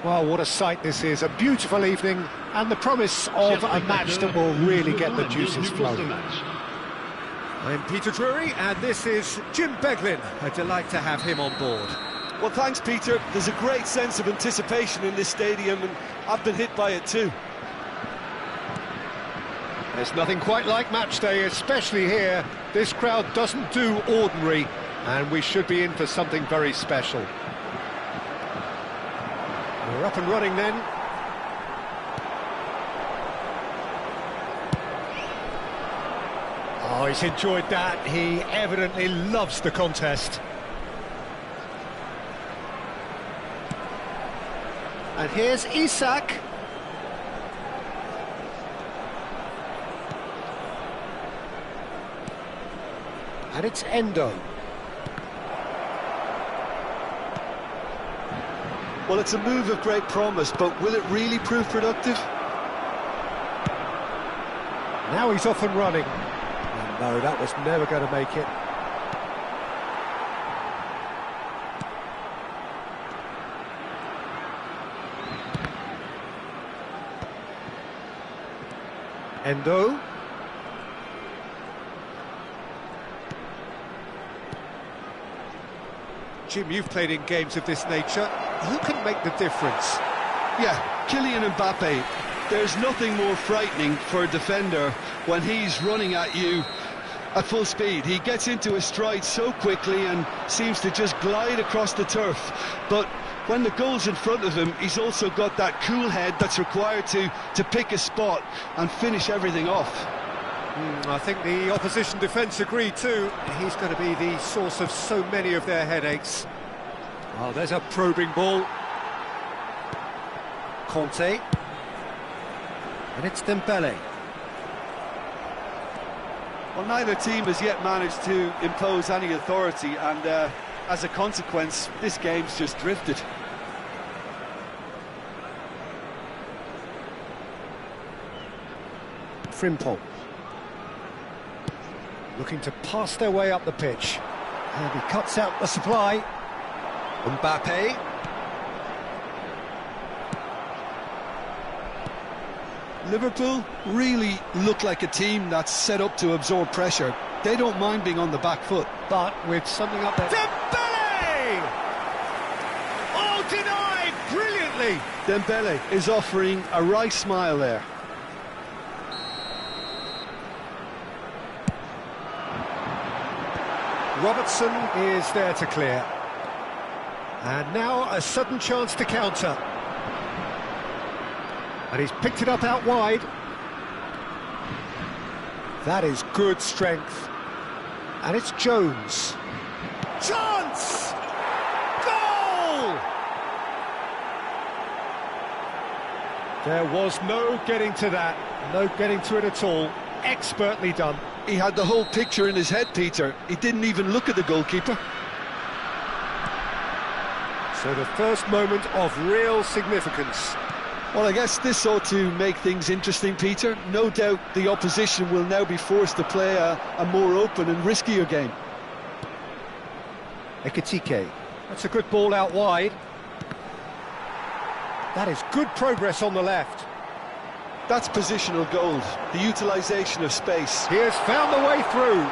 Well, what a sight this is, a beautiful evening, and the promise of a match that will really get the juices flowing. I'm Peter Drury, and this is Jim Beglin. A delight to have him on board. Well, thanks, Peter. There's a great sense of anticipation in this stadium, and I've been hit by it too. There's nothing quite like match day, especially here. This crowd doesn't do ordinary, and we should be in for something very special. We're up and running then. Oh, he's enjoyed that. He evidently loves the contest. And here's Isak. And it's Endo. Well, it's a move of great promise, but will it really prove productive? Now he's off and running. And no, that was never going to make it. Endo. Jim, you've played in games of this nature. Who can make the difference? Yeah, Kylian Mbappe. There's nothing more frightening for a defender when he's running at you at full speed. He gets into his stride so quickly and seems to just glide across the turf. But when the goal's in front of him, he's also got that cool head that's required to pick a spot and finish everything off. I think the opposition defence agree too. He's going to be the source of so many of their headaches. Oh, there's a probing ball. Conte. And it's Dembele. Well, neither team has yet managed to impose any authority, and as a consequence, this game's just drifted. Frimpong. Looking to pass their way up the pitch. And he cuts out the supply. Mbappe. Liverpool really look like a team that's set up to absorb pressure. They don't mind being on the back foot. But with something up there... Dembele! Oh, denied brilliantly! Dembele is offering a wry smile there. Robertson is there to clear. And now a sudden chance to counter. And he's picked it up out wide. That is good strength. And it's Jones. Chance! Goal! There was no getting to that. No getting to it at all. Expertly done. He had the whole picture in his head, Peter. He didn't even look at the goalkeeper. So the first moment of real significance. Well, I guess this ought to make things interesting, Peter. No doubt the opposition will now be forced to play a more open and riskier game. Ekitike. That's a good ball out wide. That is good progress on the left. That's positional gold, the utilisation of space. He has found the way through.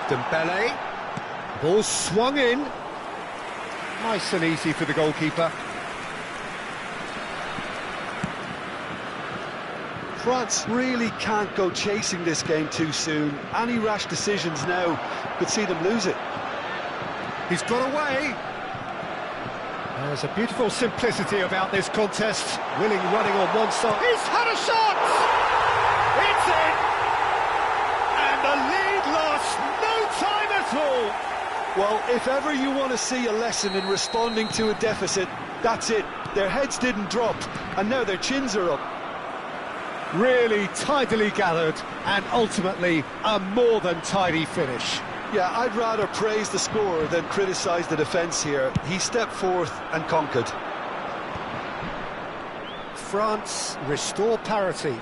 Dembele. Ball swung in. Nice and easy for the goalkeeper. France really can't go chasing this game too soon. Any rash decisions now could see them lose it. He's got away. There's a beautiful simplicity about this contest. Willing running on one side. He's had a shot! It's in! And the lead lost no time at all. Well, if ever you want to see a lesson in responding to a deficit, that's it. Their heads didn't drop, and now their chins are up. Really tidily gathered, and ultimately a more than tidy finish. Yeah, I'd rather praise the scorer than criticise the defence here. He stepped forth and conquered. France restore parity.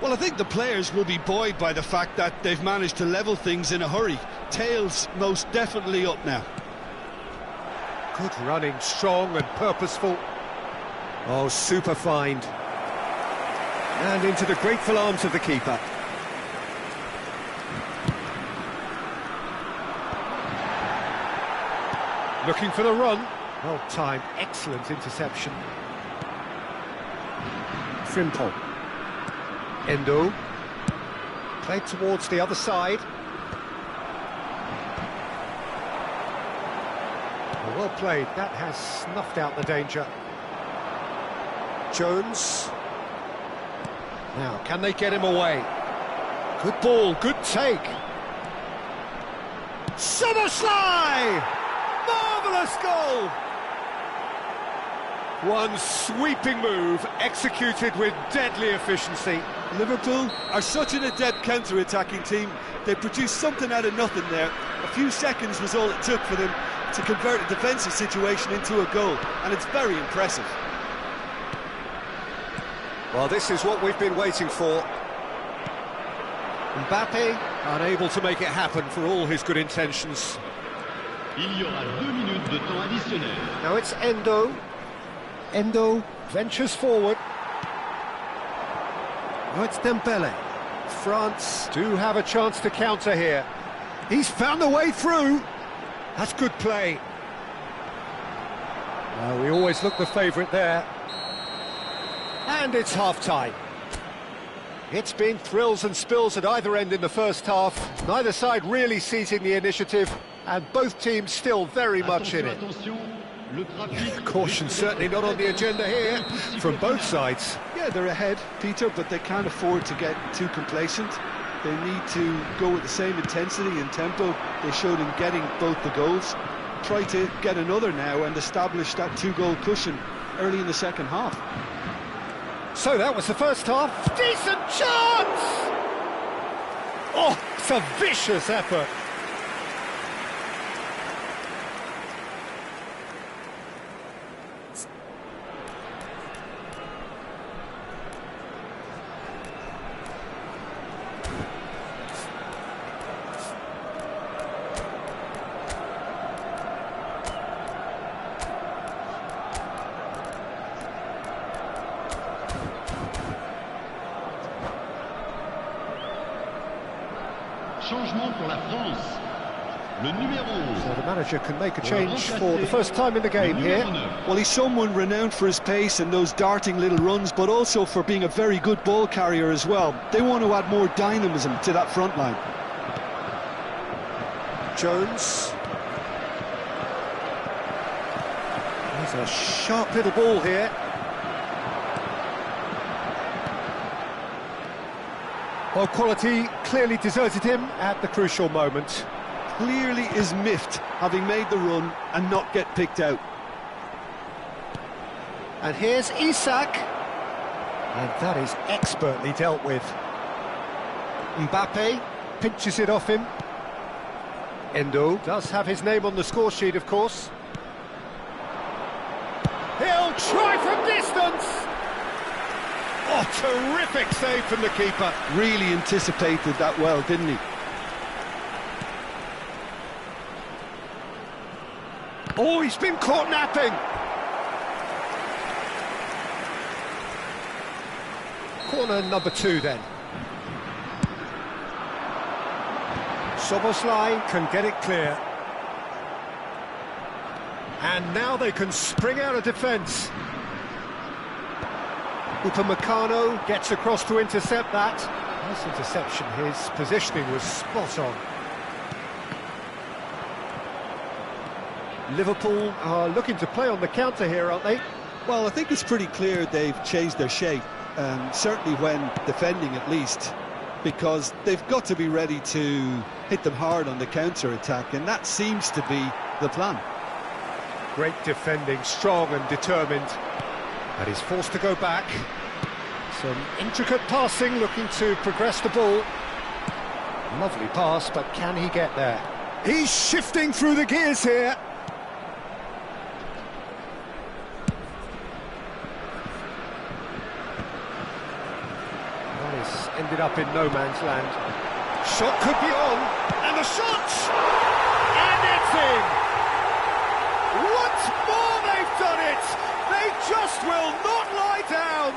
Well, I think the players will be buoyed by the fact that they've managed to level things in a hurry. Tails most definitely up now. Good running, strong and purposeful. Oh, super find. And into the grateful arms of the keeper. Looking for the run. Well timed, excellent interception. Frimpong. Endo. Played towards the other side. Well played, that has snuffed out the danger. Jones. Now, can they get him away? Good ball, good take. Szoboszlai! Marvellous goal! One sweeping move, executed with deadly efficiency. Liverpool are such an adept counter-attacking team. They produced something out of nothing there. A few seconds was all it took for them to convert a defensive situation into a goal, and it's very impressive. Well, this is what we've been waiting for. Mbappe, unable to make it happen for all his good intentions. Il y aura 2 minutes de temps additionnel. Now it's Endo. Endo ventures forward. Now it's Dembele. France do have a chance to counter here. He's found a way through. That's good play. We always look the favourite there. And it's half-time. It's been thrills and spills at either end in the first half. Neither side really seizing the initiative, and both teams still very much in it. Caution certainly not on the agenda here from both sides. Yeah, they're ahead, Peter, but they can't afford to get too complacent. They need to go with the same intensity and tempo they showed in getting both the goals. Try to get another now and establish that two-goal cushion early in the second half. So that was the first half. Decent chance! Oh, it's a vicious effort. Changement pour la France. Le numéro 11. So the manager can make a change for the first time in the game here. Well, he's someone renowned for his pace and those darting little runs, but also for being a very good ball carrier as well. They want to add more dynamism to that front line. Jones. There's a sharp little ball here. Well, quality clearly deserted him at the crucial moment. Clearly is miffed, having made the run and not get picked out. And here's Isak. And that is expertly dealt with. Mbappe pinches it off him. Endo does have his name on the score sheet, of course. He'll try from distance! Oh, terrific save from the keeper. Really anticipated that well, didn't he? Oh, he's been caught napping. Corner number 2 then. Szoboszlai can get it clear. And now they can spring out of defence. Upamecano gets across to intercept that. Nice interception, his positioning was spot on. Liverpool are looking to play on the counter here, aren't they? Well, I think it's pretty clear they've changed their shape, certainly when defending at least, because they've got to be ready to hit them hard on the counter-attack, and that seems to be the plan. Great defending, strong and determined. And he's forced to go back. Some intricate passing, looking to progress the ball. Lovely pass, but can he get there? He's shifting through the gears here. Well, he's ended up in no man's land. Shot could be on, and the shot! And it's in! Once more they've done it! They They just will not lie down.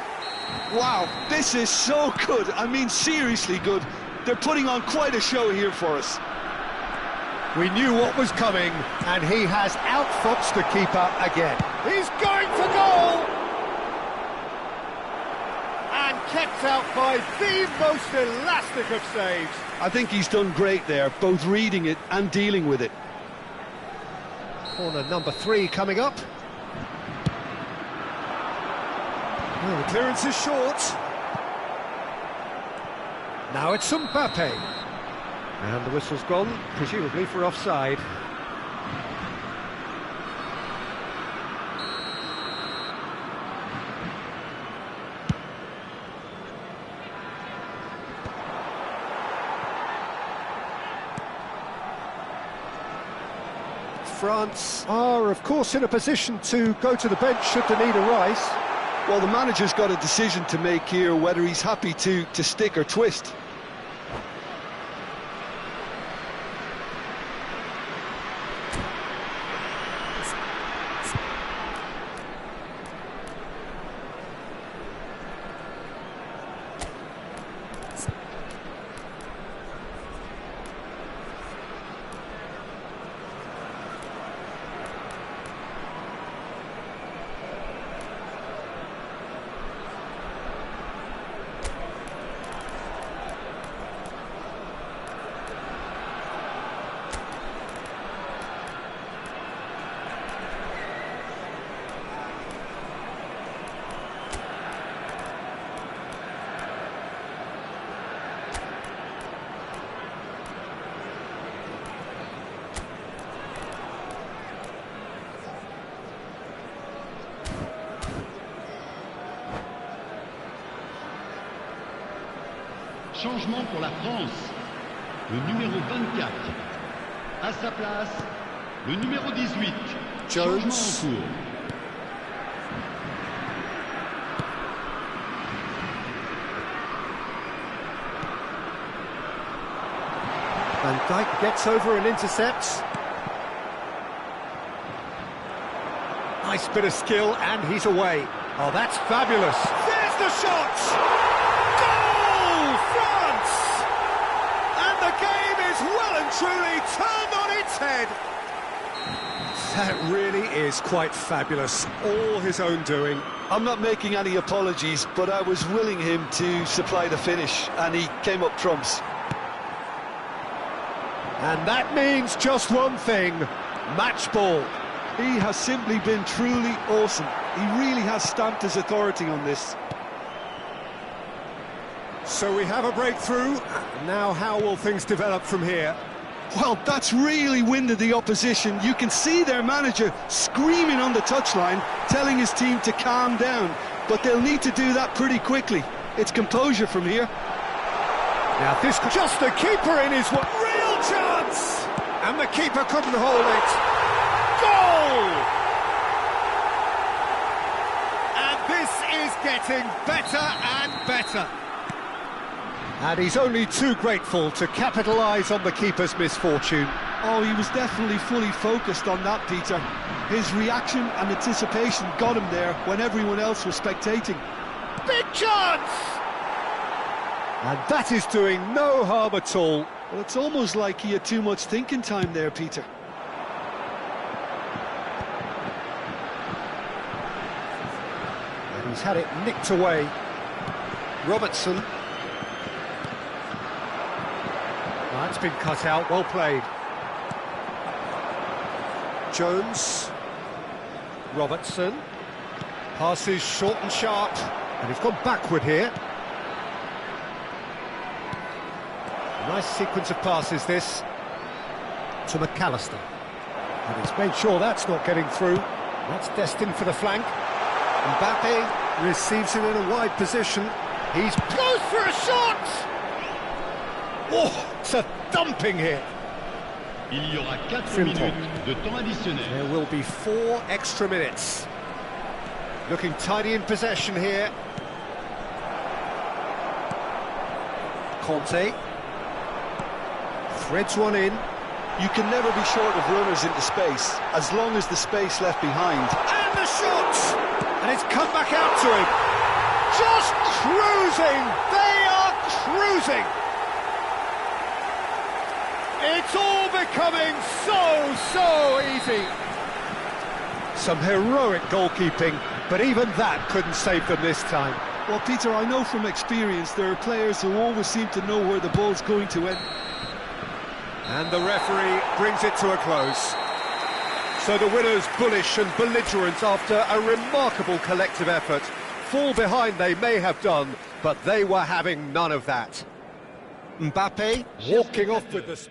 Wow, this is so good. I mean, seriously good. They're putting on quite a show here for us. We knew what was coming, and he has outfoxed the keeper again. He's going for goal! And kept out by the most elastic of saves. I think he's done great there, both reading it and dealing with it. Corner number 3 coming up. Well, the clearance is short. Now it's Mbappe. And the whistle's gone, presumably for offside. France are, of course, in a position to go to the bench should the need arise. Well, the manager's got a decision to make here, whether he's happy to stick or twist. Changement pour la France. Le numéro 24. À sa place, le numéro 18. Jones. Changement en cours. Van Dijk gets over and intercepts. Nice bit of skill, and he's away. Oh, that's fabulous. There's the shot! Well and truly turned on its head. That really is quite fabulous, all his own doing. I'm not making any apologies, but I was willing him to supply the finish, and he came up trumps. And that means just one thing, match ball. He has simply been truly awesome. He really has stamped his authority on this. So we have a breakthrough. Now how will things develop from here? Well, that's really winded the opposition. You can see their manager screaming on the touchline, telling his team to calm down. But they'll need to do that pretty quickly. It's composure from here. Now this could just the keeper in his real chance! And the keeper couldn't hold it. Goal! And this is getting better and better. And he's only too grateful to capitalise on the keeper's misfortune. Oh, he was definitely fully focused on that, Peter. His reaction and anticipation got him there when everyone else was spectating. Big chance! And that is doing no harm at all. Well, it's almost like he had too much thinking time there, Peter. And he's had it nicked away. Robertson. That's been cut out, well played. Jones. Robertson. Passes short and sharp. And he's gone backward here. Nice sequence of passes this. To McAllister. And he's made sure that's not getting through. That's destined for the flank. Mbappe receives him in a wide position. He's goes for a shot! Oh, it's a thumping here. Il y aura 4 minutes de temps additionnel. There will be 4 extra minutes. Looking tidy in possession here. Conte. Threads one in. You can never be short of runners into space, as long as the space left behind. And the shot! And it's come back out to him. Just cruising! They are cruising! It's all becoming so easy. Some heroic goalkeeping, but even that couldn't save them this time. Well, Peter, I know from experience there are players who always seem to know where the ball's going to end. And the referee brings it to a close. So the winners, bullish and belligerent after a remarkable collective effort. Fall behind they may have done, but they were having none of that. Mbappe walking off with the...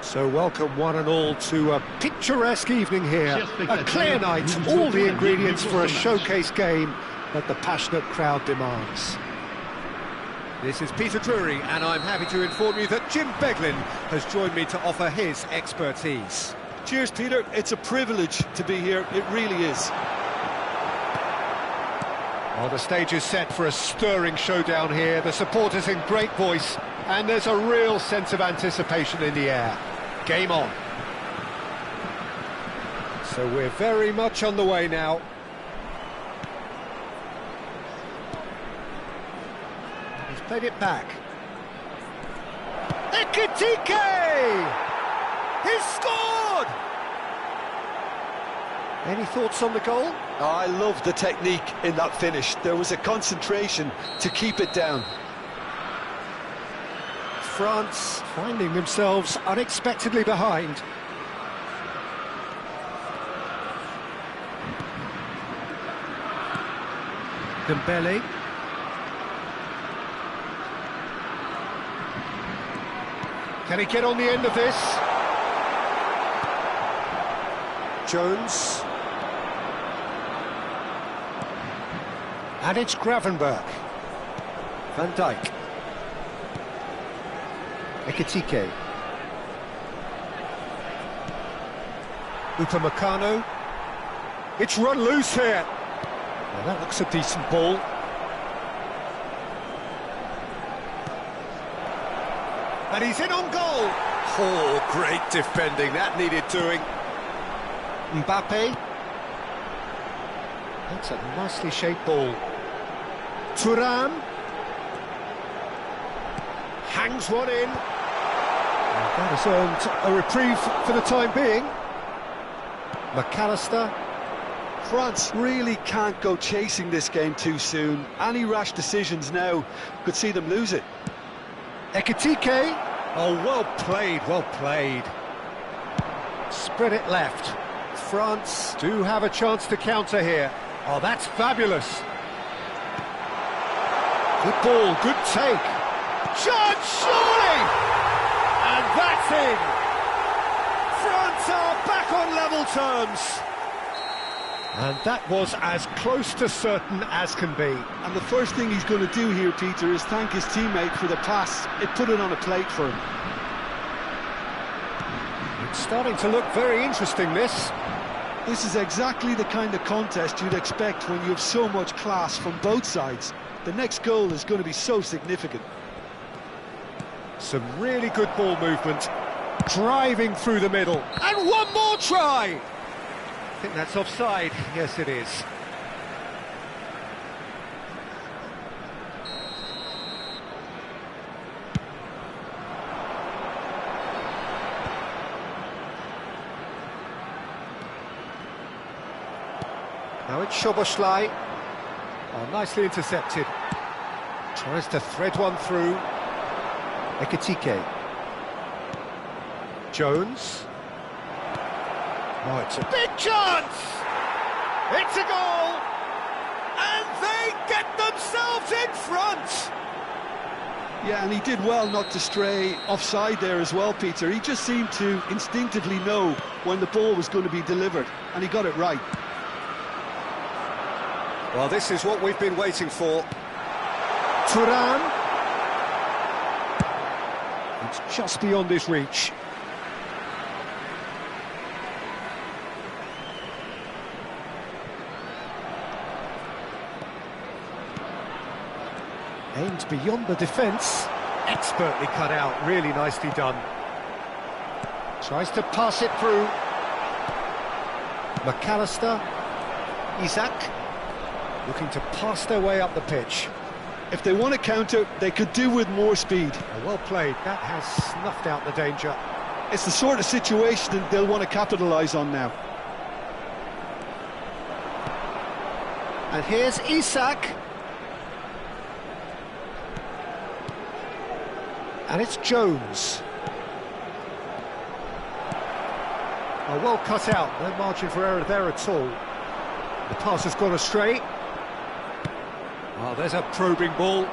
So welcome one and all to a picturesque evening here, a clear night, all the ingredients for a showcase game that the passionate crowd demands. This is Peter Drury, and I'm happy to inform you that Jim Beglin has joined me to offer his expertise. Cheers, Peter. It's a privilege to be here. It really is. Well, the stage is set for a stirring showdown here. The supporters in great voice, and there's a real sense of anticipation in the air. Game on. So we're very much on the way now. He's played it back. Ekitike! He's scored! Any thoughts on the goal? I love the technique in that finish. There was a concentration to keep it down. France finding themselves unexpectedly behind. Dembele. Can he get on the end of this? Jones. And it's Gravenberch. Van Dijk. Ekitike. Upamecano. It's run loose here. Well, that looks a decent ball. And he's in on goal. Oh, great defending. That needed doing. Mbappe. That's a nicely shaped ball. Thuram. Hangs one in. And that has earned a reprieve for the time being. McAllister. France really can't go chasing this game too soon. Any rash decisions now could see them lose it. Ekitike. Oh, well played, well played. Spread it left. France do have a chance to counter here. Oh, that's fabulous. Good ball, good take. Shot, surely! And that's in. France are back on level terms. And that was as close to certain as can be. And the first thing he's going to do here, Peter, is thank his teammate for the pass. It put it on a plate for him. It's starting to look very interesting, this. This is exactly the kind of contest you'd expect when you have so much class from both sides. The next goal is going to be so significant. Some really good ball movement. Driving through the middle. And one more try! I think that's offside. Yes, it is. Now it's Szoboszlai. Oh, nicely intercepted. Tries to thread one through. Ekitike. Jones. Oh, it's a big chance! It's a goal! And they get themselves in front! Yeah, and he did well not to stray offside there as well, Peter. He just seemed to instinctively know when the ball was going to be delivered, and he got it right. Well, this is what we've been waiting for. Thuram. It's just beyond his reach. Aimed beyond the defence. Expertly cut out, really nicely done. Tries to pass it through. McAllister. Isak. Looking to pass their way up the pitch. If they want to counter, they could do with more speed. Oh, well played. That has snuffed out the danger. It's the sort of situation they'll want to capitalise on now. And here's Isak. And it's Jones. Oh, well cut out. No margin for error there at all. The pass has gone astray. Oh, there's a probing ball.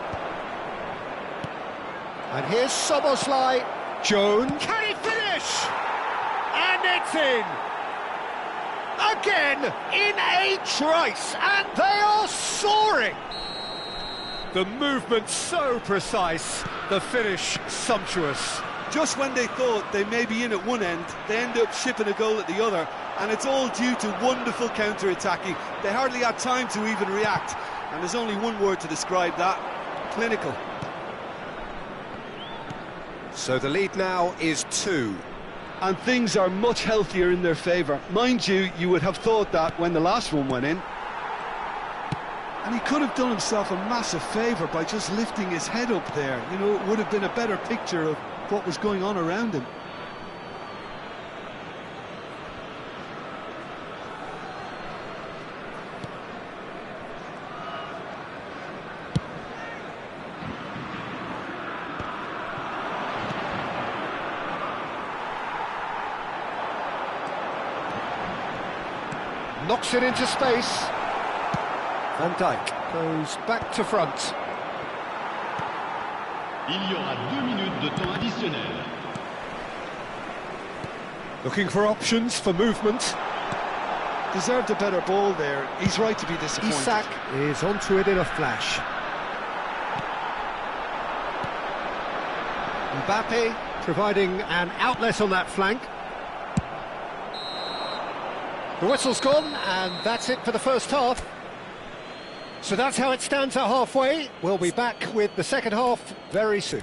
And here's Szoboszlai. Jones. Can he finish? And it's in. Again, in a trice. And they are soaring. The movement so precise, the finish sumptuous. Just when they thought they may be in at one end, they end up shipping a goal at the other, and it's all due to wonderful counter-attacking. They hardly had time to even react, and there's only one word to describe that: clinical. So the lead now is 2. And things are much healthier in their favour. Mind you, you would have thought that when the last one went in. And he could have done himself a massive favour by just lifting his head up there. You know, it would have been a better picture of what was going on around him. Knocks it into space. Van Dijk goes back to front. Il y aura 2 minutes de temps additionnel. Looking for options for movement. Deserved a better ball there. He's right to be disappointed. Isak is onto it in a flash. Mbappe providing an outlet on that flank. The whistle's gone, and that's it for the first half. So that's how it stands at halfway. We'll be back with the second half very soon.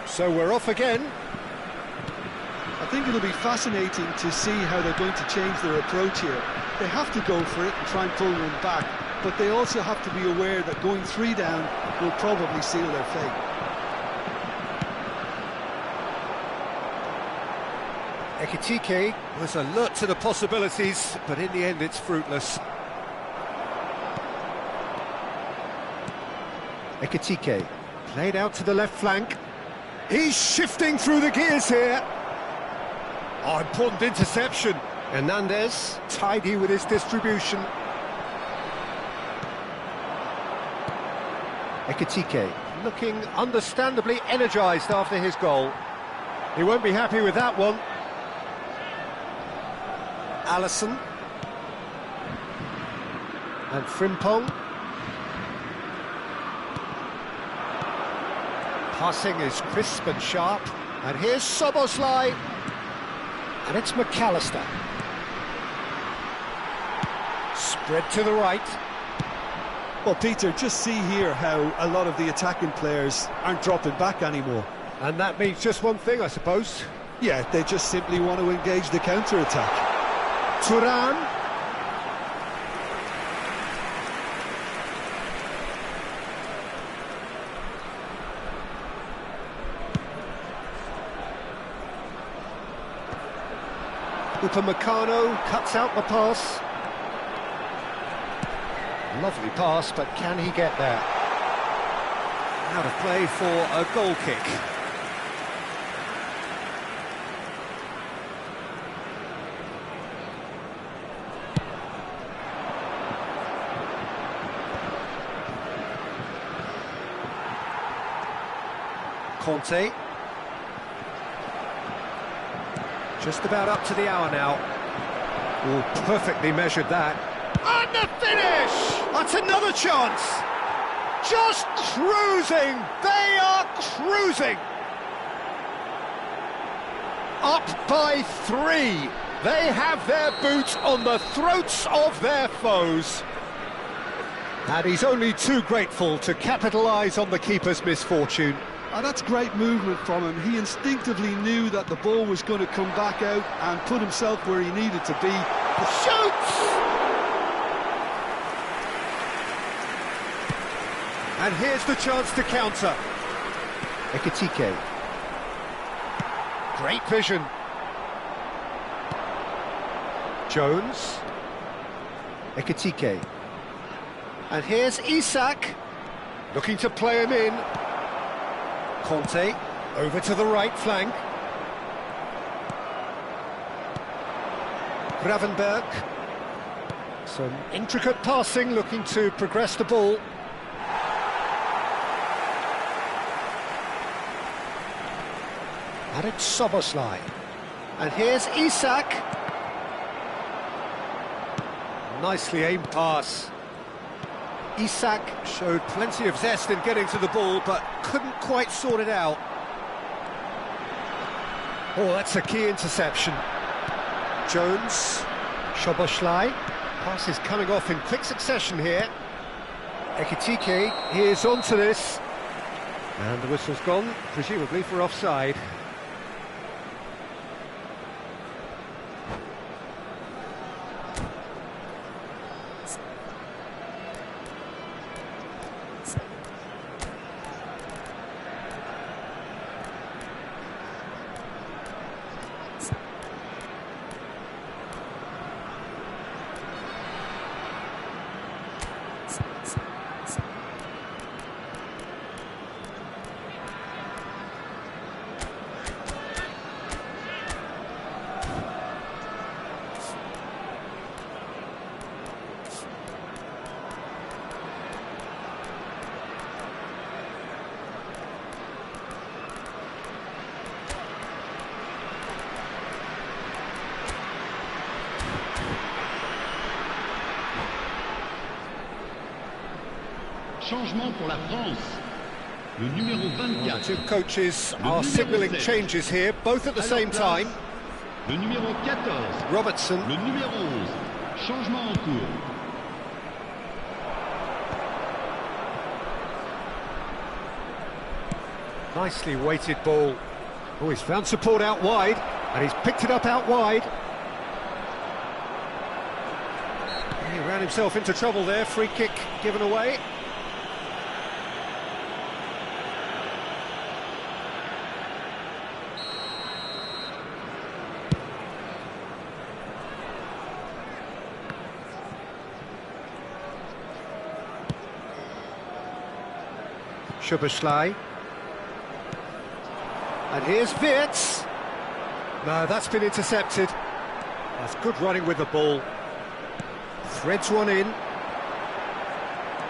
So we're off again. I think it'll be fascinating to see how they're going to change their approach here. They have to go for it and try and pull one back, but they also have to be aware that going 3 down will probably seal their fate. Ekitike was alert to the possibilities, but in the end it's fruitless. Ekitike played out to the left flank. He's shifting through the gears here. Oh, important interception. Hernandez, tidy with his distribution. Ekitike looking understandably energised after his goal. He won't be happy with that one. Alisson. And Frimpong. Passing is crisp and sharp, and here's Szoboszlai, and it's McAllister. Spread to the right. Well, Peter, just see here how a lot of the attacking players aren't dropping back anymore. And that means just one thing, I suppose. Yeah, they just simply want to engage the counter-attack. Turan. Upamecano cuts out the pass. Lovely pass, but can he get there? Out of play for a goal kick. Conte. Just about up to the hour now. Oh, perfectly measured that. And the finish! That's another chance! Just cruising! They are cruising! Up by 3. They have their boots on the throats of their foes. And he's only too grateful to capitalise on the keeper's misfortune. And that's great movement from him. He instinctively knew that the ball was going to come back out and put himself where he needed to be. Shoots! And here's the chance to counter. Ekitike. Great vision. Jones. Ekitike. And here's Isak. Looking to play him in. Conte, over to the right flank. Gravenberg. Some intricate passing, looking to progress the ball. And it's Szoboszlai. And here's Isak. Nicely aimed pass. Isak showed plenty of zest in getting to the ball, but couldn't quite sort it out. Oh, that's a key interception. Jones, Szoboszlai. Pass is coming off in quick succession here. Ekitike is onto this. And the whistle's gone, presumably for offside. Changement pour la France. Le numéro Well, the 24. two coaches Le are numéro signalling 7. changes here, both at the À leur same place, time. Le numéro 14. Robertson, Le numéro 11. Changement en cours. nicely weighted ball. Oh, he's found support out wide, and he's picked it up out wide. He ran himself into trouble there, free kick given away. Szoboszlai. And here's Wirtz. No, that's been intercepted. That's good running with the ball. Threads one in.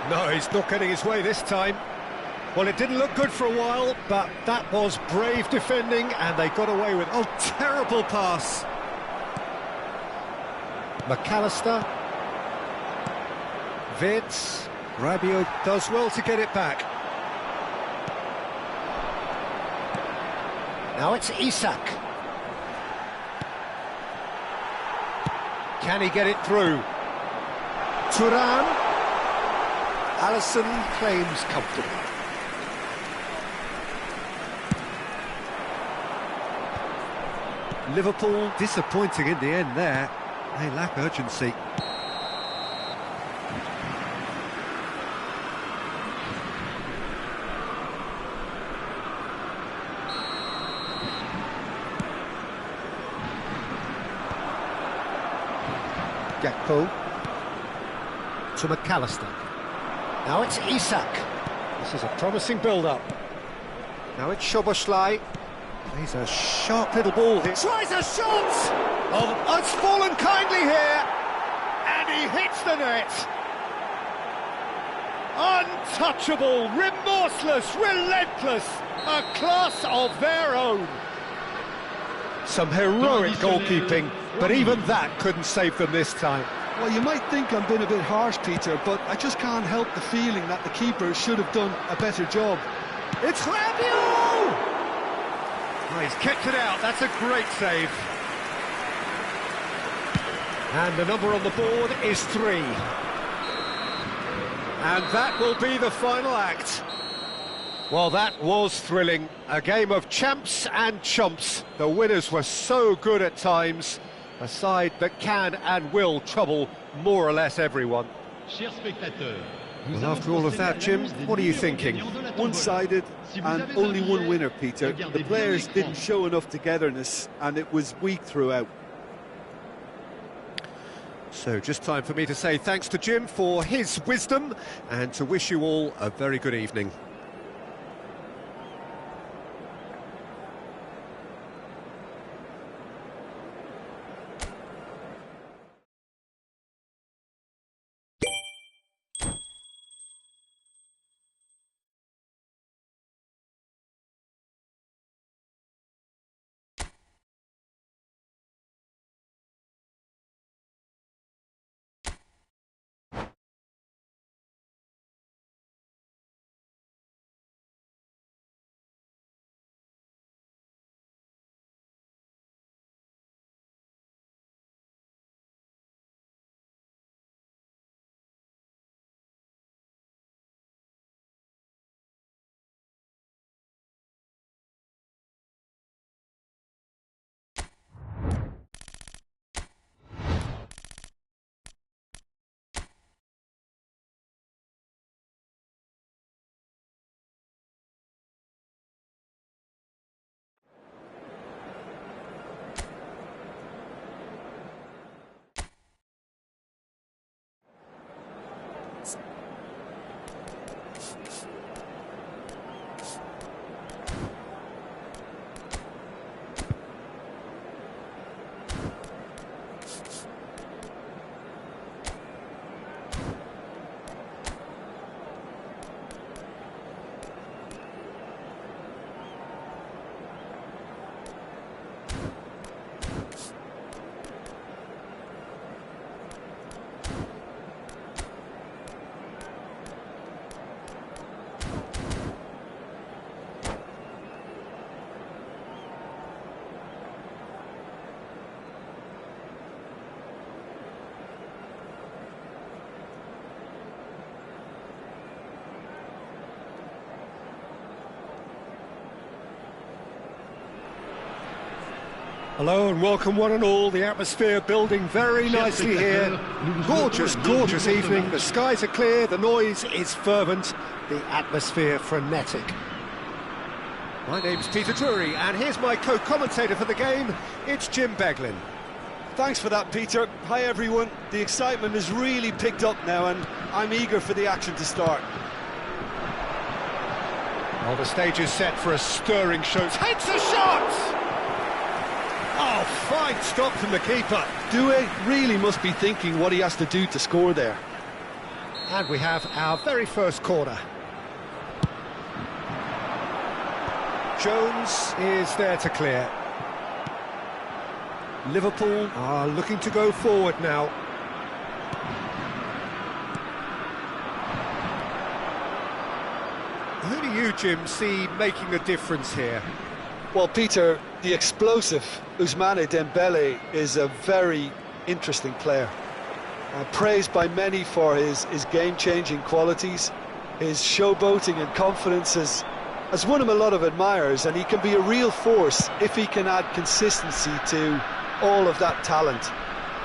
No, he's not getting his way this time. Well, it didn't look good for a while, but that was brave defending, and they got away with... Oh, terrible pass. McAllister. Wirtz. Rabiot does well to get it back. Now it's Isak. Can he get it through? Turan. Alisson claims comfortably. Liverpool disappointing in the end there. They lack urgency. Gakpo to McAllister. Now it's Isak. This is a promising build-up. Now it's Szoboszlai. He's a sharp little ball here. Tries a shot! Oh, it's fallen kindly here, and he hits the net. Untouchable, remorseless, relentless, a class of their own. Some heroic goalkeeping, but even that couldn't save them this time. Well, you might think I'm being a bit harsh, Peter, but I just can't help the feeling that the keeper should have done a better job. It's Rabiot! Oh, he's kept it out, that's a great save. And the number on the board is 3. And that will be the final act. Well, that was thrilling. A game of champs and chumps. The winners were so good at times. A side that can and will trouble more or less everyone. Chers spectateurs, Well, after all of that, Jim, what are you thinking? One-sided and only one winner, Peter. The players didn't show enough togetherness and it was weak throughout. So just time for me to say thanks to Jim for his wisdom and to wish you all a very good evening. Hello and welcome one and all. The atmosphere building very nicely here. Gorgeous, gorgeous evening. The skies are clear, the noise is fervent, the atmosphere frenetic. My name's Peter Drury and here's my co-commentator for the game. It's Jim Beglin. Thanks for that, Peter. Hi, everyone. The excitement has really picked up now and I'm eager for the action to start. Well, the stage is set for a stirring show. Heads a shot! Oh, fine stop from the keeper. Doué really must be thinking what he has to do to score there. And we have our very first corner. Jones is there to clear. Liverpool are looking to go forward now. Who do you, Jim, see making a difference here? Well, Peter, the explosive Ousmane Dembele is a very interesting player. Praised by many for his game-changing qualities. His showboating and confidence has won him a lot of admirers, and he can be a real force if he can add consistency to all of that talent.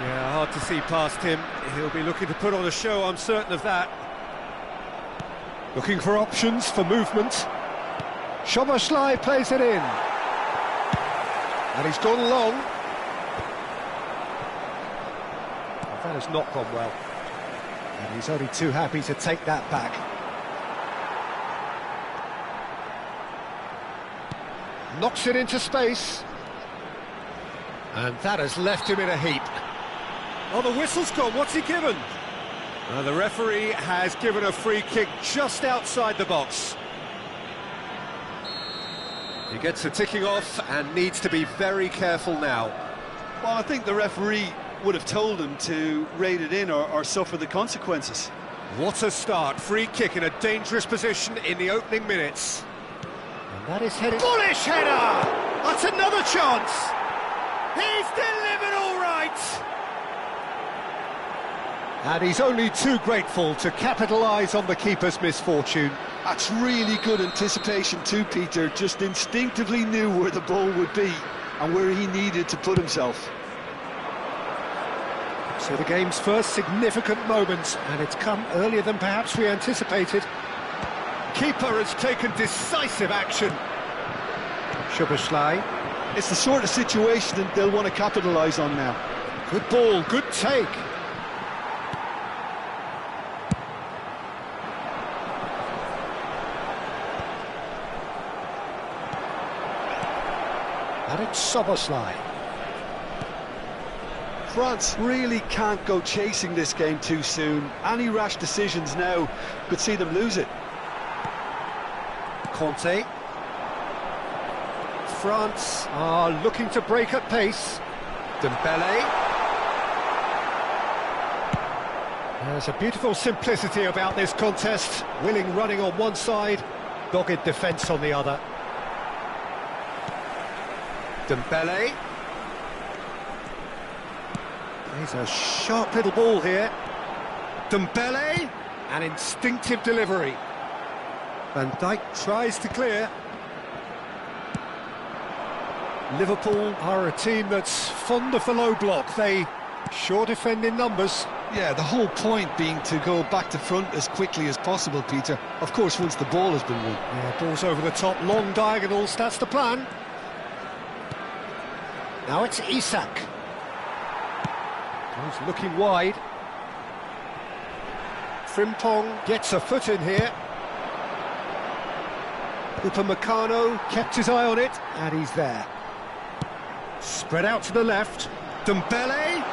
Yeah, hard to see past him. He'll be looking to put on a show, I'm certain of that. Looking for options for movement. Szoboszlai plays it in. And he's gone long. Well, that has not gone well. And he's only too happy to take that back. Knocks it into space. And that has left him in a heap. Oh, the whistle's gone. What's he given? The referee has given a free kick just outside the box. He gets the ticking off and needs to be very careful now. Well, I think the referee would have told him to rate it in or suffer the consequences. What a start. Free kick in a dangerous position in the opening minutes. And that is headed... Bullish header! That's another chance! He's delivered all right! And he's only too grateful to capitalise on the keeper's misfortune. That's really good anticipation too, Peter. Just instinctively knew where the ball would be and where he needed to put himself. So the game's first significant moment, and it's come earlier than perhaps we anticipated. Keeper has taken decisive action. Szoboszlai. It's the sort of situation that they'll want to capitalise on now. Good ball, good take. And it's Szoboszlai. France really can't go chasing this game too soon. Any rash decisions now could see them lose it. Conte. France are looking to break at pace. Dembele. There's a beautiful simplicity about this contest. Willing running on one side, dogged defence on the other. Dembele. He's a sharp little ball here. Dembele. An instinctive delivery. Van Dijk tries to clear. Liverpool are a team that's fond of the low block. They sure defend in numbers. Yeah, the whole point being to go back to front as quickly as possible, Peter. Of course, once the ball has been won. Yeah, ball's over the top, long diagonals, that's the plan. Now it's Isak. He's looking wide. Frimpong gets a foot in here. Upamecano kept his eye on it, and he's there. Spread out to the left. Dembele.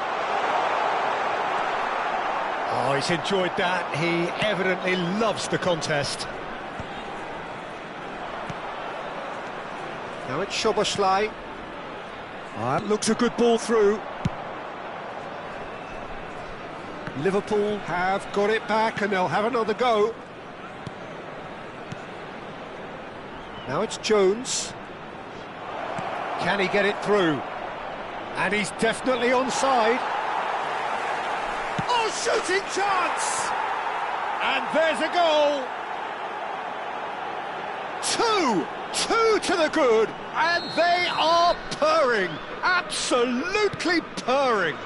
Oh, he's enjoyed that. He evidently loves the contest. Now it's Szoboszlai. That looks a good ball through. Liverpool have got it back and they'll have another go. Now it's Jones. Can he get it through? And he's definitely onside. Oh, shooting chance! And there's a goal! 2! Two to the good, and they are purring, absolutely purring.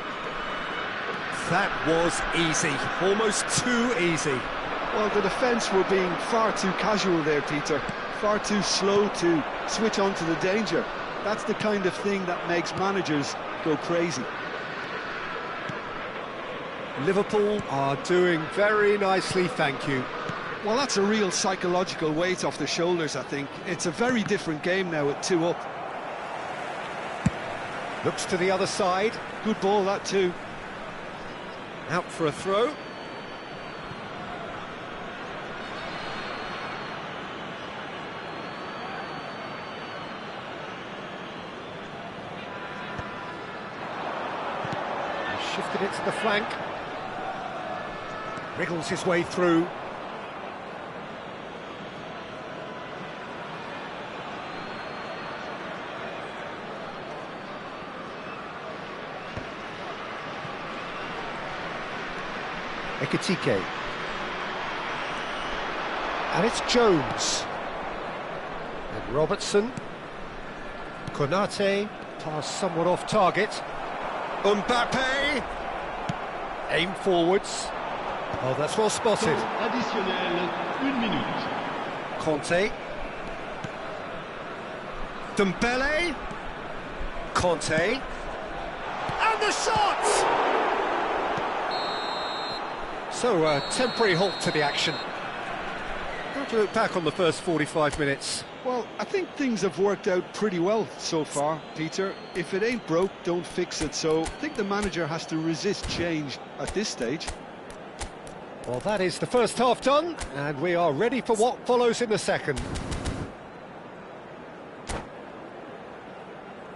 That was easy, almost too easy. Well, the defence were being far too casual there, Peter. Far too slow to switch on to the danger. That's the kind of thing that makes managers go crazy. Liverpool are doing very nicely, thank you. Well, that's a real psychological weight off the shoulders, I think. It's a very different game now at 2 up. Looks to the other side. Good ball, that too. Out for a throw. He's shifted it to the flank. Wriggles his way through. Ekitike. And it's Jones. And Robertson. Konate. Pass somewhat off target. Mbappe. Aim forwards. Oh, that's well spotted. Additionnel, 1 minute. Conte. Dembele. Conte. And the shot! So, a temporary halt to the action. How do you look back on the first 45 minutes? Well, I think things have worked out pretty well so far, Peter. If it ain't broke, don't fix it. So I think the manager has to resist change at this stage. Well, that is the first half done, and we are ready for what follows in the second.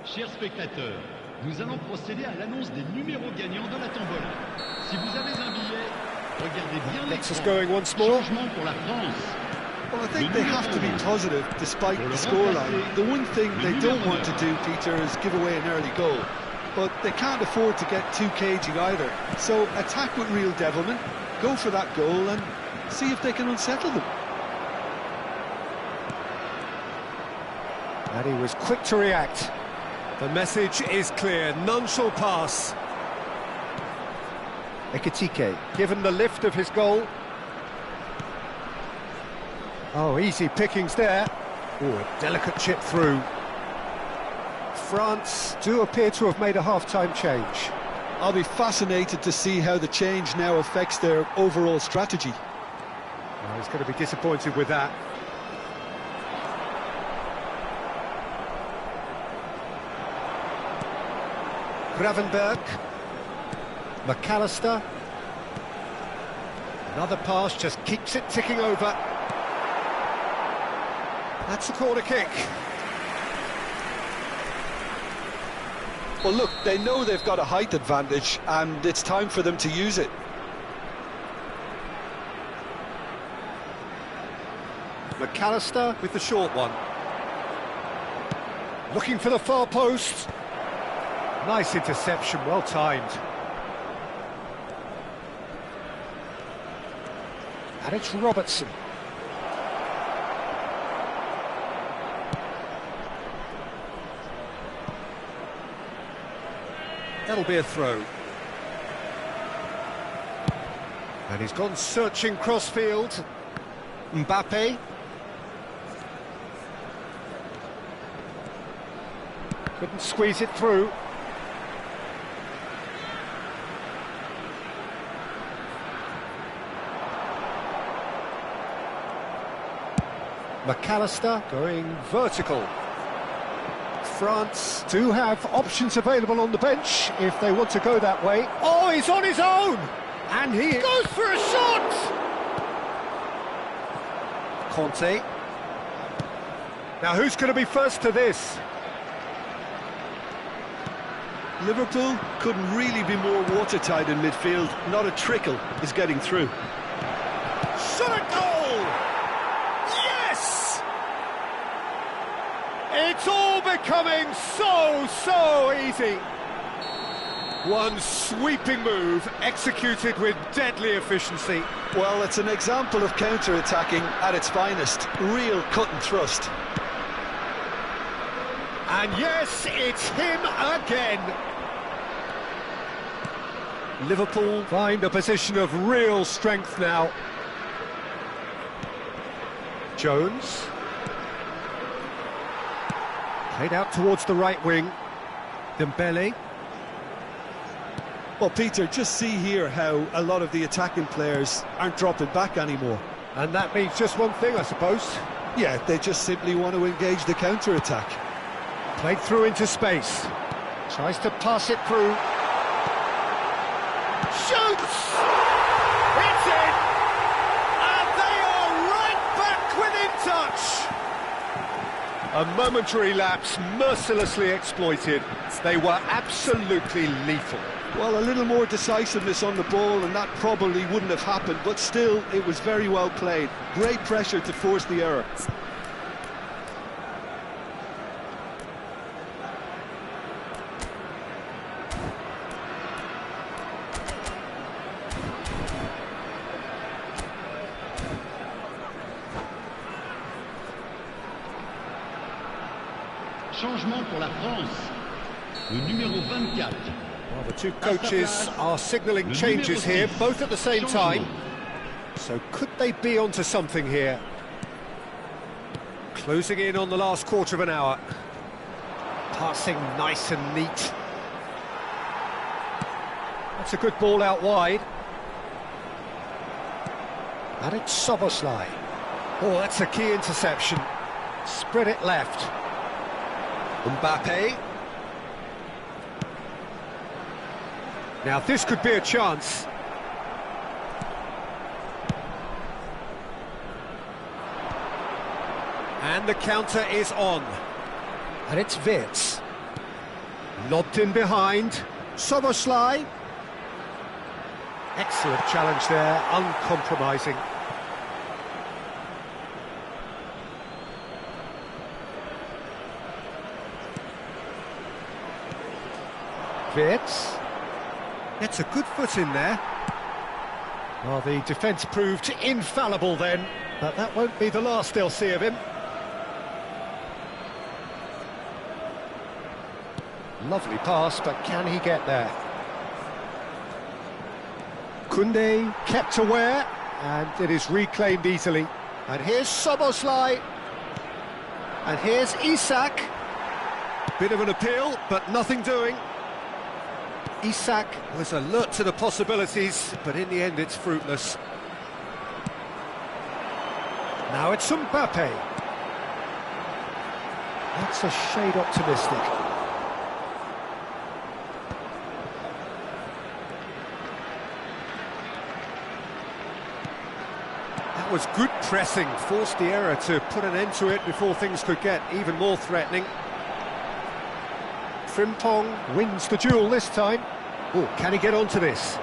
Chers spectateurs, nous allons procéder à l'annonce des numéros gagnants de la tombola. Si vous avez un billet, regardez bien Gets us l'écran. going once more. Changement pour la France. Well, I think they have to be positive despite the scoreline. The one thing they don't want to do, Peter, is give away an early goal. But they can't afford to get too cagey either. So attack with real devilment, go for that goal and see if they can unsettle them. And he was quick to react. The message is clear, none shall pass. Ekitike, given the lift of his goal. Oh, easy pickings there. Oh, a delicate chip through. France do appear to have made a half-time change. I'll be fascinated to see how the change now affects their overall strategy. Oh, he's going to be disappointed with that. Gravenberg. McAllister. Another pass, just keeps it ticking over. That's a corner kick. Well, look, they know they've got a height advantage, and it's time for them to use it. McAllister with the short one. Looking for the far post. Nice interception, well timed. And it's Robertson. That'll be a throw. And he's gone searching crossfield. Mbappe. Couldn't squeeze it through. McAllister going vertical. France do have options available on the bench if they want to go that way. Oh, he's on his own! And he goes for a shot! Conte. Now who's going to be first to this? Liverpool couldn't really be more watertight in midfield. Not a trickle is getting through. Shot a goal! Yes! It's all becoming so easy. One sweeping move executed with deadly efficiency. Well, it's an example of counter-attacking at its finest. Real cut and thrust. And yes, it's him again. Liverpool find a position of real strength now. Jones. Played out towards the right wing. Dembele. Well, Peter, just see here how a lot of the attacking players aren't dropping back anymore. And that means just one thing, I suppose. Yeah, they just simply want to engage the counter-attack. Played through into space. Tries to pass it through. Shoots! It's in! And they are right back within touch! A momentary lapse mercilessly exploited. They were absolutely lethal. Well, a little more decisiveness on the ball and that probably wouldn't have happened, but still, it was very well played. Great pressure to force the error. Changement pour la France. Le numéro 24. Well, the two coaches are signalling changes here, both at the same time. So could they be onto something here? Closing in on the last quarter of an hour. Passing nice and neat. That's a good ball out wide. And it's Soboslai. Oh, that's a key interception. Spread it left. Mbappe. Now this could be a chance. And the counter is on. And it's Wirtz. Lobbed in behind. Soboslai. Excellent challenge there, uncompromising. Wirtz. Gets a good foot in there. Well, the defence proved infallible then, but that won't be the last they'll see of him. Lovely pass, but can he get there? Koundé kept aware, and it is reclaimed easily. And here's Soboslai. And here's Isak. Bit of an appeal, but nothing doing. Isak was alert to the possibilities, but in the end it's fruitless. Now it's Mbappe. That's a shade optimistic. That was good pressing, forced the error to put an end to it before things could get even more threatening. Frimpong wins the duel this time. Oh, can he get onto this?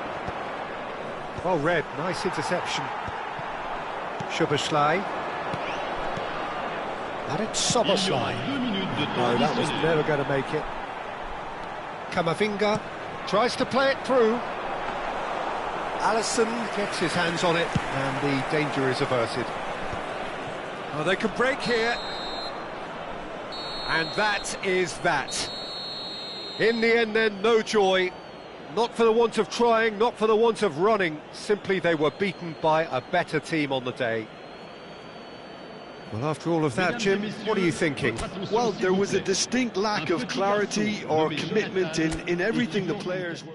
Well read, nice interception. Soboslai. And it's Soboslai. No, that was never going to make it. Camavinga tries to play it through. Alisson gets his hands on it, and the danger is averted. Oh, they could break here. And that is that. In the end then, no joy, not for the want of trying, not for the want of running, simply they were beaten by a better team on the day. Well, after all of that, Jim, what are you thinking? Well, there was a distinct lack of clarity or commitment in everything the players were...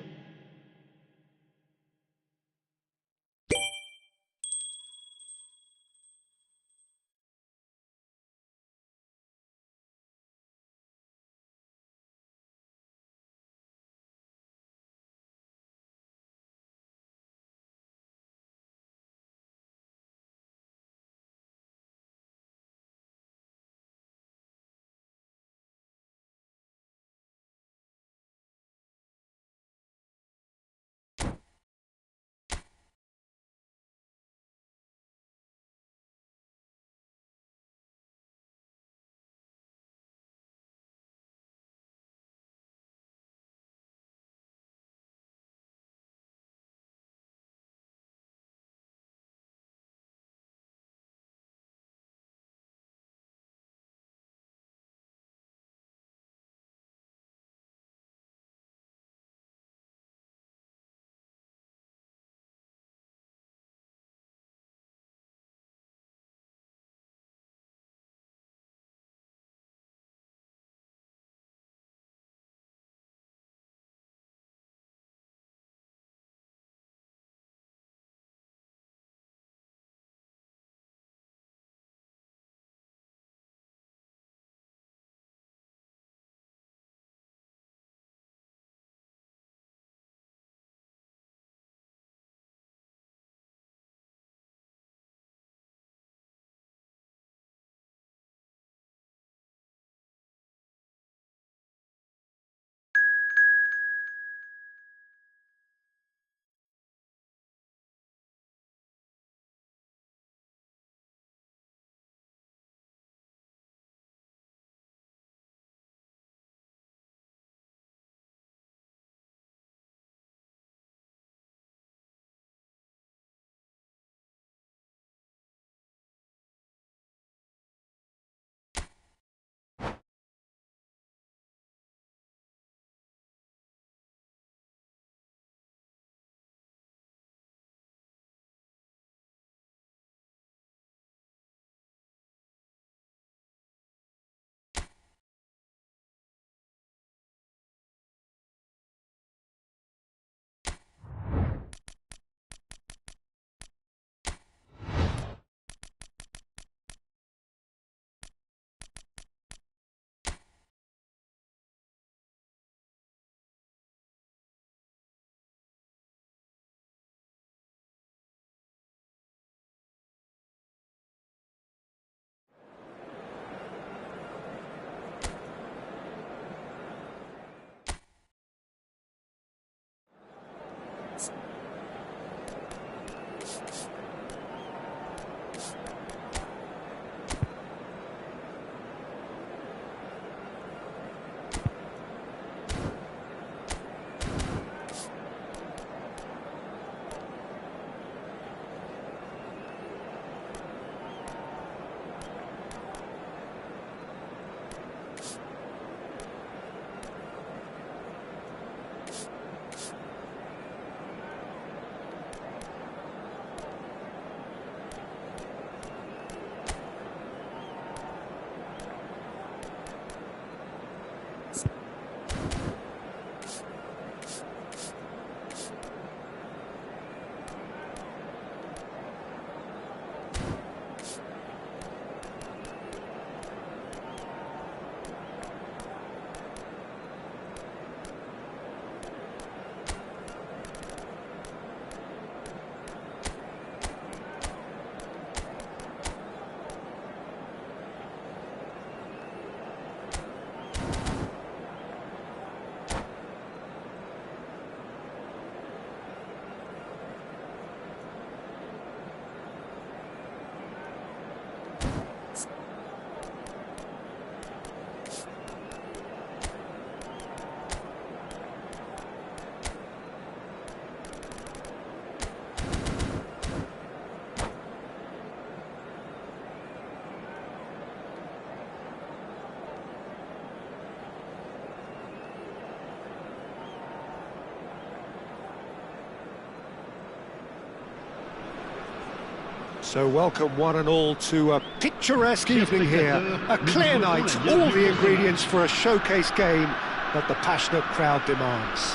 So welcome one and all to a picturesque evening here. A clear night, all the ingredients for a showcase game that the passionate crowd demands.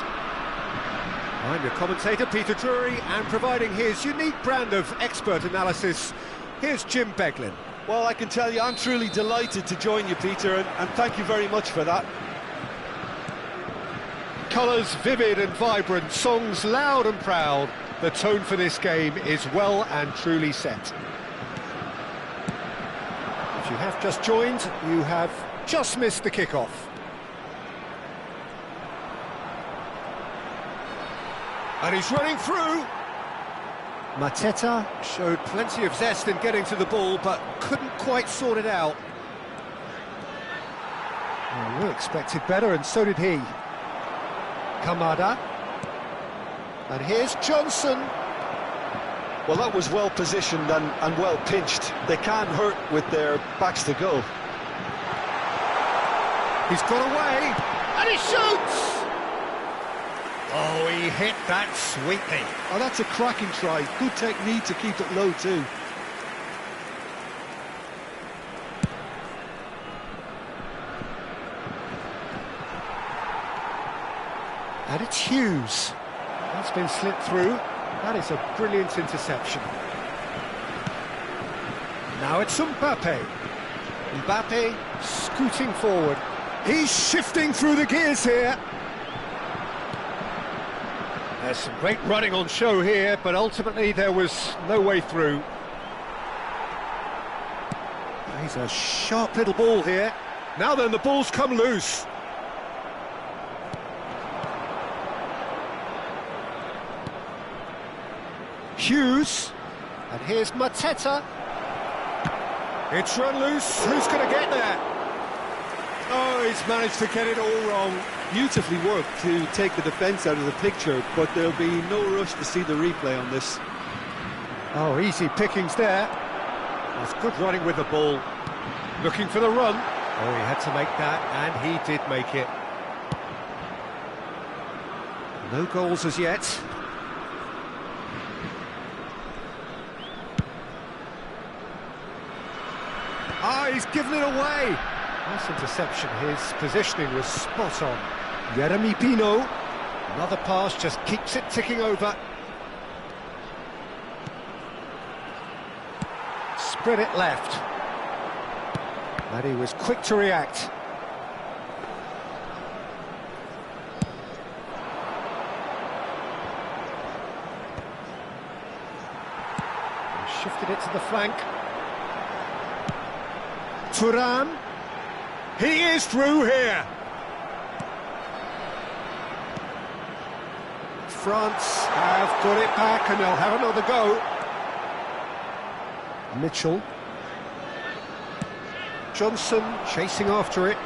I'm your commentator, Peter Drury, and providing his unique brand of expert analysis, here's Jim Beglin. Well, I can tell you I'm truly delighted to join you, Peter, and thank you very much for that. Colours vivid and vibrant, songs loud and proud. The tone for this game is well and truly set. If you have just joined, you have just missed the kickoff. And he's running through. Mateta showed plenty of zest in getting to the ball, but couldn't quite sort it out. Well, we expected better, and so did he. Kamada. And here's Johnson. Well, that was well positioned and well pinched. They can't hurt with their backs to goal. He's got away, and he shoots! Oh, he hit that sweetly. Oh, that's a cracking try. Good technique to keep it low too. And it's Hughes. That's been slipped through. That is a brilliant interception. Now it's Mbappe. Mbappe scooting forward. He's shifting through the gears here. There's some great running on show here, but ultimately there was no way through. He's a sharp little ball here. Now then, the ball's come loose. Hughes, and here's Mateta. It's run loose, who's going to get there? Oh, he's managed to get it all wrong. Beautifully worked to take the defence out of the picture, but there'll be no rush to see the replay on this. Oh, easy pickings there. That's good running with the ball. Looking for the run. Oh, he had to make that, and he did make it. No goals as yet. Ah, he's given it away. Nice interception. His positioning was spot on. Jeremy Pino. Another pass, just keeps it ticking over. Spread it left. And he was quick to react. He shifted it to the flank. Thuram, he is through here. France have got it back and they'll have another go. Mitchell. Johnson chasing after it.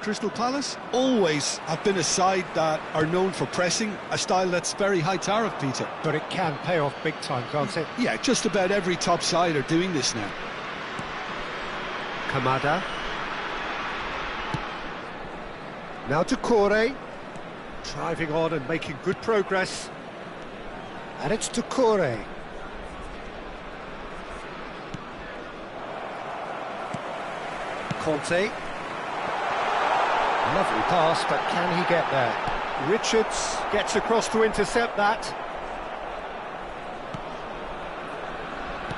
Crystal Palace always have been a side that are known for pressing, a style that's very high tariff, Peter. But it can pay off big time, can't it? Yeah, just about every top side are doing this now. Kamada. Now to Corey. Driving on and making good progress. And it's to Corey. Conte. Lovely pass, but can he get there? Richards gets across to intercept that.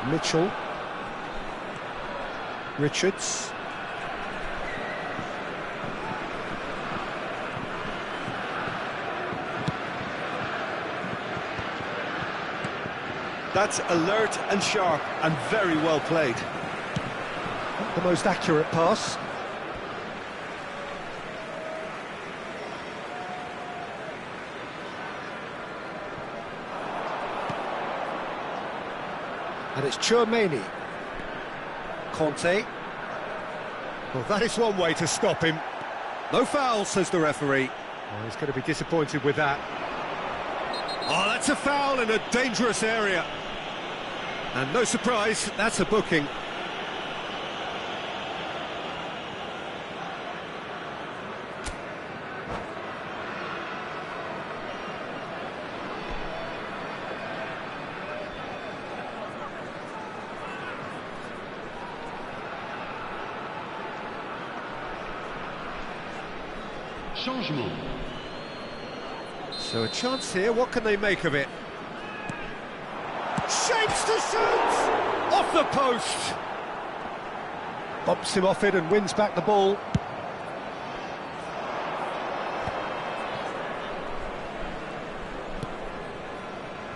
Mitchell. Richards. That's alert and sharp and very well played. Not the most accurate pass. And it's Tchouaméni. Conte. Well, that is one way to stop him. No foul, says the referee. Well, he's going to be disappointed with that. Oh, that's a foul in a dangerous area. And no surprise, that's a booking. Changement. So a chance here, what can they make of it? Shapes to shoot! Off the post! Bumps him off it and wins back the ball.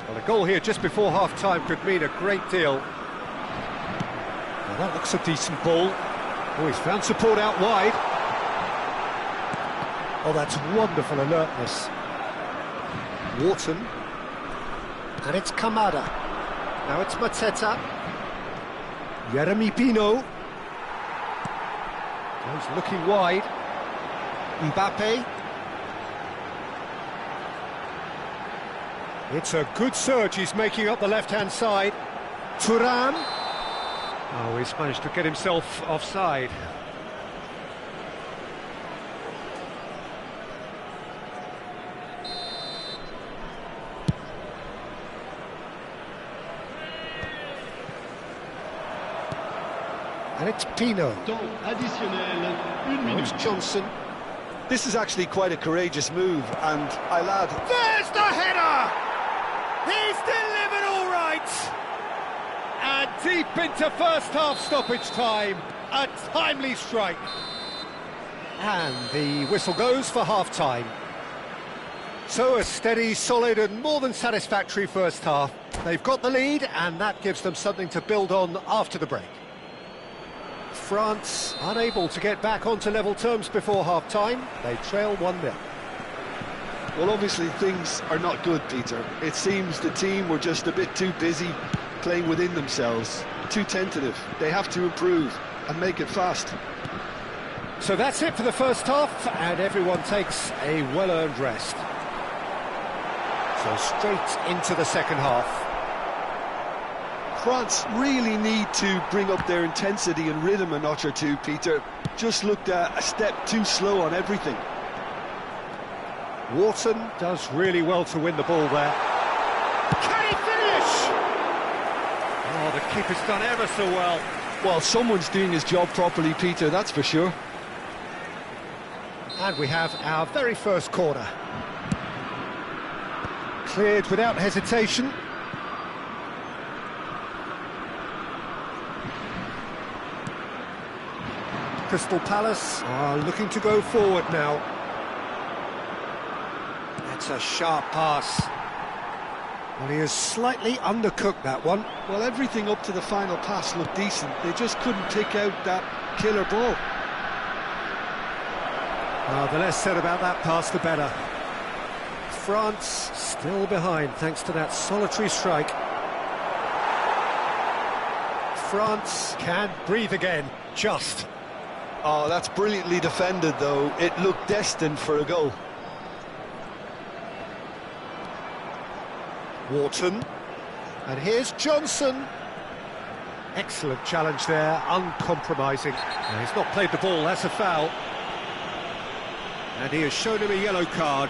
Well, a goal here just before half-time could mean a great deal. Well, that looks a decent ball. Oh, he's found support out wide. Oh, that's wonderful alertness. Wharton. And it's Kamada. Now it's Mateta. Jeremy Pino. Goes looking wide. Mbappe. It's a good surge he's making up the left-hand side. Thuram. Oh, he's managed to get himself offside. And it's Pino. Temps additionnel, 1 It's minute. Johnson. This is actually quite a courageous move, and I'll add, There's the header! He's delivered all right! And deep into first half stoppage time, a timely strike. And the whistle goes for half-time. So a steady, solid and more than satisfactory first half. They've got the lead and that gives them something to build on after the break. France unable to get back onto level terms before half-time. They trail 1-0. well, obviously things are not good, Peter. It seems the team were just a bit too busy playing within themselves, too tentative. They have to improve and make it fast. So that's it for the first half, and everyone takes a well-earned rest. So straight into the second half. France really need to bring up their intensity and rhythm a notch or two, Peter. Just looked a step too slow on everything. Wharton does really well to win the ball there. Can he finish? Oh, the keeper's done ever so well. Well, someone's doing his job properly, Peter, that's for sure. And we have our very first corner. Cleared without hesitation. Crystal Palace are looking to go forward now. That's a sharp pass. Well, he has slightly undercooked that one. Well, everything up to the final pass looked decent. They just couldn't pick out that killer ball. The less said about that pass, the better. France still behind thanks to that solitary strike. France can breathe again, just. Oh, that's brilliantly defended, though. It looked destined for a goal. Wharton. And here's Johnson. Excellent challenge there, uncompromising. Now, he's not played the ball, that's a foul. And he has shown him a yellow card.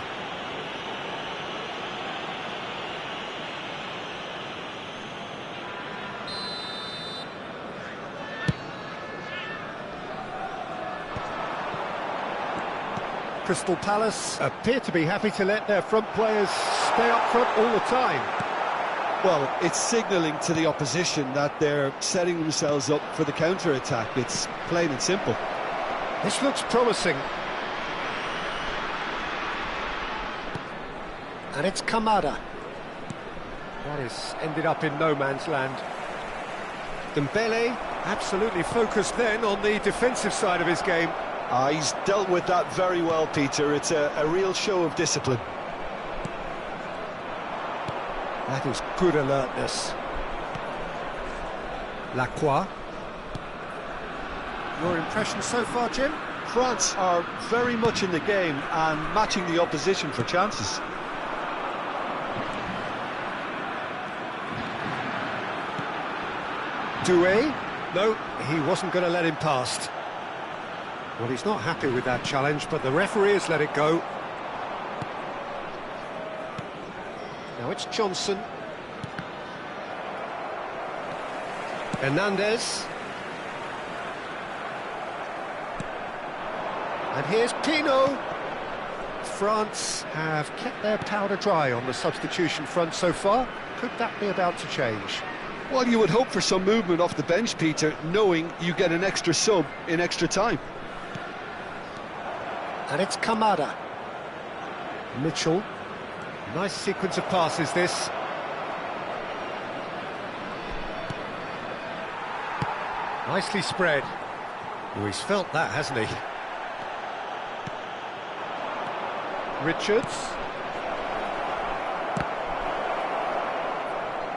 Crystal Palace appear to be happy to let their front players stay up front all the time. Well, it's signalling to the opposition that they're setting themselves up for the counter-attack. It's plain and simple. This looks promising. And it's Kamada. That is ended up in no man's land. Dembele absolutely focused then on the defensive side of his game. He's dealt with that very well, Peter. It's a real show of discipline. That is good alertness. Lacroix. Your impression so far, Jim? France are very much in the game and matching the opposition for chances. Doué? No, he wasn't going to let him past. Well, he's not happy with that challenge, but the referee has let it go. Now it's Johnson. Hernandez. And here's Pino. France have kept their powder dry on the substitution front so far. Could that be about to change? Well, you would hope for some movement off the bench, Peter, knowing you get an extra sub in extra time. And it's Kamada. Mitchell. Nice sequence of passes, this. Nicely spread. Oh, he's felt that, hasn't he? Richards.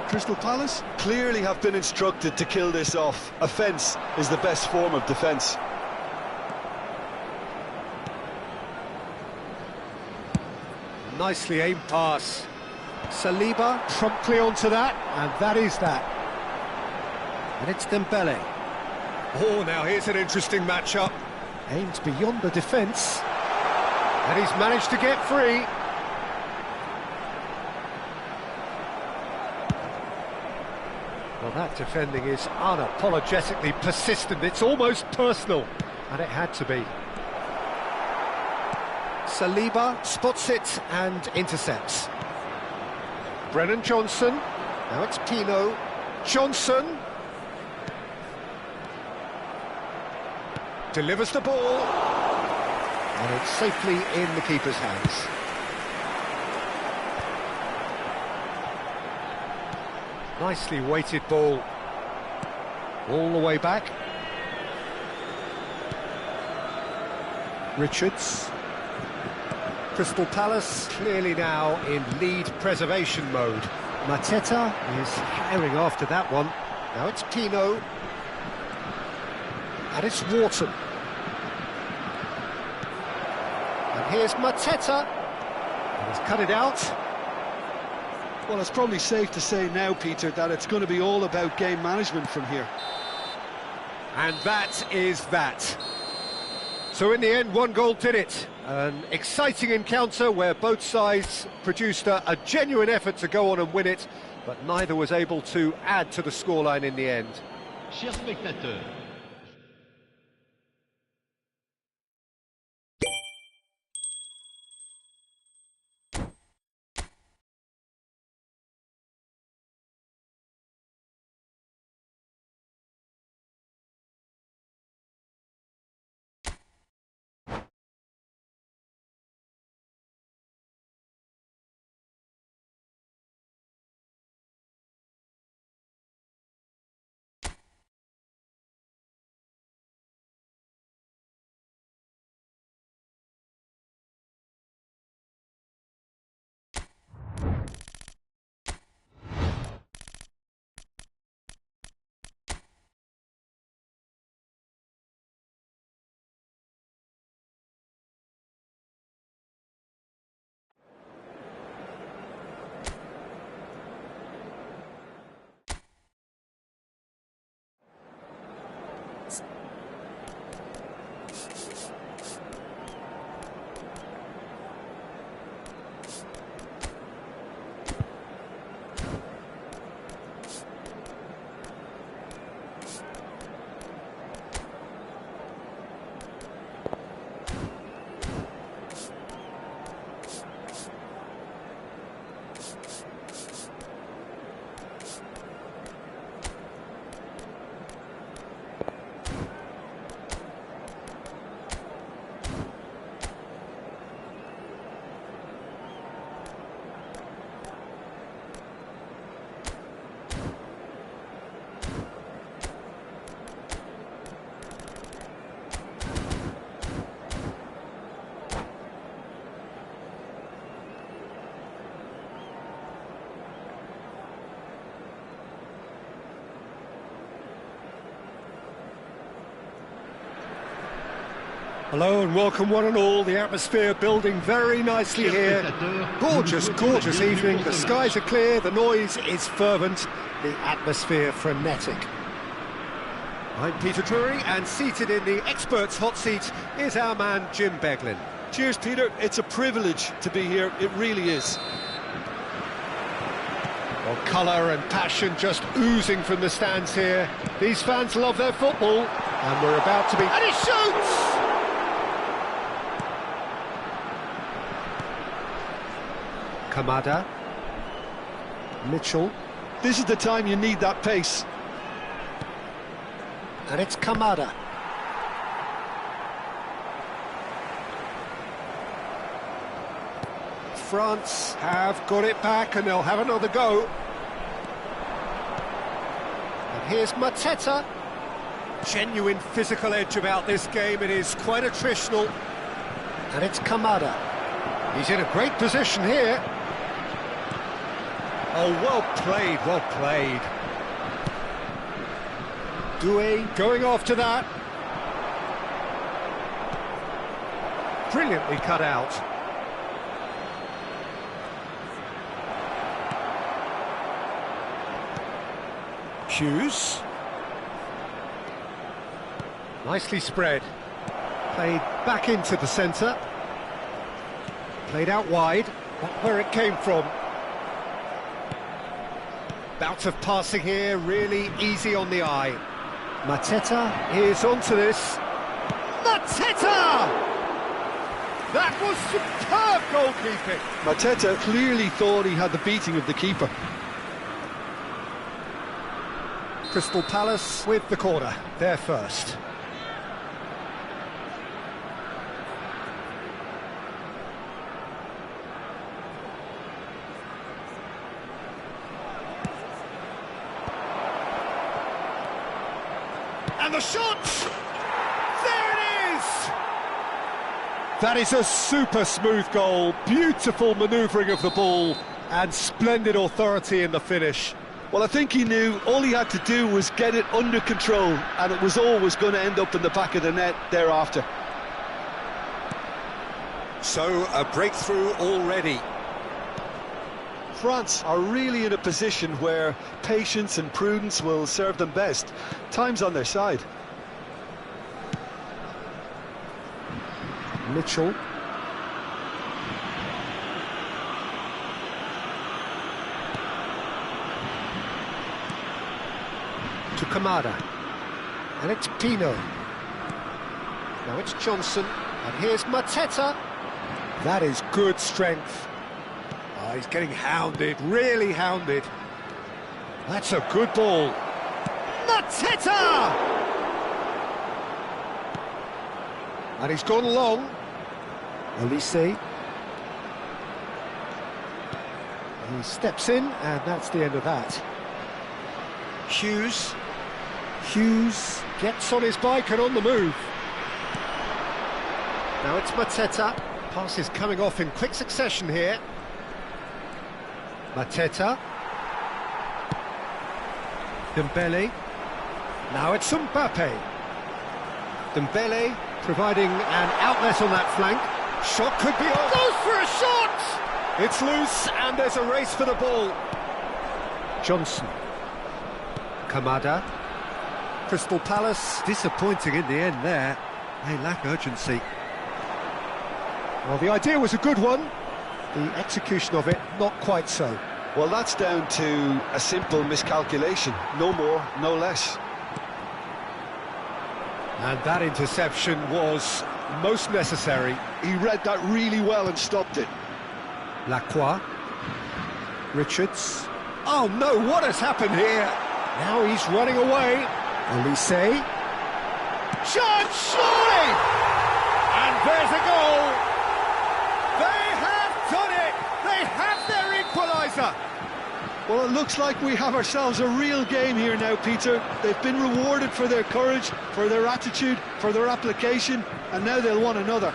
Crystal Palace clearly have been instructed to kill this off. Offence is the best form of defence. Nicely aimed pass. Saliba promptly onto that, and that is that. And it's Dembele. Oh, now here's an interesting matchup. Aimed beyond the defence. And he's managed to get free. Well, that defending is unapologetically persistent. It's almost personal. And it had to be. Saliba spots it and intercepts. Brennan Johnson. Now it's Pino. Johnson. Delivers the ball. And it's safely in the keeper's hands. Nicely weighted ball. All the way back. Richards. Crystal Palace clearly now in lead preservation mode. Mateta is herring after that one. Now it's Pino. And it's Wharton. And here's Mateta. And he's cut it out. Well, it's probably safe to say now, Peter, that it's going to be all about game management from here. And that is that. So in the end, one goal did it. An exciting encounter where both sides produced a genuine effort to go on and win it, but neither was able to add to the scoreline in the end. Chers spectateurs, Hello and welcome one and all. The atmosphere building very nicely here. Gorgeous, gorgeous evening. The skies are clear, the noise is fervent, the atmosphere frenetic. I'm Peter Drury, and seated in the experts' hot seat is our man Jim Beglin. Cheers, Peter. It's a privilege to be here. It really is. Well, colour and passion just oozing from the stands here. These fans love their football, and we're about to be... And he shoots! Kamada. Mitchell. This is the time you need that pace. And it's Kamada. France have got it back and they'll have another go. And here's Mateta. Genuine physical edge about this game. It is quite attritional. And it's Kamada. He's in a great position here. Oh, well played, well played. Doué going after that. Brilliantly cut out. Hughes. Nicely spread. Played back into the centre. Played out wide. Not where it came from. Bout of passing here, really easy on the eye. Mateta is onto this. Mateta! That was superb goalkeeping. Mateta clearly thought he had the beating of the keeper. Crystal Palace with the corner, they're first. And the shot! There it is! That is a super smooth goal, beautiful manoeuvring of the ball, and splendid authority in the finish. Well, I think he knew all he had to do was get it under control, and it was always going to end up in the back of the net thereafter. So, a breakthrough already. France are really in a position where patience and prudence will serve them best. Time's on their side. Mitchell. To Kamada. And it's Pino. Now it's Johnson. And here's Mateta. That is good strength. Oh, he's getting hounded, really hounded. That's a good ball. Mateta! And he's gone long. Elise. He steps in, and that's the end of that. Hughes. Hughes gets on his bike and on the move. Now it's Mateta. Pass is coming off in quick succession here. Mateta. Dembele. Now it's Mbappe. Dembele providing an outlet on that flank. Shot could be on. Goes for a shot! It's loose and there's a race for the ball. Johnson. Kamada. Crystal Palace. Disappointing in the end there. They lack urgency. Well, the idea was a good one. The execution of it, not quite so. Well, that's down to a simple miscalculation. No more, no less. And that interception was most necessary. He read that really well and stopped it. Lacroix. Richards. Oh no, what has happened here? Now he's running away. Elise. Shot, surely! And there's a goal! They have done it! They have their equaliser! Well, it looks like we have ourselves a real game here now, Peter. They've been rewarded for their courage, for their attitude, for their application, and now they'll want another.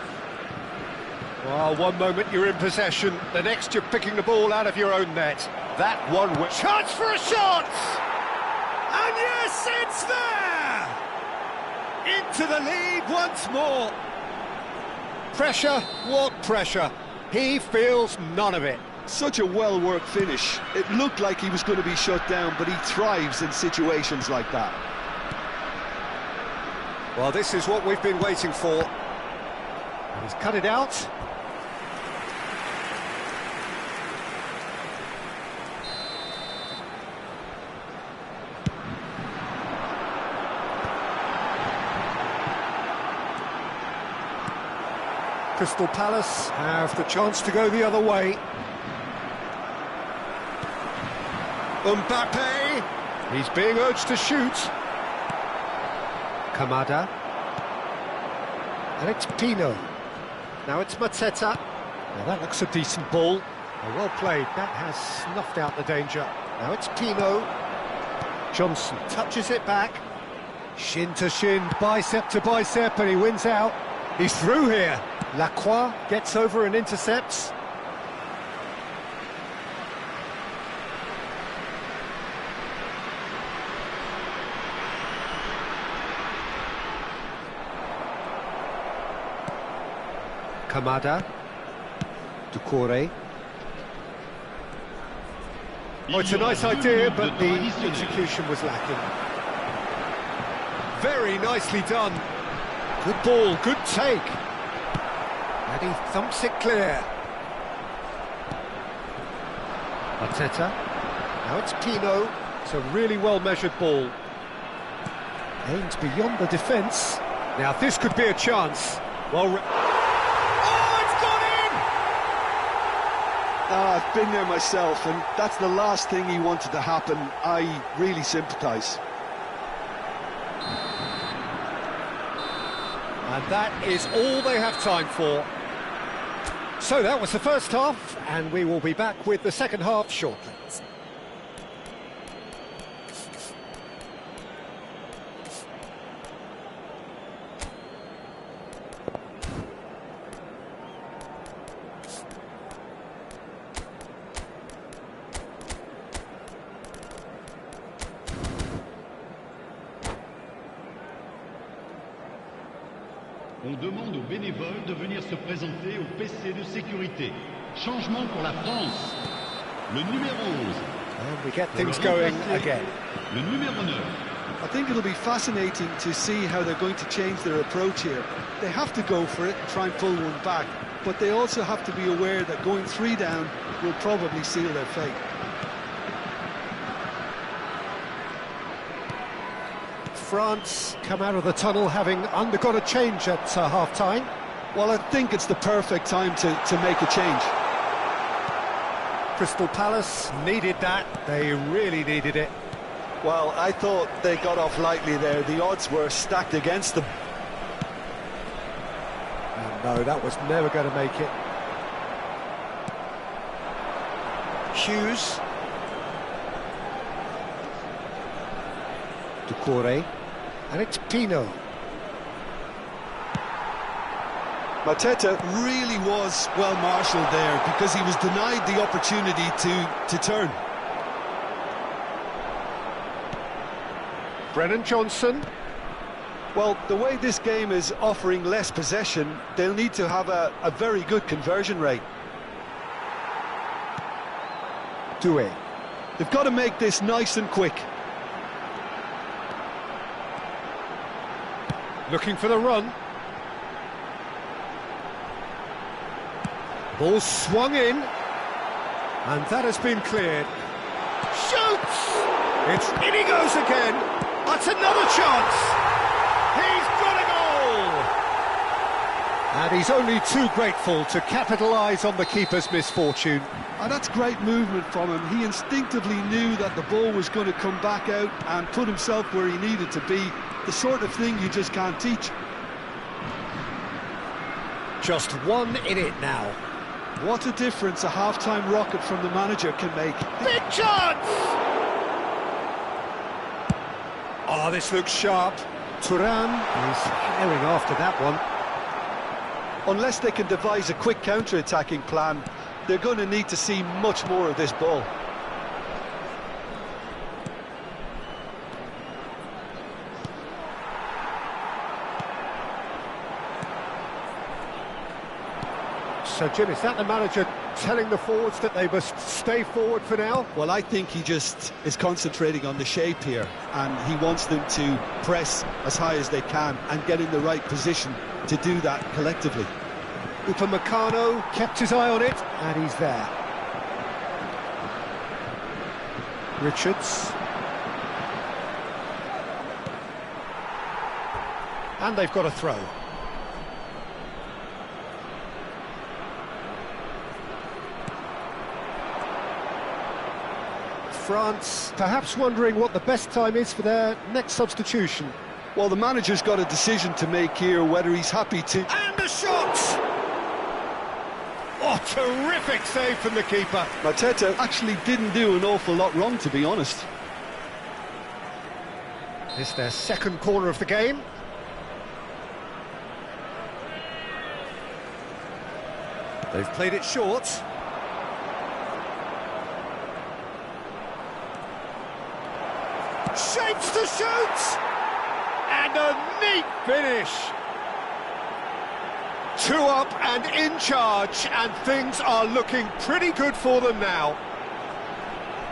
Well, one moment you're in possession, the next you're picking the ball out of your own net. That one with chance for a shot! And yes, it's there! Into the lead once more. Pressure, what pressure? He feels none of it. Such a well-worked finish. It looked like he was going to be shut down, but he thrives in situations like that. Well, this is what we've been waiting for. And he's cut it out. Crystal Palace have the chance to go the other way. Mbappe! He's being urged to shoot. Kamada. And it's Pino. Now it's Mateta. Now that looks a decent ball. Oh, well played. That has snuffed out the danger. Now it's Pino. Johnson touches it back. Shin to shin, bicep to bicep, and he wins out. He's through here. Lacroix gets over and intercepts. Kamada. Doucouré. Oh, it's a nice idea, but the execution was lacking. Very nicely done. Good ball, good take. And he thumps it clear. Mateta. Now it's Pino. It's a really well-measured ball. Aims beyond the defence. Now this could be a chance. Well, oh, it's gone in! I've been there myself, and that's the last thing he wanted to happen. I really sympathise. And that is all they have time for. So that was the first half, and we will be back with the second half shortly. On demande aux bénévoles de venir se présenter au PC de sécurité. Changement pour la France. Le numéro 11. And we get things going again. Le numéro 9. I think it'll be fascinating to see how they're going to change their approach here. They have to go for it and try and pull one back, but they also have to be aware that going 3 down will probably seal their fate. France come out of the tunnel having undergone a change at half-time. Well, I think it's the perfect time to make a change. Crystal Palace needed that. They really needed it. Well, I thought they got off lightly there. The odds were stacked against them. And no, that was never going to make it. Hughes. Doucouré. And it's Pino. Mateta really was well marshalled there because he was denied the opportunity to turn. Brennan Johnson. Well, the way this game is offering less possession, they'll need to have a very good conversion rate. Doué. They've got to make this nice and quick. Looking for the run. Ball swung in. And that has been cleared. Shoots! It's in he goes again. That's another chance. He's got a goal! And he's only too grateful to capitalise on the keeper's misfortune. And that's great movement from him. He instinctively knew that the ball was going to come back out and put himself where he needed to be. The sort of thing you just can't teach. Just one in it now. What a difference a half-time rocket from the manager can make. Big chance! Oh, this looks sharp. Thuram is herring after that one. Unless they can devise a quick counter-attacking plan, they're going to need to see much more of this ball. So, Jim, is that the manager telling the forwards that they must stay forward for now? Well, I think he just is concentrating on the shape here, and he wants them to press as high as they can and get in the right position to do that collectively. Upamecano kept his eye on it, and he's there. Richards. And they've got a throw. France perhaps wondering what the best time is for their next substitution. Well, the manager's got a decision to make here, whether he's happy to... And a shot! Oh, terrific save from the keeper. Mateta actually didn't do an awful lot wrong, to be honest. It's their second corner of the game. They've played it short. Shapes to shoot! And a neat finish! 2 up and in charge, and things are looking pretty good for them now.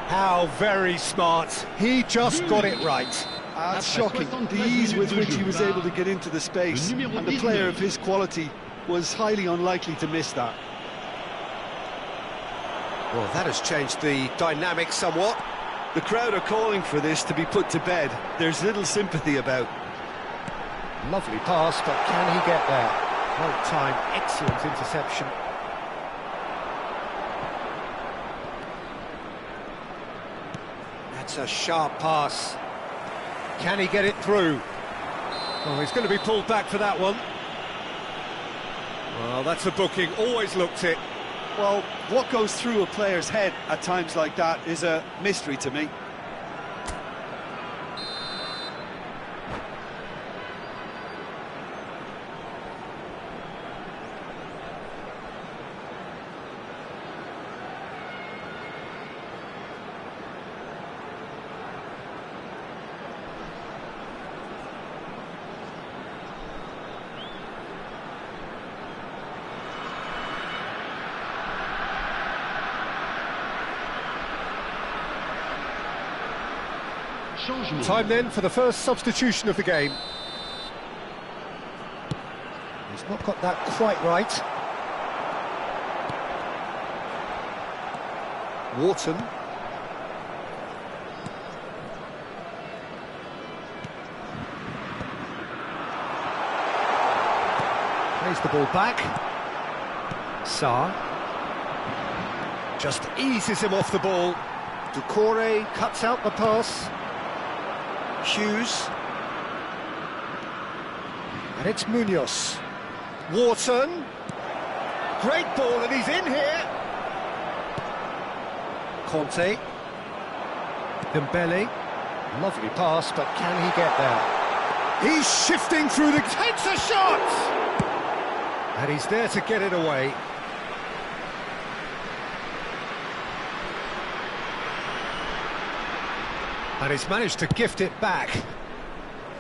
How very smart. He just got it right. That's shocking, the ease with which he was able to get into the space, and the player of his quality was highly unlikely to miss that. Well, that has changed the dynamic somewhat. The crowd are calling for this to be put to bed. There's little sympathy about. Lovely pass, but can he get there? Well timed, excellent interception. That's a sharp pass. Can he get it through? Oh, he's going to be pulled back for that one. Well, that's a booking, always looked it. Well, what goes through a player's head at times like that is a mystery to me. Time then for the first substitution of the game. He's not got that quite right. Wharton. Plays the ball back. Sarr. Just eases him off the ball. Doucouré cuts out the pass. Hughes. And it's Munoz. Wharton. Great ball, and he's in here. Conte. Dembele. Lovely pass, but can he get there? He's shifting through the... Takes a shot! And he's there to get it away. And he's managed to gift it back.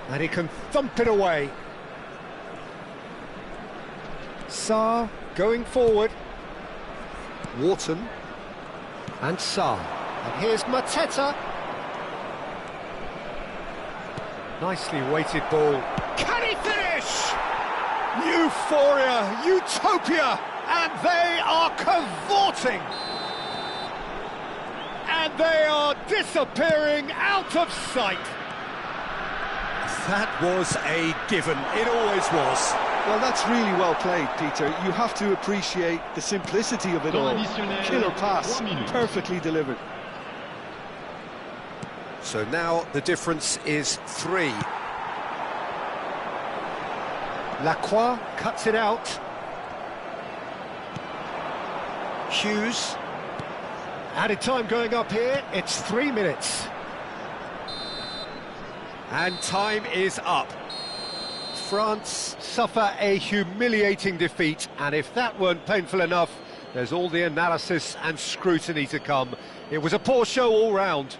And he can thump it away. Sarr going forward. Wharton. And Sarr. And here's Mateta. Nicely weighted ball. Can he finish? Euphoria, utopia, and they are cavorting. And they are disappearing out of sight. That was a given. It always was. Well, that's really well played, Peter. You have to appreciate the simplicity of it all. Killer pass, perfectly delivered. So now the difference is 3. Lacroix cuts it out. Hughes. Added time going up here, it's 3 minutes. And time is up. France suffer a humiliating defeat, and if that weren't painful enough, there's all the analysis and scrutiny to come. It was a poor show all round.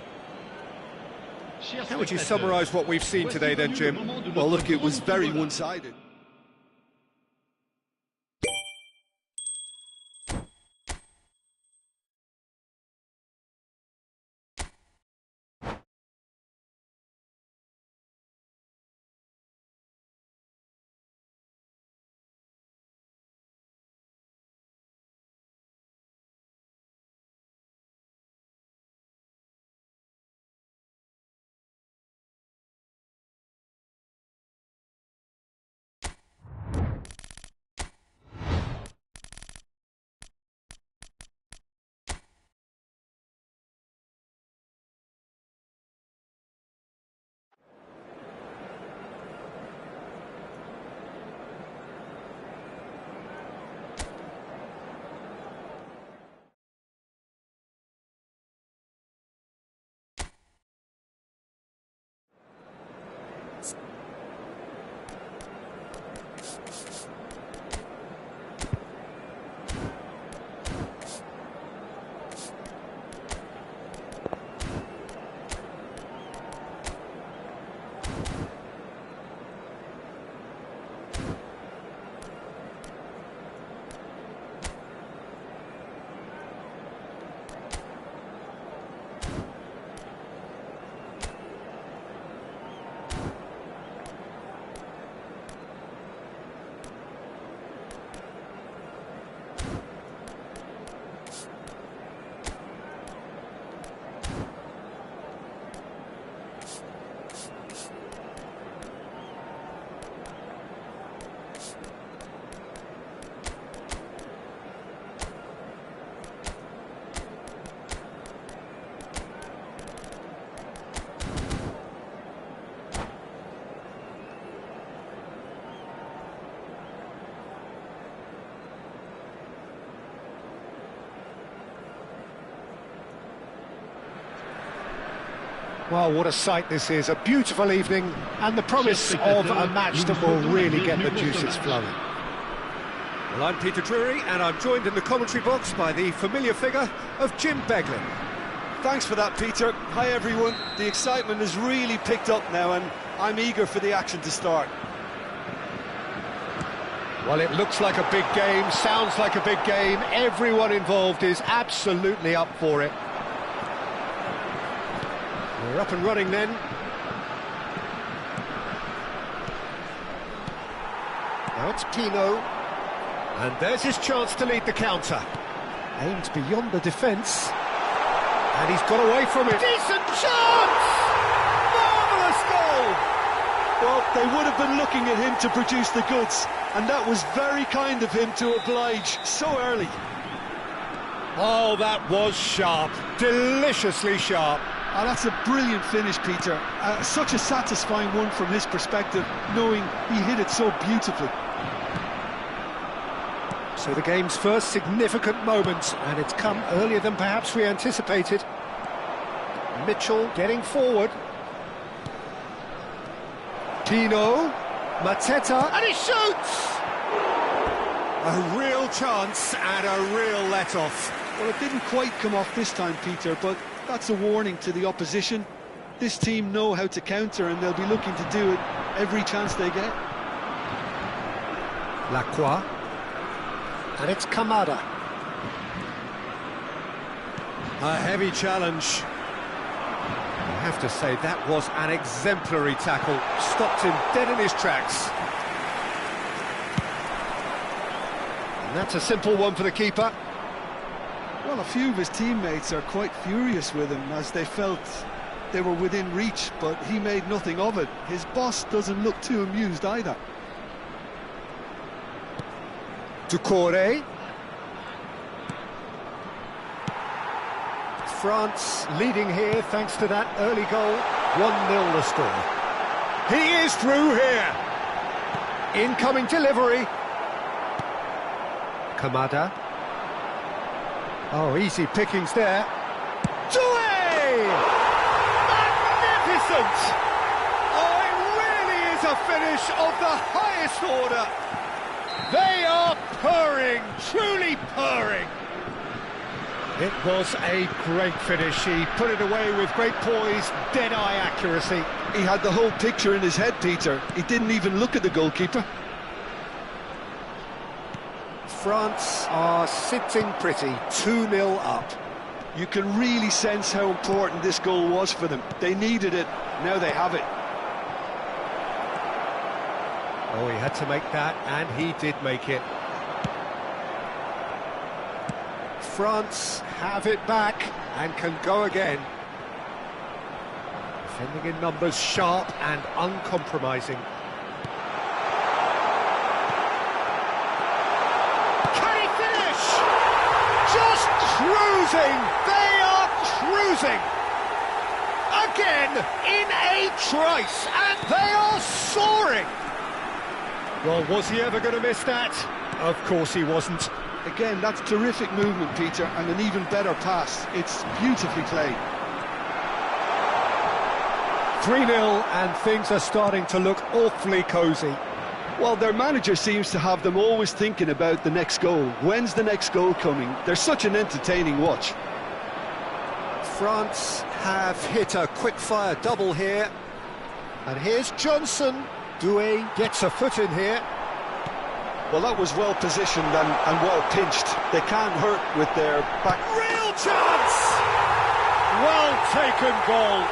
How would you summarise what we've seen today then, Jim? Well, look, it was very one-sided. Well, what a sight this is, a beautiful evening, and the promise of a match that will really get the juices flowing. Well, I'm Peter Drury, and I'm joined in the commentary box by the familiar figure of Jim Beglin. Thanks for that, Peter. Hi, everyone. The excitement has really picked up now, and I'm eager for the action to start. Well, it looks like a big game, sounds like a big game. Everyone involved is absolutely up for it. We're up and running then. Now it's Pino. And there's his chance to lead the counter. Aimed beyond the defence. And he's got away from it. Decent chance! Marvellous goal! Well, they would have been looking at him to produce the goods, and that was very kind of him to oblige so early. Oh, that was sharp. Deliciously sharp. Oh, that's a brilliant finish, Peter. Such a satisfying one from his perspective, knowing he hit it so beautifully. So the game's first significant moment, and it's come earlier than perhaps we anticipated. Mitchell getting forward. Pino, Mateta, and he shoots! A real chance and a real let-off. Well, it didn't quite come off this time, Peter, but that's a warning to the opposition. This team know how to counter, and they'll be looking to do it every chance they get. Lacroix. And it's Kamada. A heavy challenge. I have to say, that was an exemplary tackle. Stopped him dead in his tracks. And that's a simple one for the keeper. Well, a few of his teammates are quite furious with him, as they felt they were within reach, but he made nothing of it. His boss doesn't look too amused either. Ducore. France leading here thanks to that early goal. 1-0 the score. He is through here. Incoming delivery. Kamada. Oh, easy pickings there. Doué! Magnificent! Oh, it really is a finish of the highest order. They are purring, truly purring. It was a great finish. He put it away with great poise, dead-eye accuracy. He had the whole picture in his head, Peter. He didn't even look at the goalkeeper. France are sitting pretty, 2-0 up. You can really sense how important this goal was for them. They needed it, now they have it. Oh, he had to make that, and he did make it. France have it back and can go again. Defending in numbers, sharp and uncompromising. Can he finish? Just cruising! They are cruising! Again, in a trice, and they are soaring! Well, was he ever going to miss that? Of course he wasn't. Again, that's terrific movement, Peter, and an even better pass. It's beautifully played. 3-0, and things are starting to look awfully cosy. Well, their manager seems to have them always thinking about the next goal. When's the next goal coming? They're such an entertaining watch. France have hit a quick-fire double here. And here's Johnson. Doué gets a foot in here. Well, that was well positioned and well pinched. They can't hurt with their back. Real chance! Well taken goal.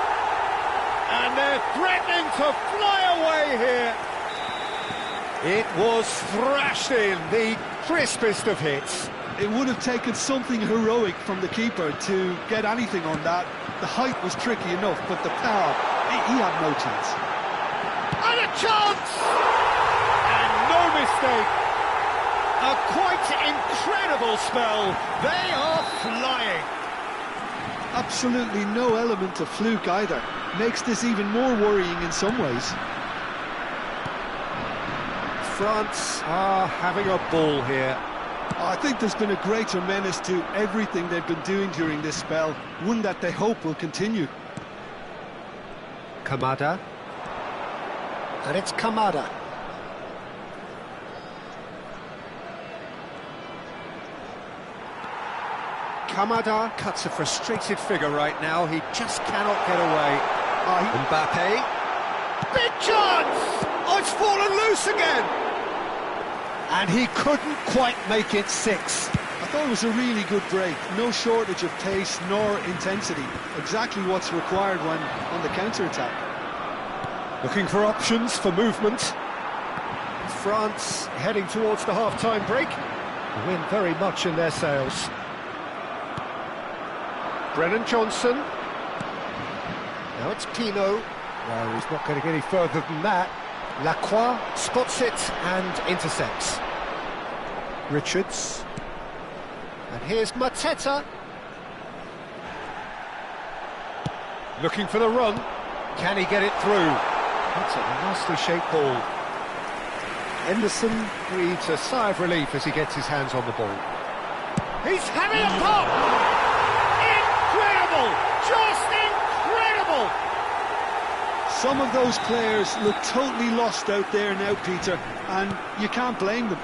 And they're threatening to fly away here. It was thrashed in, the crispest of hits. It would have taken something heroic from the keeper to get anything on that. The height was tricky enough, but the power, he had no chance. And a chance! And no mistake. A quite incredible spell. They are flying. Absolutely no element of fluke either. Makes this even more worrying in some ways. France are having a ball here. I think there's been a greater menace to everything they've been doing during this spell, one that they hope will continue. Kamada. And it's Kamada. Kamada cuts a frustrated figure right now. He just cannot get away. Mbappe. Big chance! Oh, it's fallen loose again! And he couldn't quite make it 6. I thought it was a really good break. No shortage of pace nor intensity. Exactly what's required when on the counter-attack. Looking for options for movement. France heading towards the half-time break. The wind very much in their sails. Brennan Johnson. Now it's Pino. No, he's not going to get any further than that. Lacroix spots it and intercepts. Richards. And here's Mateta. Looking for the run. Can he get it through? That's a nicely shaped ball. Henderson breathes a sigh of relief as he gets his hands on the ball. He's having a pop! Incredible! Just incredible! Some of those players look totally lost out there now, Peter, and you can't blame them.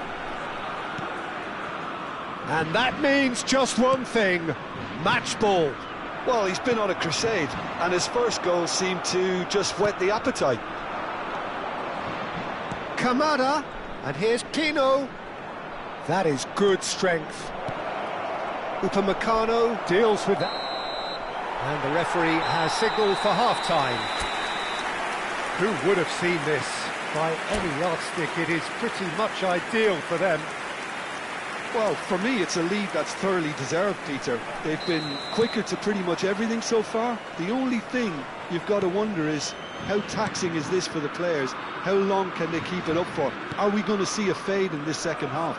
And that means just one thing, match ball. Well, he's been on a crusade, and his first goal seemed to just whet the appetite. Kamada, and here's Pino. That is good strength. Upamecano deals with that. And the referee has signalled for half-time. Who would have seen this? By any yardstick, it is pretty much ideal for them. Well, for me, it's a lead that's thoroughly deserved, Peter. They've been quicker to pretty much everything so far. The only thing you've got to wonder is, how taxing is this for the players? How long can they keep it up for? Are we going to see a fade in this second half?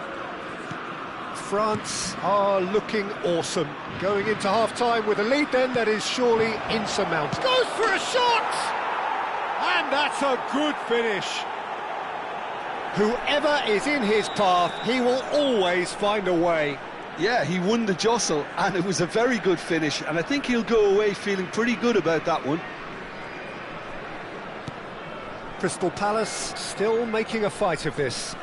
France are looking awesome. Going into half-time with a lead then that is surely insurmountable. Goes for a shot! And that's a good finish. Whoever is in his path, he will always find a way. Yeah, he won the jostle, and it was a very good finish, and I think he'll go away feeling pretty good about that one. Crystal Palace still making a fight of this.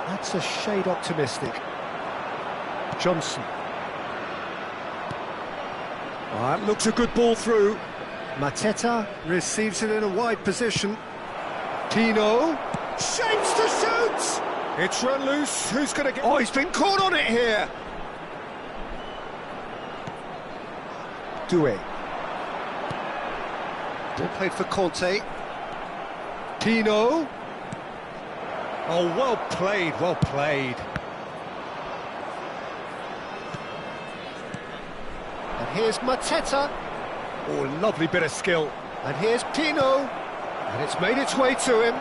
That's a shade optimistic. Johnson. Oh, that looks a good ball through. Mateta receives it in a wide position. Pino shapes to shoot. It's run loose. Who's going to get? Oh, he's been caught on it here. Doué. Ball played for Conte. Pino. Oh, well played, well played. And here's Mateta. Oh, lovely bit of skill. And here's Pino. And it's made its way to him.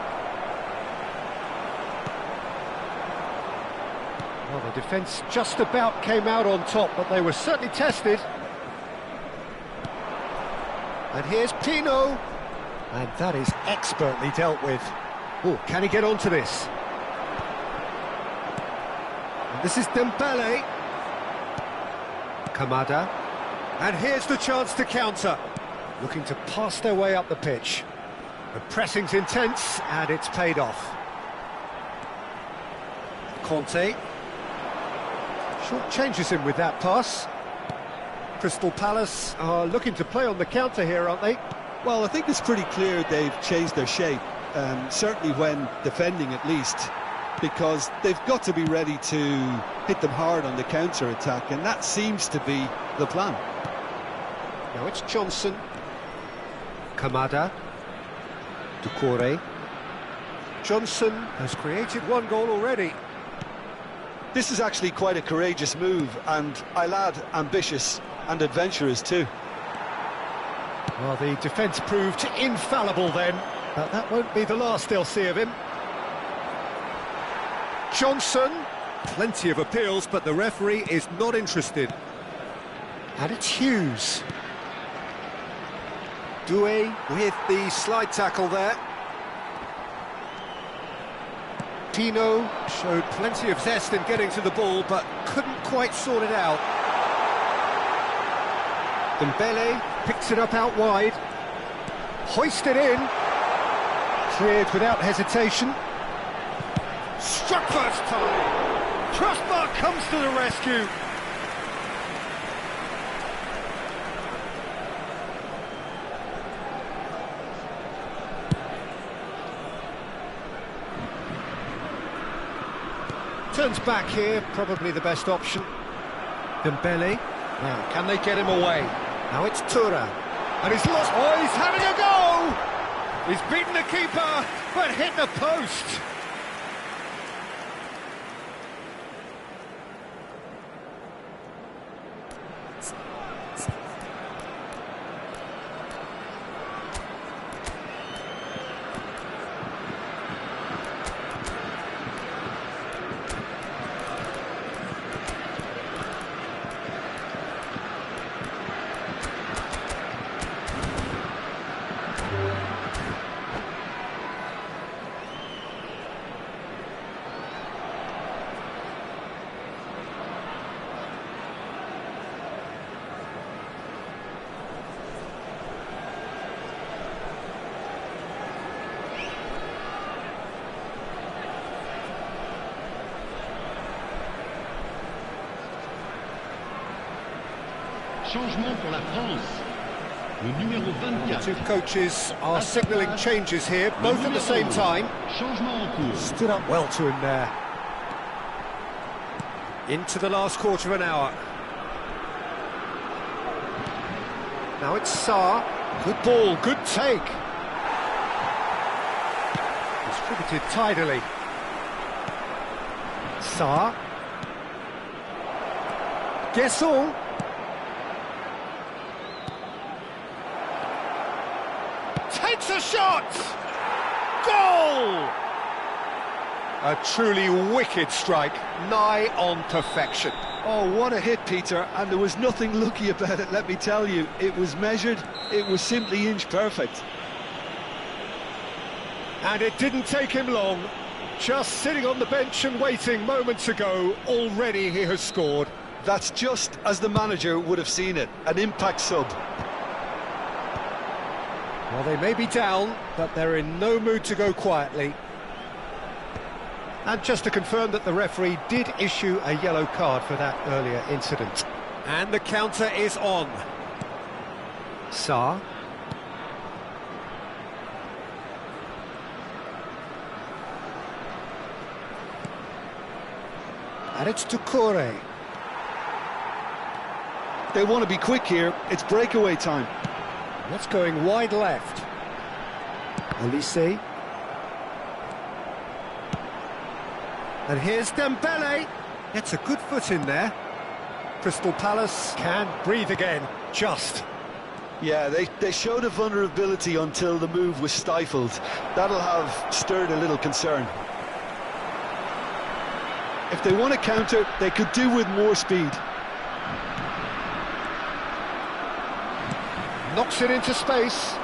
Well, the defence just about came out on top, but they were certainly tested. And here's Pino. And that is expertly dealt with. Oh, can he get onto this? And this is Dembele. Kamada. And here's the chance to counter. Looking to pass their way up the pitch. The pressing's intense, and it's paid off. Conte. Short changes him with that pass. Crystal Palace are looking to play on the counter here, aren't they? Well, I think it's pretty clear they've changed their shape, certainly when defending at least, because they've got to be ready to hit them hard on the counter-attack, and that seems to be the plan. Now it's Johnson. Kamada. Doucouré. Johnson has created one goal already. This is actually quite a courageous move, and I'll add ambitious and adventurous too. Well, the defence proved infallible then, but that won't be the last they'll see of him. Johnson, plenty of appeals, but the referee is not interested. And it's Hughes. Doué with the slide tackle there. Pino showed plenty of zest in getting to the ball, but couldn't quite sort it out. Dembele picks it up out wide. Hoisted in. Cleared without hesitation. Struck first time. Crossbar comes to the rescue. Turns back here, probably the best option. Dembele. Now, can they get him away? Now it's Thuram. And he's lost. Oh, he's having a go! He's beaten the keeper, but hit the post. Changement pour la France. Le numéro 24. The two coaches are signalling changes here, both at the same time. Changement en cours. Stood up well to him there. Into the last quarter of an hour. Now it's Sarr. Good ball, good take. Distributed tidily. Sarr. Guessons. Takes a shot! Goal! A truly wicked strike, nigh on perfection. Oh, what a hit, Peter, and there was nothing lucky about it, let me tell you. It was measured, it was simply inch perfect. And it didn't take him long. Just sitting on the bench and waiting moments ago, already he has scored. That's just as the manager would have seen it, an impact sub. Well, they may be down, but they're in no mood to go quietly. And just to confirm that the referee did issue a yellow card for that earlier incident. And the counter is on. Sarr. And it's Doucouré. They want to be quick here, it's breakaway time. That's going wide left. Olise. And here's Dembele. Gets a good foot in there. Crystal Palace can breathe again, just. Yeah, they showed a vulnerability until the move was stifled. That'll have stirred a little concern. If they want to counter, they could do with more speed. Knocks it into space.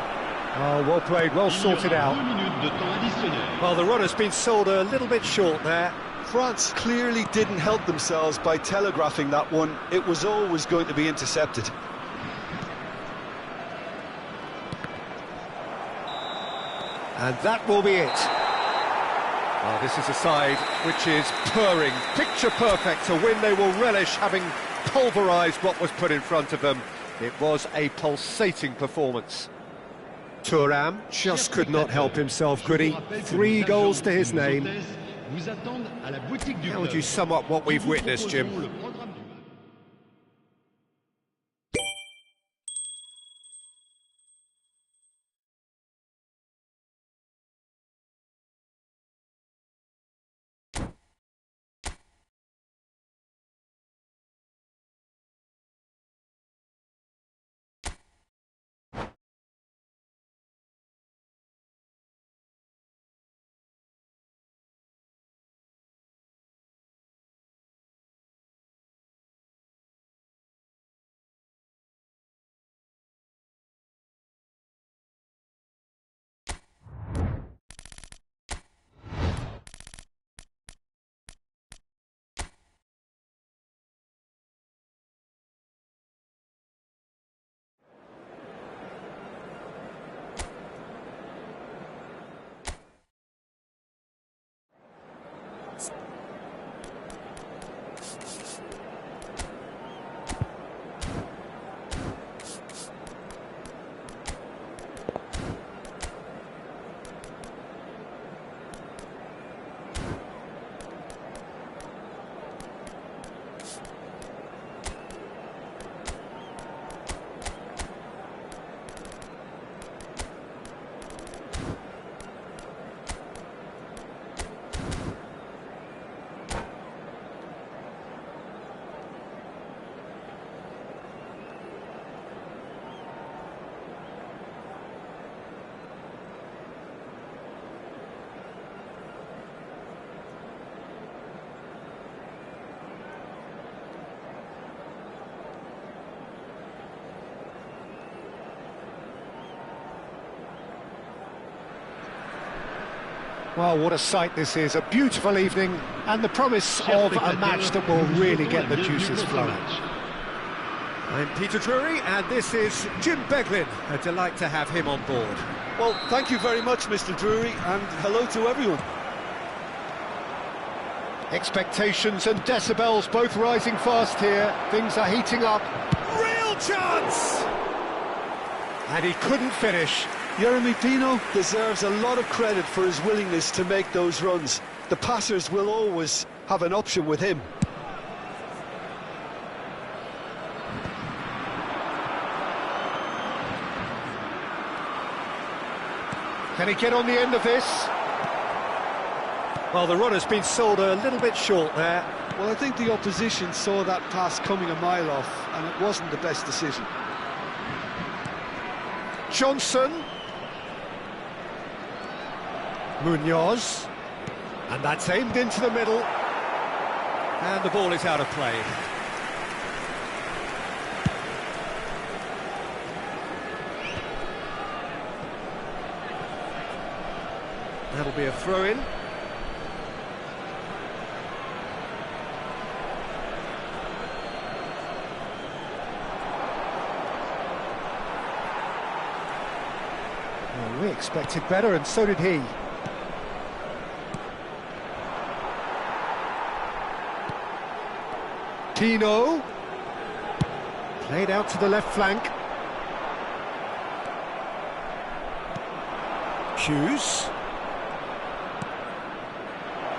Oh, well played, well sorted out. Well, the runner's been sold a little bit short there. France clearly didn't help themselves by telegraphing that one. It was always going to be intercepted. And that will be it. Well, this is a side which is purring, picture perfect, a win they will relish, having pulverised what was put in front of them. It was a pulsating performance. Thuram just could not help himself, could he? 3 goals to his name. How would you sum up what we've witnessed, Jim? Well, what a sight this is, a beautiful evening, and the promise of a match that will really get the juices flowing. I'm Peter Drury, and this is Jim Beglin. A delight to have him on board. Well, thank you very much, Mr. Drury, and hello to everyone. Expectations and decibels both rising fast here. Things are heating up. Real chance! And he couldn't finish. Yeremy Pino deserves a lot of credit for his willingness to make those runs. The passers will always have an option with him. Can he get on the end of this? Well, the runner's been sold a little bit short there. Well, I think the opposition saw that pass coming a mile off, and it wasn't the best decision. Johnson. Munoz. And that's aimed into the middle. And the ball is out of play. That'll be a throw-in. Well, we expected better, and so did he. Pino. Played out to the left flank. Hughes.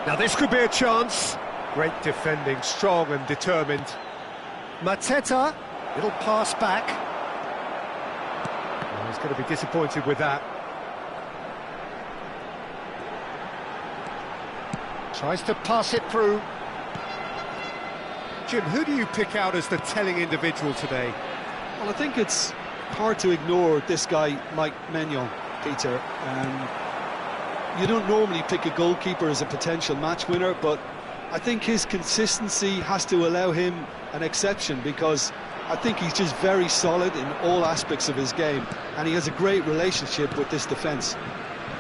Now this could be a chance. Great defending, strong and determined. Mateta, little pass back. Oh, he's going to be disappointed with that. Tries to pass it through. Jim, who do you pick out as the telling individual today? Well, I think it's hard to ignore this guy, Mike Maignan, Peter. You don't normally pick a goalkeeper as a potential match winner, but I think his consistency has to allow him an exception, because I think he's just very solid in all aspects of his game, and he has a great relationship with this defence.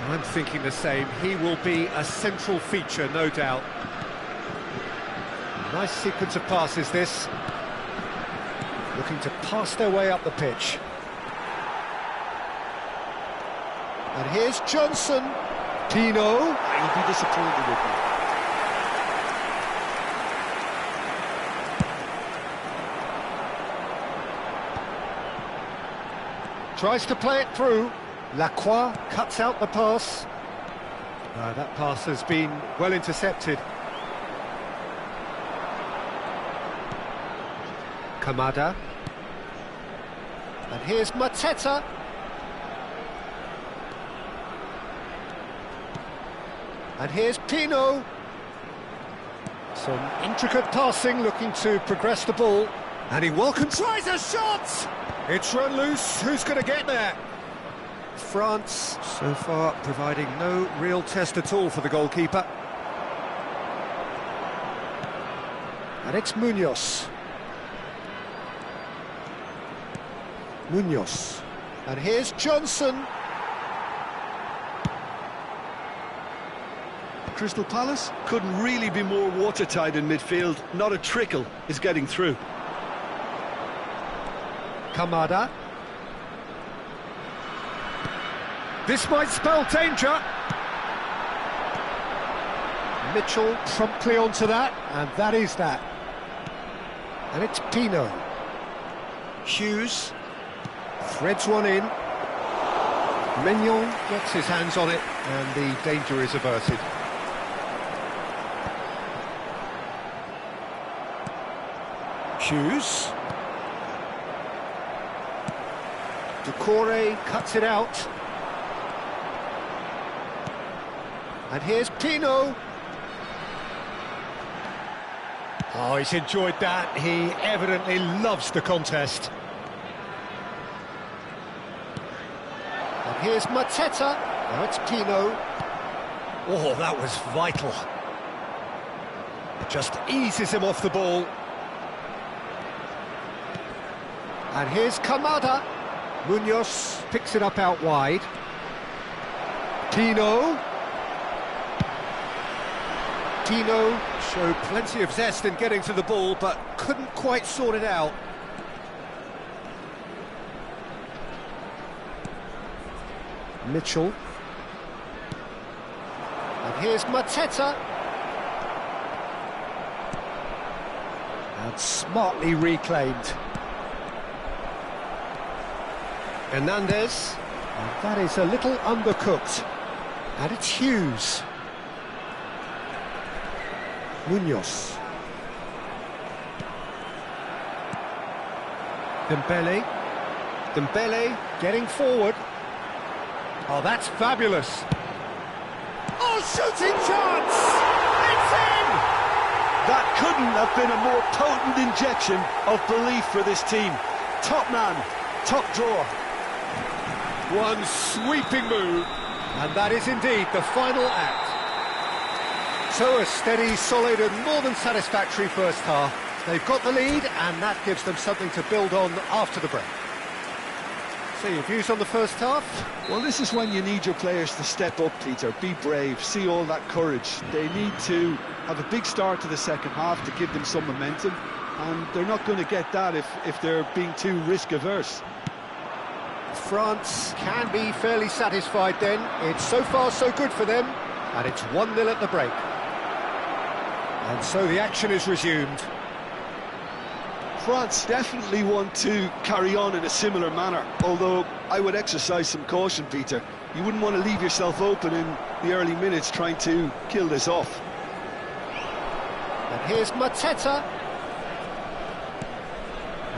I'm thinking the same. He will be a central feature, no doubt. Nice sequence of passes, this. Looking to pass their way up the pitch. And here's Johnson. Pino. He'll be disappointed with me. Tries to play it through. Lacroix cuts out the pass. That pass has been well intercepted. Kamada. And here's Mateta. And here's Pino. Some intricate passing, looking to progress the ball. And he well tries a shot! It's run loose. Who's going to get there? France, so far, providing no real test at all for the goalkeeper. And it's Munoz. Munoz. And here's Johnson. Crystal Palace couldn't really be more watertight in midfield. Not a trickle is getting through. Kamada. This might spell danger. Mitchell promptly onto that, and that is that. And it's Pino. Hughes threads one in. Maignan gets his hands on it, and the danger is averted. Hughes. Decore cuts it out. And here's Pino. Oh, he's enjoyed that. He evidently loves the contest. And here's Mateta. Now it's Pino. Oh, that was vital. Just eases him off the ball. And here's Kamada. Munoz picks it up out wide. Pino. Pino showed plenty of zest in getting to the ball, but couldn't quite sort it out. Mitchell. And here's Mateta. And smartly reclaimed. Hernandez. And that is a little undercooked. And it's Hughes. Munoz. Dembele. Dembele getting forward. Oh, that's fabulous. Oh, shooting chance! It's in! That couldn't have been a more potent injection of belief for this team. Top man, top drawer. One sweeping move, and that is indeed the final act. So a steady, solid and more than satisfactory first half. They've got the lead, and that gives them something to build on after the break. So your views on the first half? Well, this is when you need your players to step up, Peter. Be brave, see all that courage. They need to have a big start to the second half to give them some momentum, and they're not going to get that if they're being too risk-averse. France can be fairly satisfied then. It's so far so good for them, and it's 1-0 at the break. And so the action is resumed. France definitely want to carry on in a similar manner, although I would exercise some caution, Peter. You wouldn't want to leave yourself open in the early minutes trying to kill this off. And here's Mateta.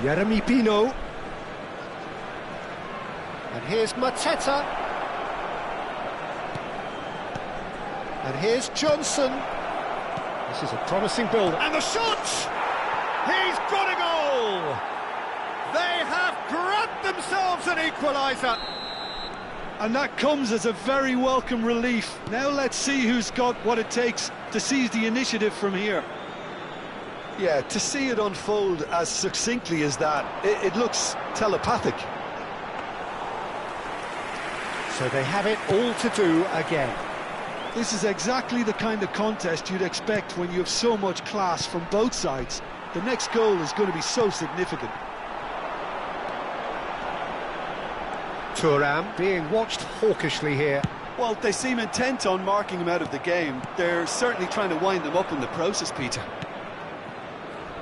Jeremy Pino. And here's Mateta. And here's Johnson. This is a promising build. And the shot! He's got a goal! They have grabbed themselves an equaliser. And that comes as a very welcome relief. Now let's see who's got what it takes to seize the initiative from here. Yeah, to see it unfold as succinctly as that, it looks telepathic. So they have it all to do again. This is exactly the kind of contest you'd expect when you have so much class from both sides. The next goal is going to be so significant. Thuram being watched hawkishly here. Well, they seem intent on marking him out of the game. They're certainly trying to wind them up in the process, Peter.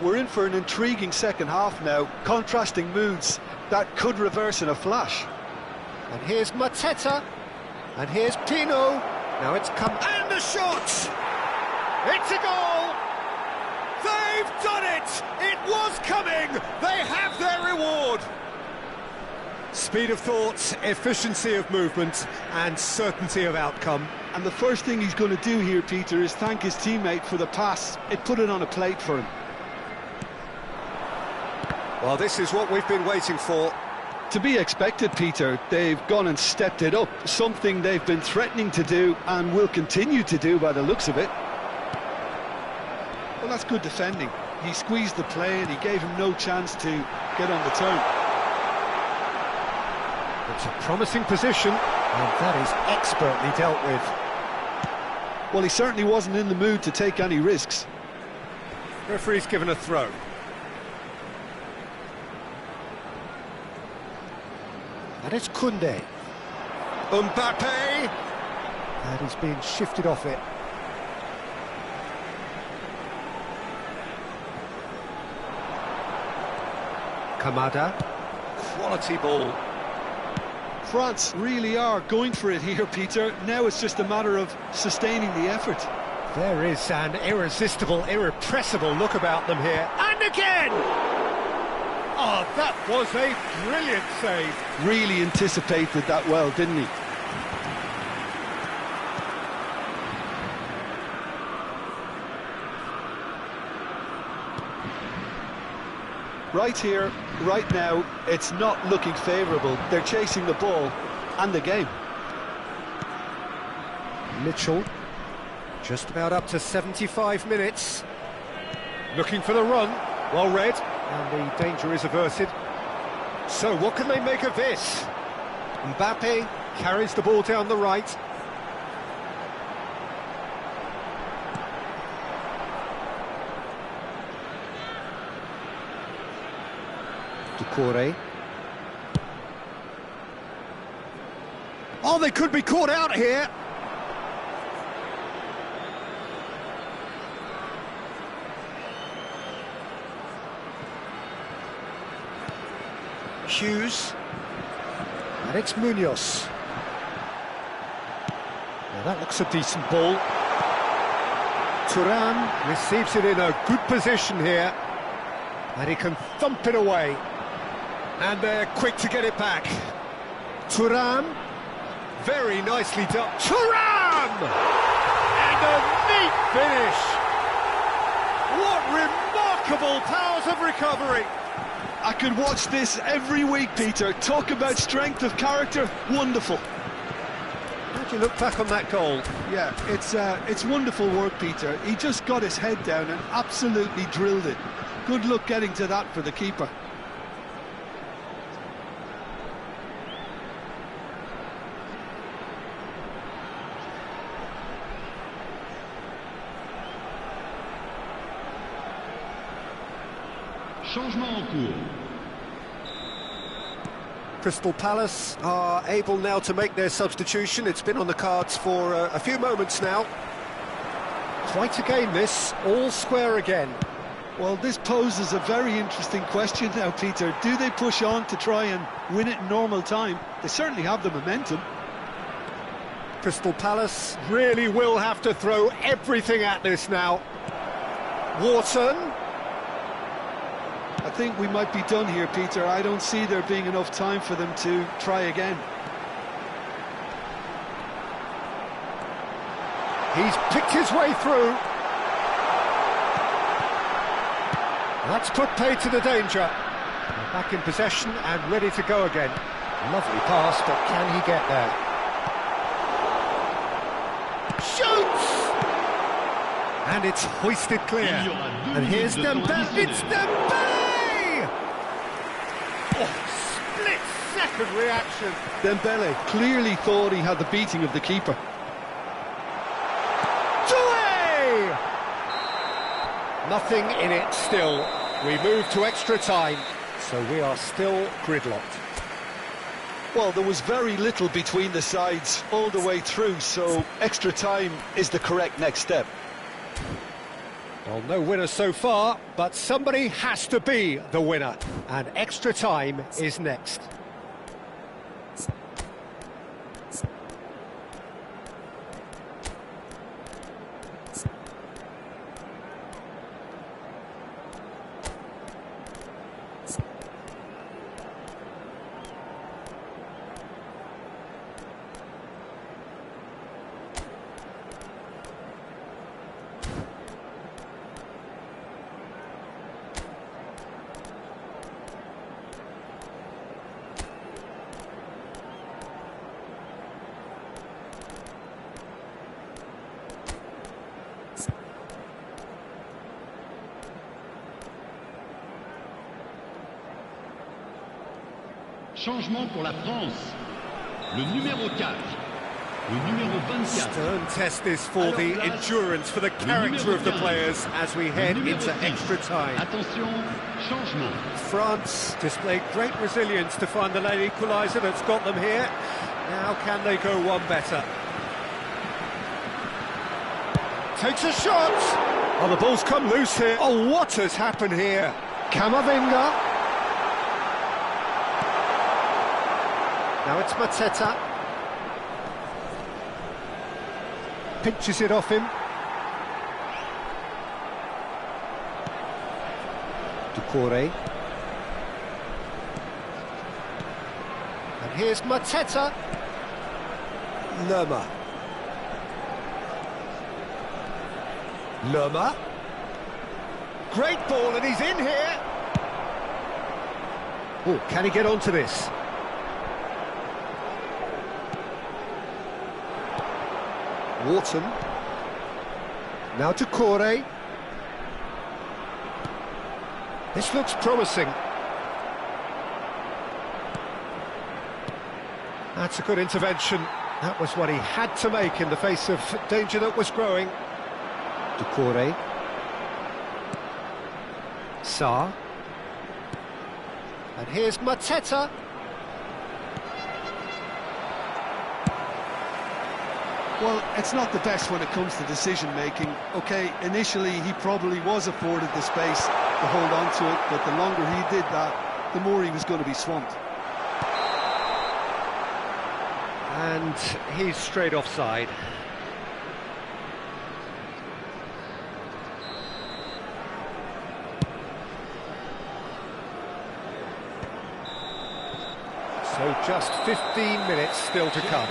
We're in for an intriguing second half now, contrasting moods that could reverse in a flash. And here's Mateta. And here's Pino. Now it's come... And the shot! It's a goal! They've done it! It was coming! They have their reward! Speed of thought, efficiency of movement, and certainty of outcome. And the first thing he's going to do here, Peter, is thank his teammate for the pass. It put it on a plate for him. Well, this is what we've been waiting for. To be expected, Peter. They've gone and stepped it up, something they've been threatening to do and will continue to do by the looks of it. Well, that's good defending. He squeezed the play and he gave him no chance to get on the turn. It's a promising position, and that is expertly dealt with. Well, he certainly wasn't in the mood to take any risks. Referee's given a throw. And it's Koundé. Mbappe! And he's being shifted off it. Kamada. Quality ball. France really are going for it here, Peter. Now it's just a matter of sustaining the effort. There is an irresistible, irrepressible look about them here. And again! Oh, that was a brilliant save. Really anticipated that well, didn't he? Right here, right now, it's not looking favourable. They're chasing the ball and the game. Mitchell, just about up to 75 minutes. Looking for the run, well read, and the danger is averted. So what can they make of this? Mbappe carries the ball down the right. Doucouré. Oh, they could be caught out here. Hughes. And it's Munoz. Now that looks a decent ball. Thuram receives it in a good position here. And he can thump it away. And they're quick to get it back. Thuram. Very nicely done. Thuram! And a neat finish. What remarkable powers of recovery. I could watch this every week, Peter. Talk about strength of character. Wonderful. How do you look back on that goal? Yeah, it's wonderful work, Peter. He just got his head down and absolutely drilled it. Good luck getting to that for the keeper. Changement en cours. Crystal Palace are able now to make their substitution. It's been on the cards for a few moments now. Quite a game this, all square again. Well, this poses a very interesting question now, Peter. Do they push on to try and win it in normal time? They certainly have the momentum. Crystal Palace really will have to throw everything at this now. Wharton. I think we might be done here, Peter. I don't see there being enough time for them to try again. He's picked his way through. That's put paid to the danger. They're back in possession and ready to go again. Lovely pass, but can he get there? Shoots! And it's hoisted clear. And here's Dembele. It's Dembele! Oh, split-second reaction. Dembele clearly thought he had the beating of the keeper. Nothing in it still. We move to extra time, so we are still gridlocked. Well, there was very little between the sides all the way through, so extra time is the correct next step. Well, no winner so far, but somebody has to be the winner, and extra time is next. Changement pour la France. Le numéro 4. Le numéro 24. Stern test this for the endurance, for the character of the players as we head into extra time. Attention, changement. France displayed great resilience to find the late equaliser that's got them here. Now can they go one better? Takes a shot! Oh, the ball's come loose here. Oh, what has happened here? Camavinga. Now it's Mateta. Pinches it off him. Doucouré. And here's Mateta. Lerma. Lerma. Great ball, and he's in here. Oh, can he get onto this? Wharton. Now to Doucouré. This looks promising. That's a good intervention. That was what he had to make in the face of danger that was growing. Doucouré. Sarr. And here's Mateta. Well, it's not the best when it comes to decision-making. OK, initially he probably was afforded the space to hold on to it, but the longer he did that, the more he was going to be swamped. And he's straight offside. So just 15 minutes still to come.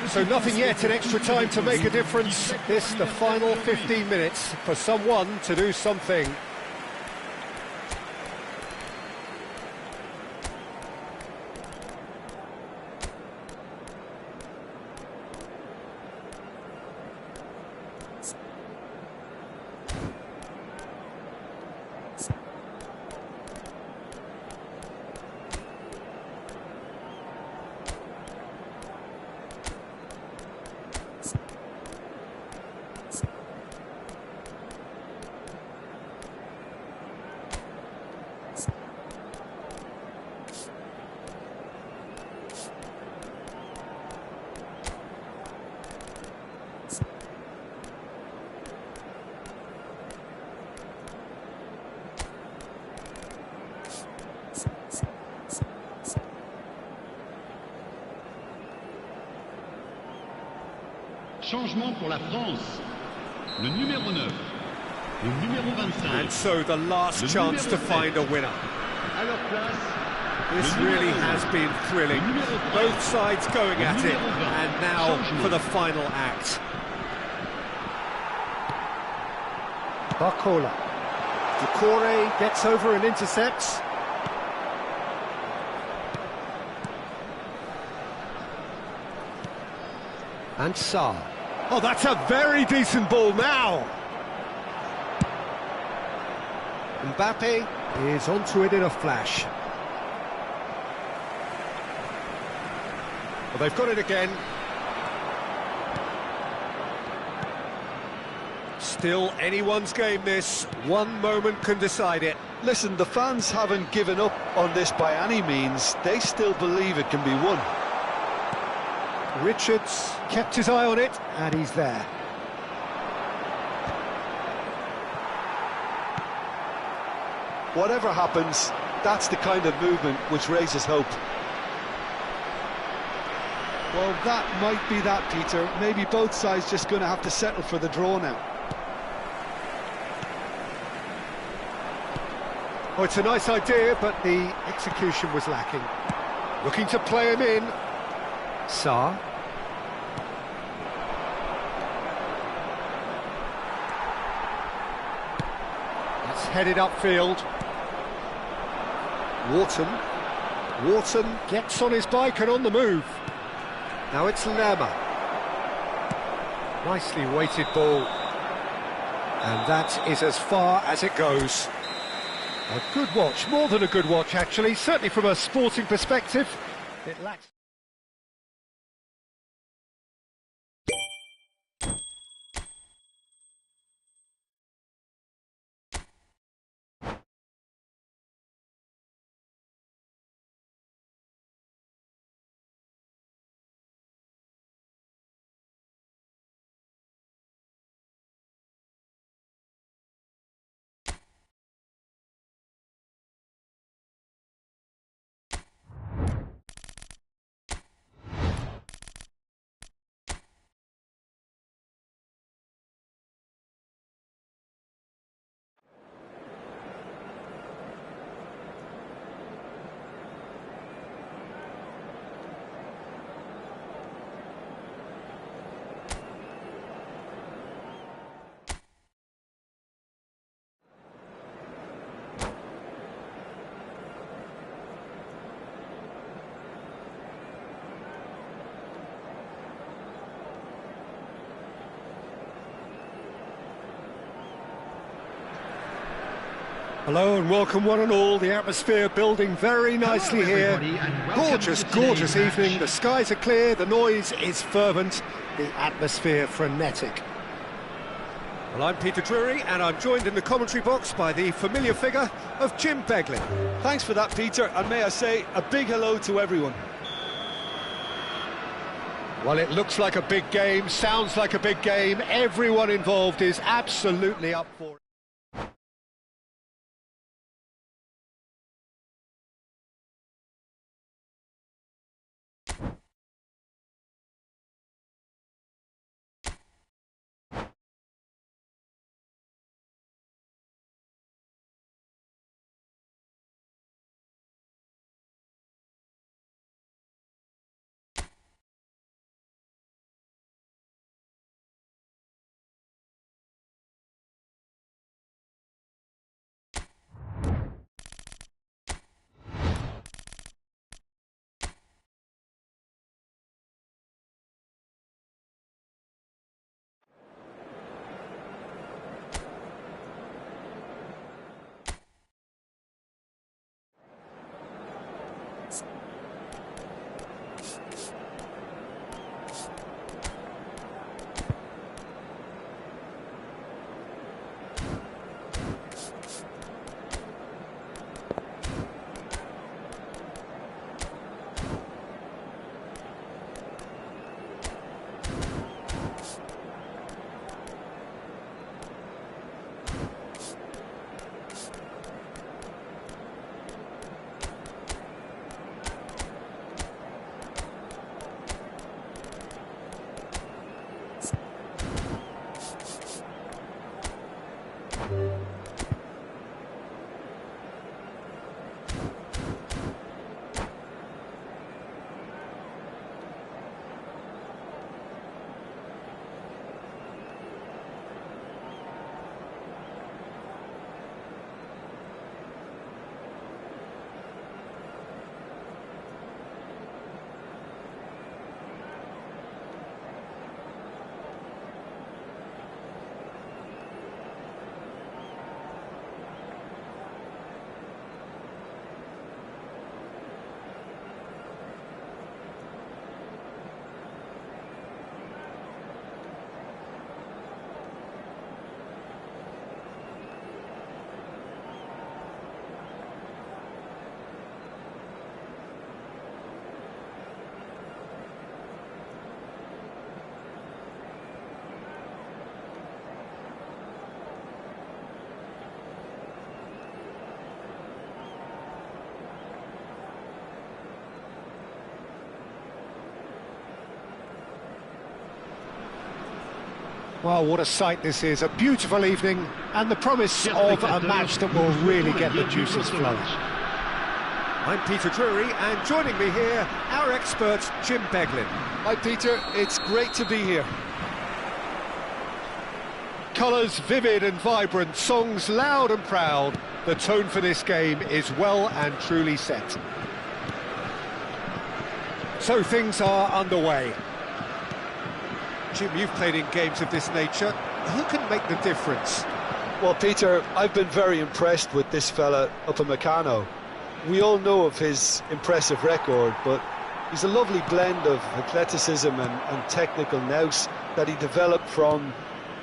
So nothing yet in extra time to make a difference. This, the final 15 minutes for someone to do something. Changement pour la France. Le numéro 9. Le numéro 25. And so the last chance to find a winner. À leur place, This really has been thrilling. Both sides going at it, and now for the final act. Barcola. Decore gets over and intercepts. And Sarr. Oh, that's a very decent ball now. Mbappe is onto it in a flash. Well, they've got it again. Still anyone's game, this. One moment can decide it. Listen, the fans haven't given up on this by any means. They still believe it can be won. Richards kept his eye on it, and he's there. Whatever happens, that's the kind of movement which raises hope. Well, that might be that, Peter. Maybe both sides just going to have to settle for the draw now. Oh, it's a nice idea, but the execution was lacking. Looking to play him in. Sarr. That's headed upfield. Wharton gets on his bike and on the move. Now it's Lerma. Nicely weighted ball. And that is as far as it goes. A good watch, more than a good watch actually, certainly from a sporting perspective. It lacks... Hello and welcome one and all. The atmosphere building very nicely here. Gorgeous, gorgeous evening. The skies are clear, the noise is fervent, the atmosphere frenetic. Well, I'm Peter Drury, and I'm joined in the commentary box by the familiar figure of Jim Beglin. Thanks for that, Peter, and may I say a big hello to everyone. Well, it looks like a big game, sounds like a big game. Everyone involved is absolutely up for it. Well, what a sight this is. A beautiful evening and the promise of a match that will really get the juices flowing. I'm Peter Drury, and joining me here, our expert, Jim Beglin. Hi, Peter. It's great to be here. Colours vivid and vibrant, songs loud and proud. The tone for this game is well and truly set. So things are underway. Jim, you've played in games of this nature. Who can make the difference? Well, Peter, I've been very impressed with this fella up in Meccano. We all know of his impressive record, but he's a lovely blend of athleticism and technical nous that he developed from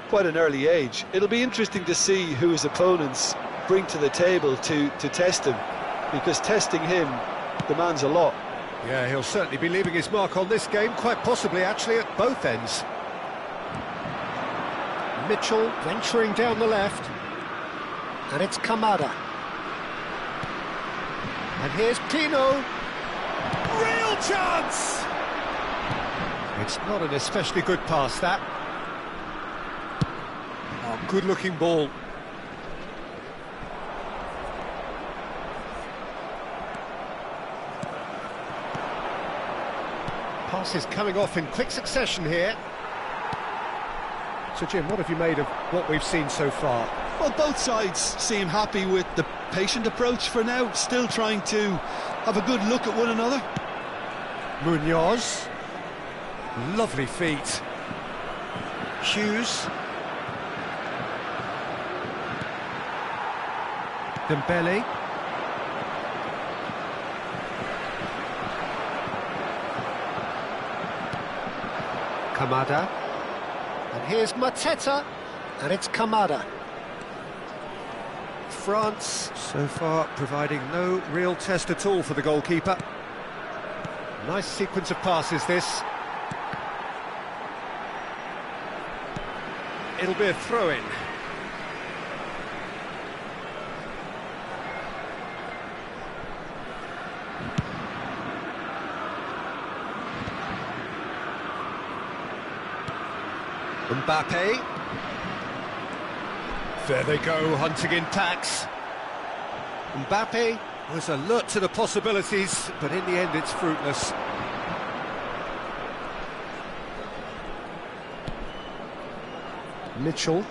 quite an early age. It'll be interesting to see who his opponents bring to the table to test him, because testing him demands a lot. Yeah, he'll certainly be leaving his mark on this game, quite possibly actually at both ends. Mitchell venturing down the left, and it's Kamada. And here's Pino. Real chance! It's not an especially good pass, that. Oh, good-looking ball. Passes coming off in quick succession here. So, Jim, what have you made of what we've seen so far? Well, both sides seem happy with the patient approach for now, still trying to have a good look at one another. Munoz. Lovely feet. Hughes. Dembele. Kamada. And here's Mateta. And it's Kamada. France, so far, providing no real test at all for the goalkeeper. Nice sequence of passes, this. It'll be a throw-in. Mbappe. There they go, hunting in packs. Mbappe was alert to the possibilities, but in the end it's fruitless. Mitchell.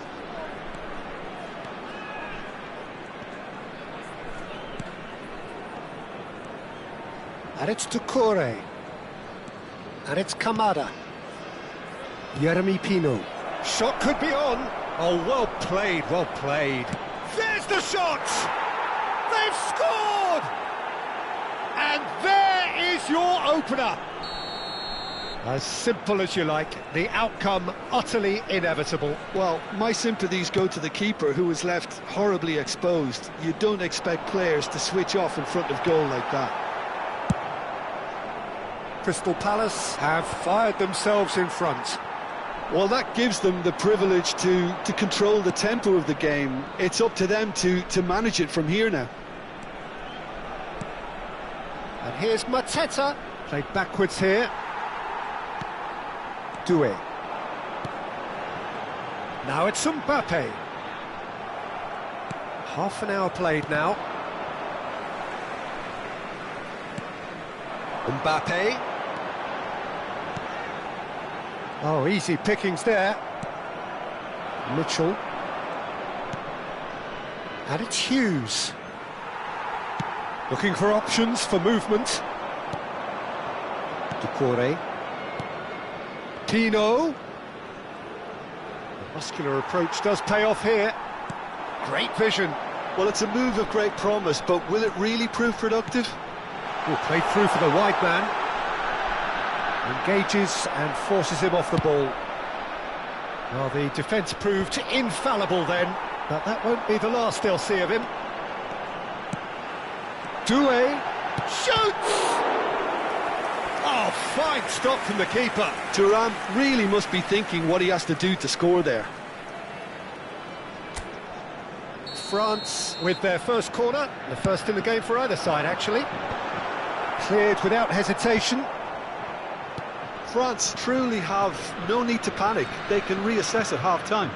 And it's Doucouré. And it's Kamada. Jeremy Pino. Shot could be on. Oh, well played, well played. There's the shot! They've scored! And there is your opener. As simple as you like, the outcome utterly inevitable. Well, my sympathies go to the keeper, who was left horribly exposed. You don't expect players to switch off in front of goal like that. Crystal Palace have fired themselves in front. Well, that gives them the privilege to control the tempo of the game. It's up to them to manage it from here now. And here's Mateta, played backwards here. Doué. Now it's Mbappe. Half an hour played now. Mbappe. Oh, easy pickings there. Mitchell. And it's Hughes. Looking for options for movement. Doucouré. Pino. The muscular approach does pay off here. Great vision. Well, it's a move of great promise, but will it really prove productive? Oh, played through for the wide man. Engages and forces him off the ball. Well, the defence proved infallible then, but that won't be the last they'll see of him. Doué shoots! Oh, fine stop from the keeper. Thuram really must be thinking what he has to do to score there. France with their first corner, the first in the game for either side, actually. Cleared without hesitation. France truly have no need to panic. They can reassess at half-time.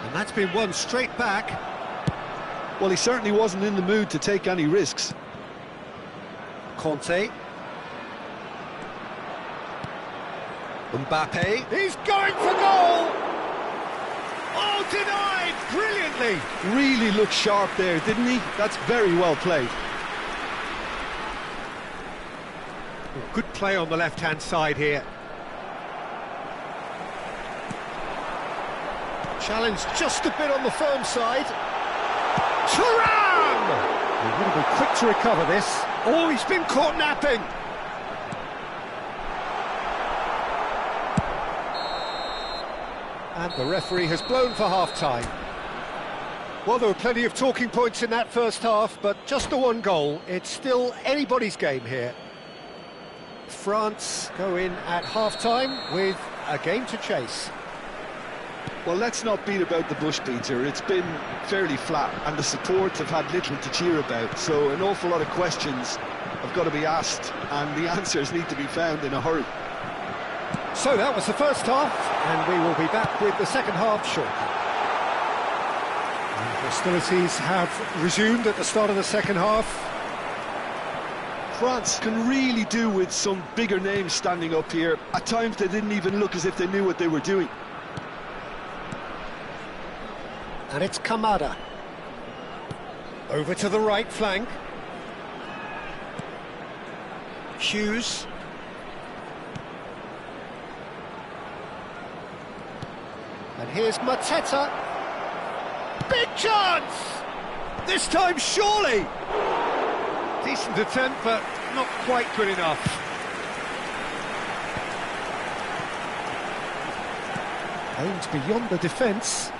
And that's been won straight back. Well, he certainly wasn't in the mood to take any risks. Conte. Mbappe. He's going for goal! Oh, denied brilliantly. Really looked sharp there, didn't he? That's very well played. Good play on the left-hand side here. Challenge just a bit on the firm side. Thuram! He's going to be quick to recover this. Oh, he's been caught napping. And the referee has blown for half-time. Well, there were plenty of talking points in that first half, but just the one goal. It's still anybody's game here. France go in at half-time with a game to chase. Well, let's not beat about the bush, Peter. It's been fairly flat, and the support have had little to cheer about, so an awful lot of questions have got to be asked, and the answers need to be found in a hurry. So that was the first half, and we will be back with the second half shortly. And hostilities have resumed at the start of the second half. France can really do with some bigger names standing up here. At times they didn't even look as if they knew what they were doing. And it's Kamada. Over to the right flank. Hughes. And here's Mateta. Big chance! This time, surely! Decent attempt, but not quite good enough. Aimed beyond the defence.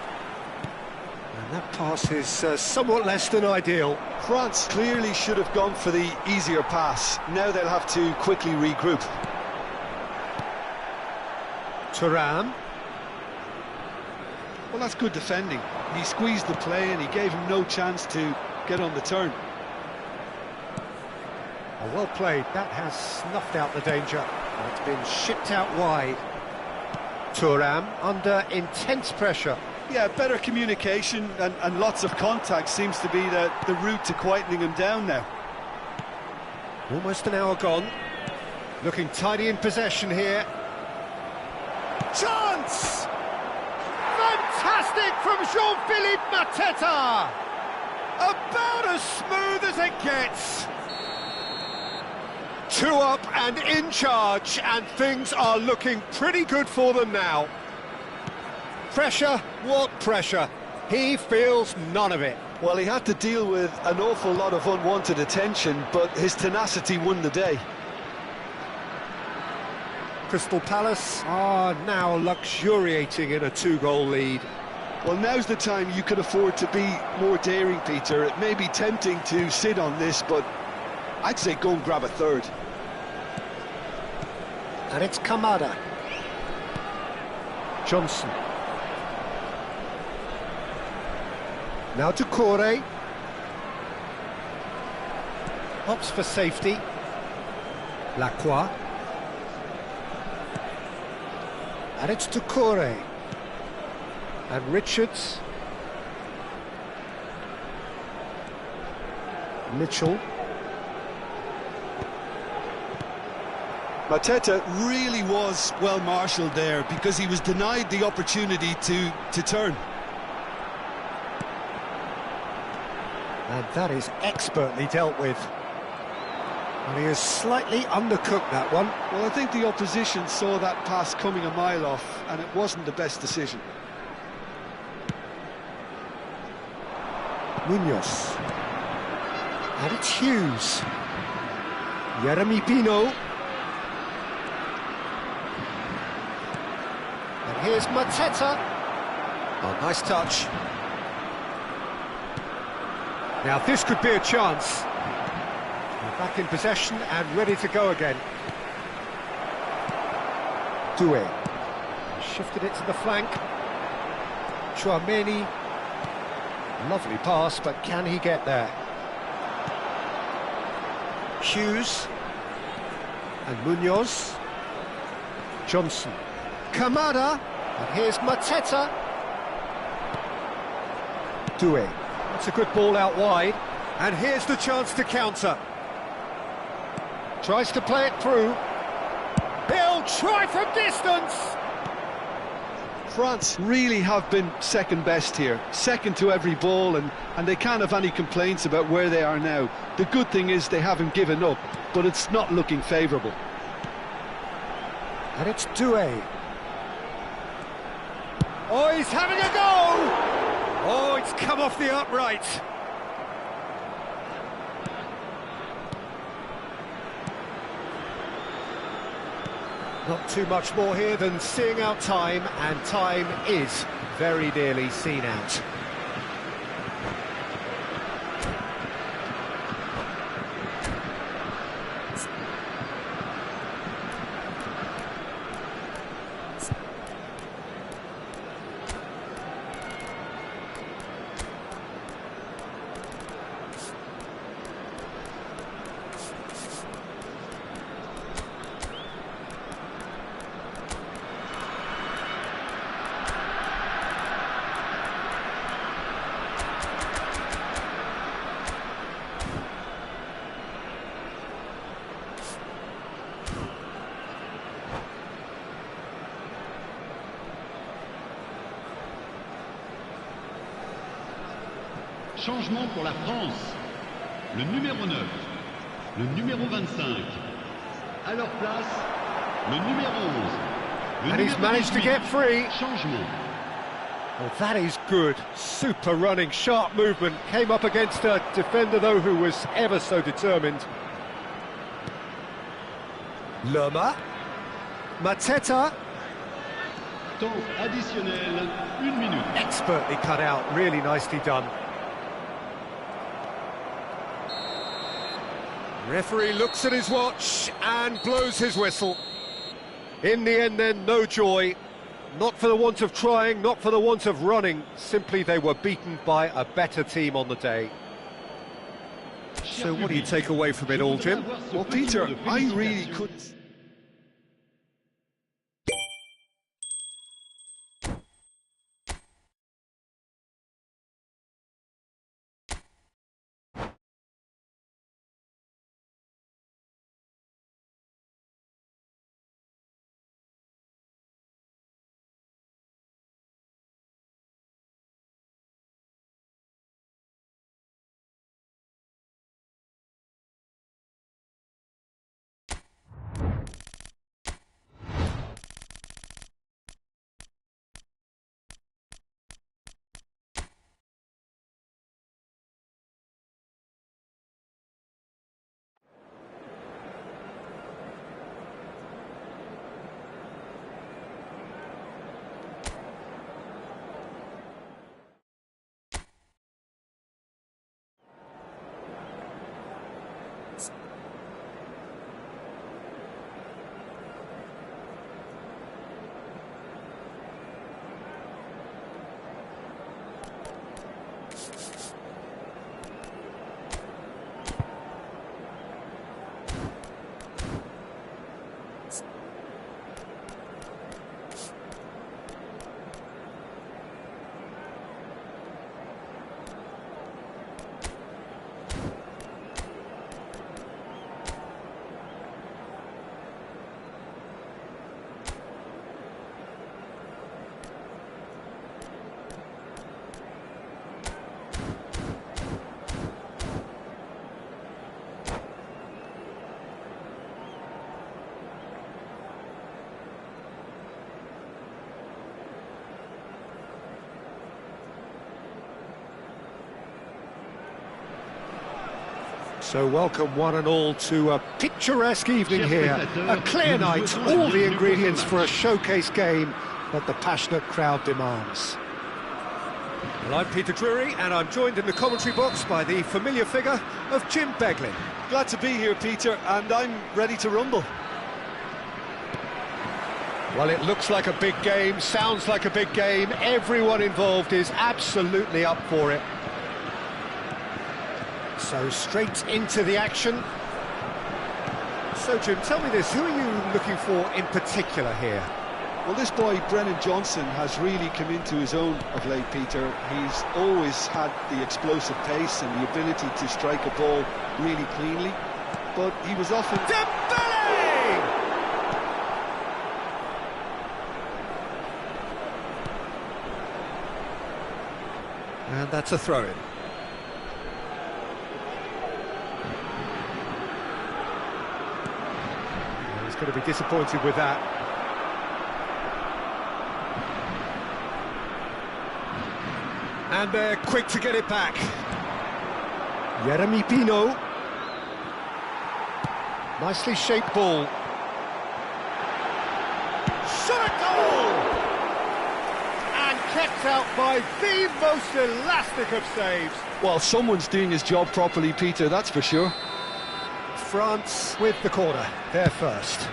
And that pass is somewhat less than ideal. France clearly should have gone for the easier pass. Now they'll have to quickly regroup. Thuram. Well, that's good defending. He squeezed the play and he gave him no chance to get on the turn. Oh, well played. That has snuffed out the danger. It's been shipped out wide. Thuram under intense pressure. Yeah, better communication and lots of contact seems to be the route to quietening him down now. Almost an hour gone. Looking tidy in possession here. Chance! Fantastic from Jean-Philippe Mateta! About as smooth as it gets. 2 up and in charge, and things are looking pretty good for them now. Pressure? What pressure? He feels none of it. Well, he had to deal with an awful lot of unwanted attention, but his tenacity won the day. Crystal Palace are now luxuriating in a 2-goal lead. Well, now's the time you can afford to be more daring, Peter. It may be tempting to sit on this, but I'd say go and grab a third. And it's Kamada. Johnson. Now to Corey. Hops for safety. Lacroix. And it's to Corey. And Richards. Mitchell. Mateta really was well marshalled there because he was denied the opportunity to turn. And that is expertly dealt with. And he has slightly undercooked that one. Well, I think the opposition saw that pass coming a mile off, and it wasn't the best decision. Munoz. And it's Hughes. Yeremy Pino. And here's Mateta. Oh, nice touch. Now this could be a chance. We're back in possession and ready to go again. Doué. Shifted it to the flank. Chouameni. Lovely pass, but can he get there? Hughes. And Munoz. Johnson. Kamada. And here's Mateta. Doué. That's a good ball out wide. And here's the chance to counter. Tries to play it through. He'll try from distance. France really have been second best here, second to every ball, and they can't have any complaints about where they are now. The good thing is they haven't given up, but it's not looking favourable. And it's Doué. Oh, he's having a go! Oh, it's come off the upright. Not too much more here than seeing out time, and time is very nearly seen out. Changement pour la France. Le numéro 9, le numéro 25. À leur place, le numéro 11. Le And he's numéro managed to 18. get free. Changement. Well, that is good. Super running, sharp movement. Came up against a defender, though, who was ever so determined. Lerma. Mateta. Temps additionnel, 1 minute. Expertly cut out, really nicely done. Referee looks at his watch and blows his whistle. In the end then, no joy. Not for the want of trying, not for the want of running. Simply they were beaten by a better team on the day. So what do you take away from it all, Jim? Well, Peter, I really couldn't... So welcome one and all to a picturesque evening here, a clear night, all the ingredients for a showcase game that the passionate crowd demands. Well, I'm Peter Drury and I'm joined in the commentary box by the familiar figure of Jim Begley. Glad to be here, Peter, and I'm ready to rumble. Well, it looks like a big game, sounds like a big game, everyone involved is absolutely up for it. So straight into the action. So Jim, tell me this, who are you looking for in particular here? Well, this boy, Brennan Johnson, has really come into his own of late, Peter. He's always had the explosive pace and the ability to strike a ball really cleanly, but he was often... Dembele! And that's a throw-in. He's going to be disappointed with that. And they're quick to get it back. Jeremy Pino. Nicely shaped ball. Shot at goal! And kept out by the most elastic of saves. Well, someone's doing his job properly, Peter, that's for sure. France with the corner, they're first.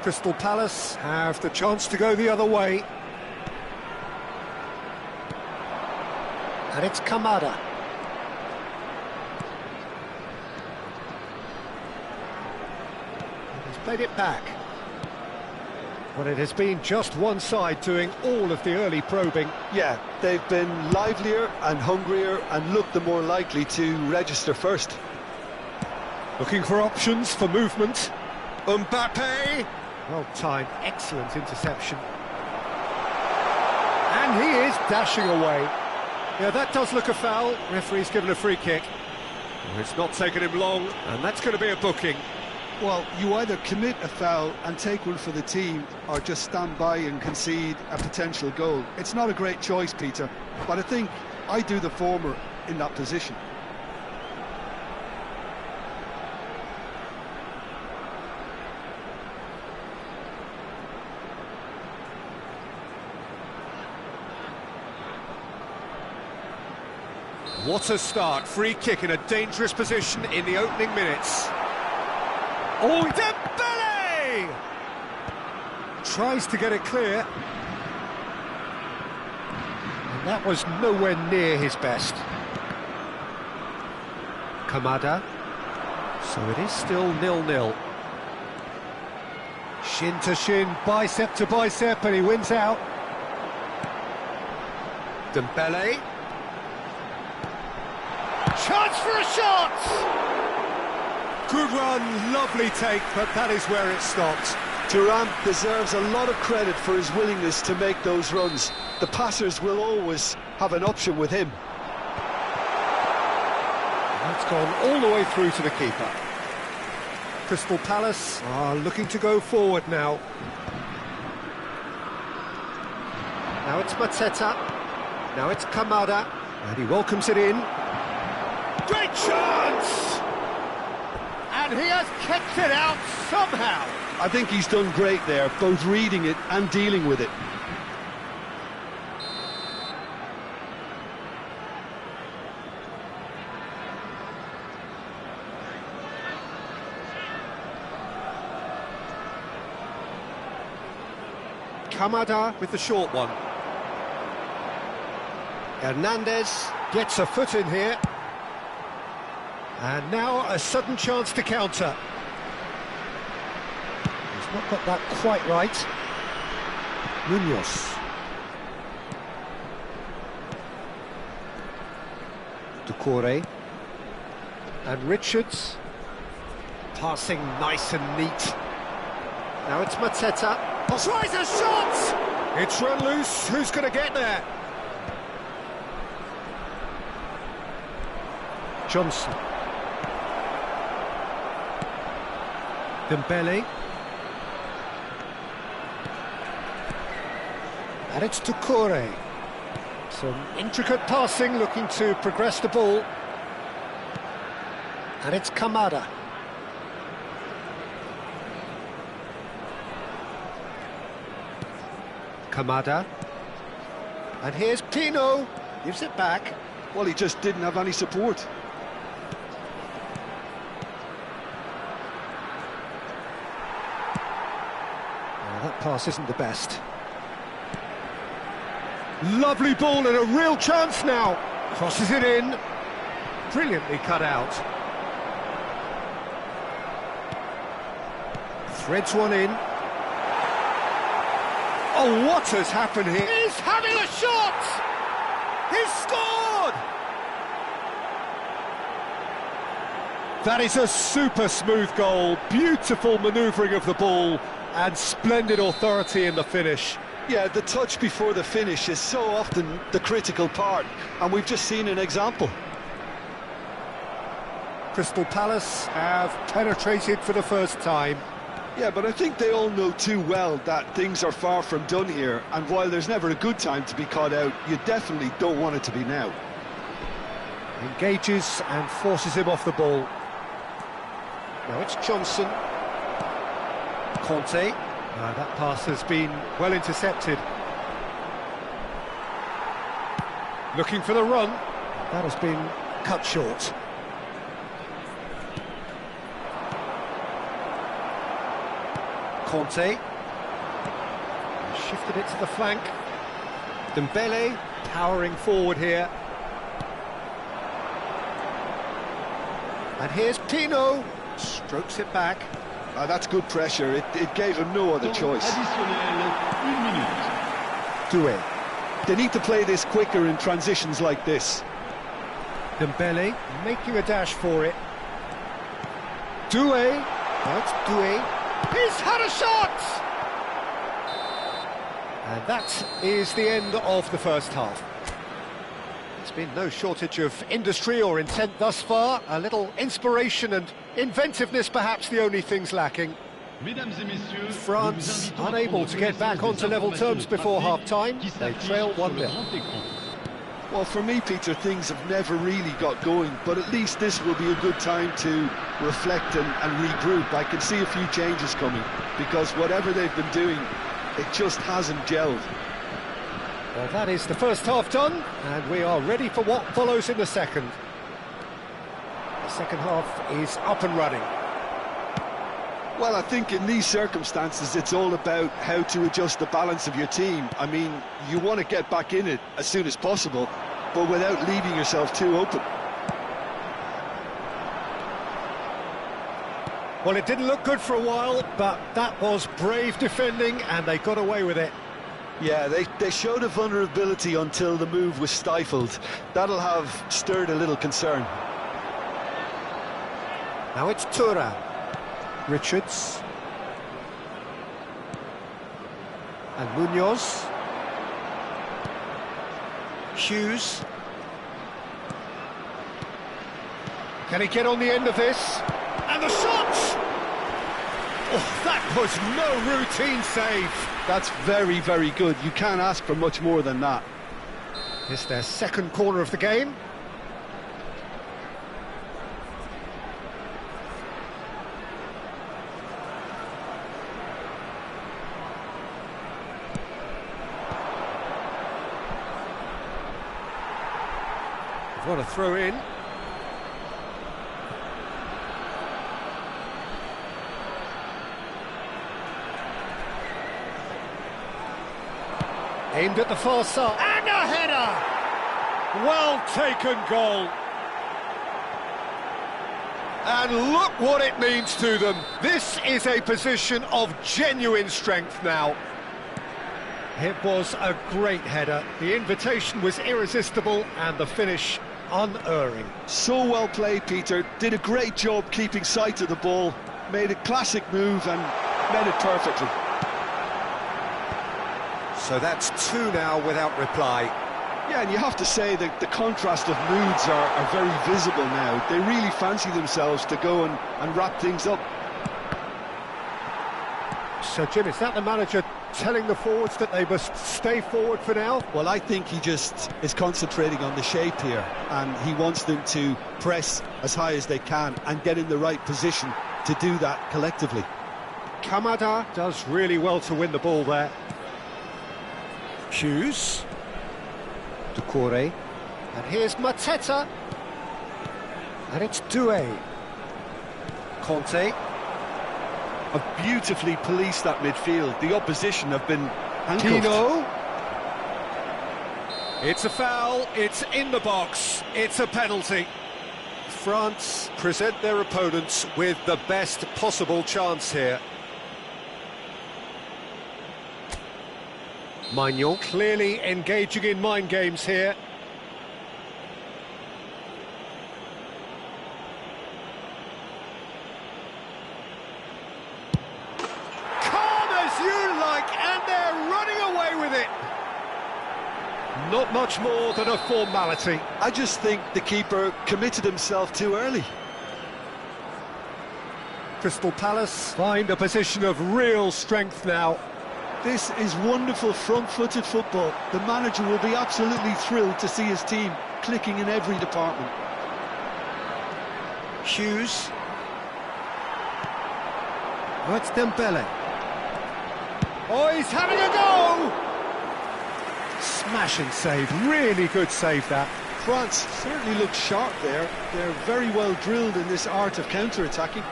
Crystal Palace have the chance to go the other way. And it's Kamada. He's played it back. But it has been just one side doing all of the early probing. Yeah, they've been livelier and hungrier and looked the more likely to register first. Looking for options for movement. Mbappe! Well timed, excellent interception. And he is dashing away. Yeah, that does look a foul. Referee's given a free kick. It's not taken him long, and that's going to be a booking. Well, you either commit a foul and take one for the team, or just stand by and concede a potential goal. It's not a great choice, Peter, but I think I do the former in that position. What a start. Free kick in a dangerous position in the opening minutes. Oh, Dembele! Tries to get it clear. And that was nowhere near his best. Kamada. So it is still 0-0. Shin to shin, bicep to bicep, and he wins out. Dembele. Chance for a shot! Good run, lovely take, but that is where it stopped. Thuram deserves a lot of credit for his willingness to make those runs. The passers will always have an option with him. That's gone all the way through to the keeper. Crystal Palace are looking to go forward now. Now it's Mateta. Now it's Kamada. And he welcomes it in. Great chance! And he has kept it out somehow. I think he's done great there, both reading it and dealing with it. Kamada with the short one. Hernandez gets a foot in here. And now a sudden chance to counter. He's not got that quite right. Munoz. Doucouré. And Richards. Passing nice and neat. Now it's Mateta. Tries a shot! It's run loose. Who's going to get there? Johnson. Dembele. And it's Doucouré. Some intricate passing, looking to progress the ball. And it's Kamada. Kamada. And here's Pino. Gives it back. Well, he just didn't have any support. That pass isn't the best. Lovely ball and a real chance now. Crosses it in. Brilliantly cut out. Threads one in. Oh, what has happened here? He's having a shot! He's scored! That is a super smooth goal. Beautiful manoeuvring of the ball. And splendid authority in the finish. Yeah, the touch before the finish is so often the critical part, and we've just seen an example. Crystal Palace have penetrated for the first time. Yeah, but I think they all know too well that things are far from done here, and while there's never a good time to be caught out, you definitely don't want it to be now. Engages and forces him off the ball. Now it's Johnson. Conte. That pass has been well intercepted. Looking for the run. That has been cut short. Conte. Shifted it to the flank. Dembele powering forward here. And here's Pino. Strokes it back. That's good pressure. It gave him no other choice. Doué. They need to play this quicker in transitions like this. Dembele making a dash for it. Doué. That's Doué. He's had a shot! And that is the end of the first half. There's been no shortage of industry or intent thus far. A little inspiration and inventiveness, perhaps the only things lacking. France unable to get back onto level terms before half-time. They trail 1-0. Well, for me, Peter, things have never really got going, but at least this will be a good time to reflect and regroup. I can see a few changes coming, because whatever they've been doing, it just hasn't gelled. Well, that is the first half done, and we are ready for what follows in the second. The second half is up and running. Well, I think in these circumstances, it's all about how to adjust the balance of your team. I mean, you want to get back in it as soon as possible, but without leaving yourself too open. Well, it didn't look good for a while, but that was brave defending, and they got away with it. Yeah, they showed a vulnerability until the move was stifled. That'll have stirred a little concern. Now it's Thuram. Richards. And Munoz. Hughes. Can he get on the end of this? And the shot! Oh, that was no routine save. That's very, very good. You can't ask for much more than that. It's their second corner of the game. What a throw in. Aimed at the far side. And a header! Well taken goal. And look what it means to them. This is a position of genuine strength now. It was a great header. The invitation was irresistible and the finish unerring. So well played, Peter. Did a great job keeping sight of the ball. Made a classic move and made it perfectly. So that's two now without reply. Yeah, and you have to say that the contrast of moods are very visible now. They really fancy themselves to go and wrap things up. So, Jim, is that the manager telling the forwards that they must stay forward for now? Well, I think he just is concentrating on the shape here, and he wants them to press as high as they can and get in the right position to do that collectively. Kamada does really well to win the ball there. Hughes. Doucouré. And here's Mateta. And it's Doué. Conte. Have beautifully policed that midfield. The opposition have been handcuffed. Tino. It's a foul, it's in the box, it's a penalty. France present their opponents with the best possible chance here. Maignan clearly engaging in mind games here. Calm as you like, and they're running away with it. Not much more than a formality. I just think the keeper committed himself too early. Crystal Palace find a position of real strength now. This is wonderful front-footed football. The manager will be absolutely thrilled to see his team clicking in every department. Hughes. Oh, it's Dembele. Oh, he's having a go! Smashing save, really good save that. France certainly looks sharp there. They're very well drilled in this art of counter-attacking.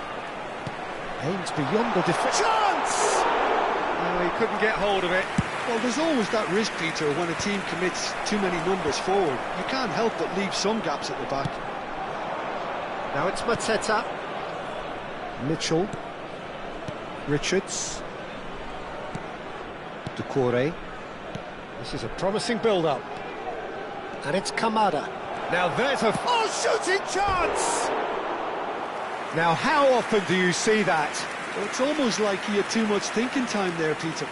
Aims beyond the defence. Chance! Oh, he couldn't get hold of it. Well, there's always that risk, Peter, when a team commits too many numbers forward. You can't help but leave some gaps at the back. Now it's Mateta. Mitchell. Richards. Doucouré. This is a promising build-up. And it's Kamada. Now there's a... Oh, shooting chance! Now, how often do you see that? Well, it's almost like he had too much thinking time there, Peter.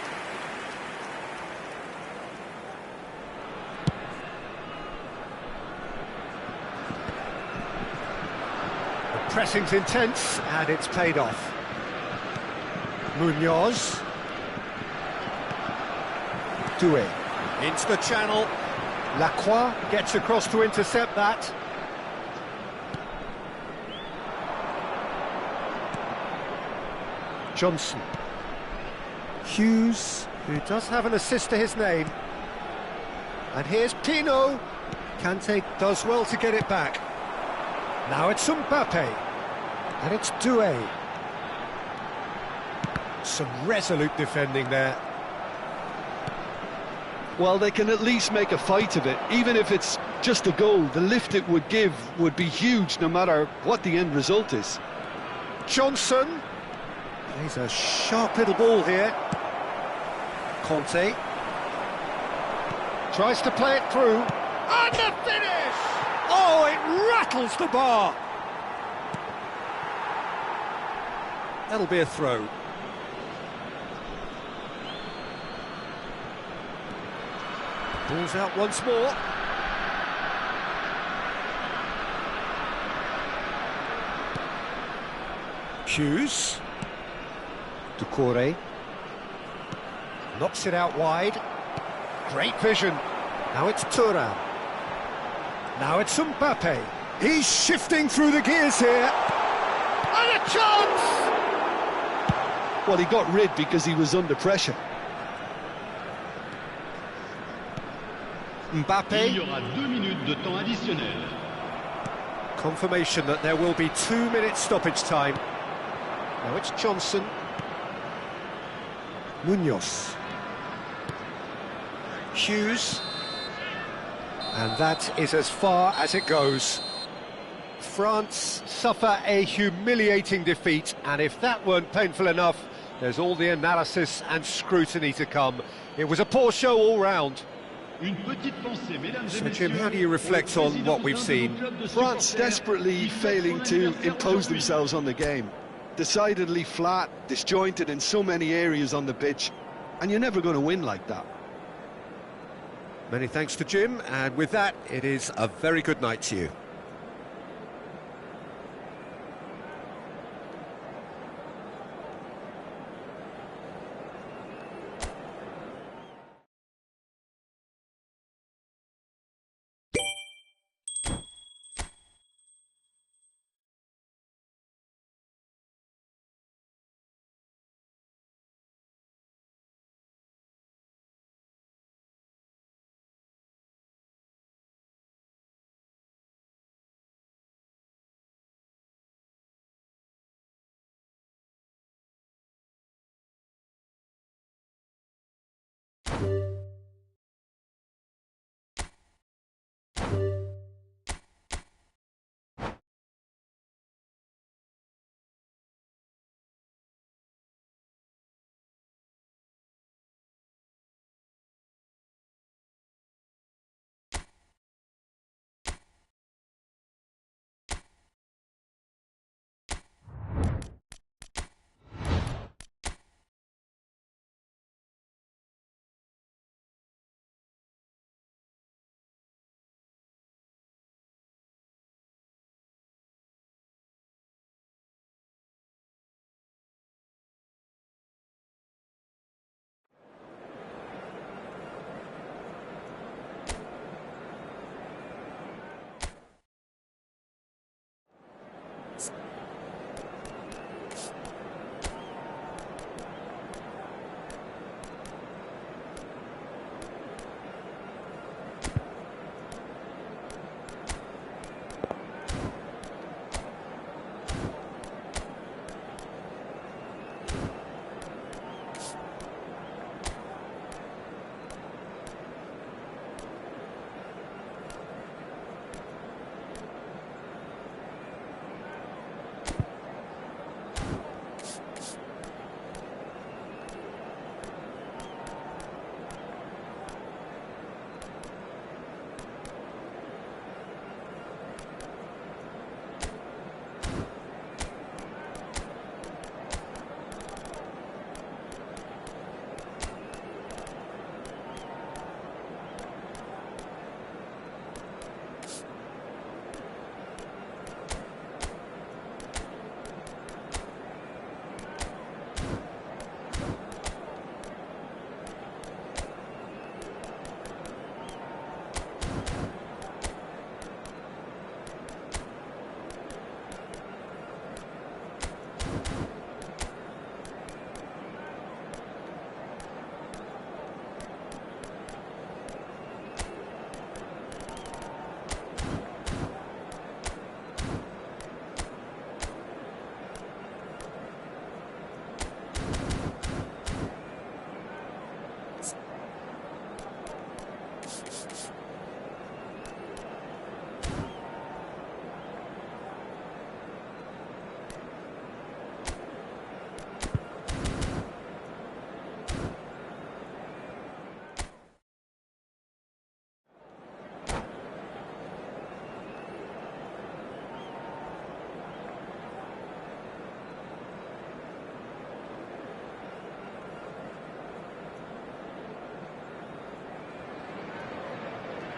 The pressing's intense, and it's paid off. Munoz. Doué. Into the channel. Lacroix gets across to intercept that. Johnson. Hughes, who does have an assist to his name. And here's Pino. Kante does well to get it back. Now it's Mbappe. And it's Doué. Some resolute defending there. Well, they can at least make a fight of it. Even if it's just a goal, the lift it would give would be huge no matter what the end result is. Johnson. Plays a sharp little ball here. Conte. Tries to play it through. And the finish! Oh, it rattles the bar. That'll be a throw. Ball's out once more. Hughes. Doucouré. Knocks it out wide. Great vision. Now it's Thuram. Now it's Mbappe. He's shifting through the gears here. And a chance! Well, he got rid because he was under pressure. Mbappe. Il y aura 2 minutes de temps additionnel. Confirmation that there will be 2 minutes stoppage time. Now it's Johnson. Munoz. Hughes. And that is as far as it goes. France suffer a humiliating defeat, and if that weren't painful enough, there's all the analysis and scrutiny to come. It was a poor show all round. So, Jim, how do you reflect on what we've seen? France desperately failing to impose themselves on the game. Decidedly flat, disjointed in so many areas on the pitch, and you're never going to win like that. Many thanks to Jim, and with that, it is a very good night to you.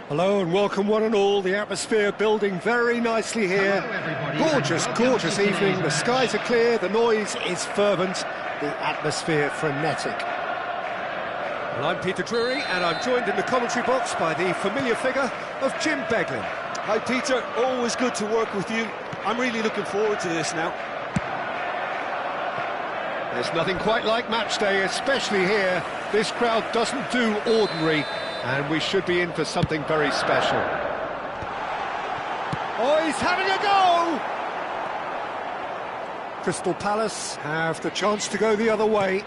Hello and welcome one and all. The atmosphere building very nicely here. Gorgeous, gorgeous evening. The skies are clear, the noise is fervent, the atmosphere frenetic. Well, I'm Peter Drury and I'm joined in the commentary box by the familiar figure of Jim Beglin. Hi Peter, always good to work with you. I'm really looking forward to this now. There's nothing quite like match day, especially here. This crowd doesn't do ordinary, and we should be in for something very special. Oh, he's having a go! Crystal Palace have the chance to go the other way.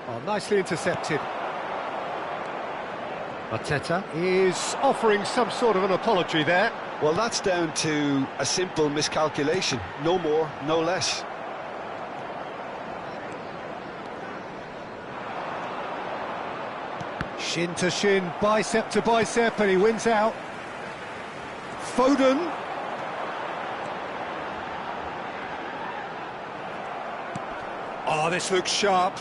Oh, nicely intercepted. Arteta is offering some sort of an apology there. Well, that's down to a simple miscalculation. No more, no less. Shin to shin, bicep to bicep, and he wins out. Foden. Oh, this looks sharp.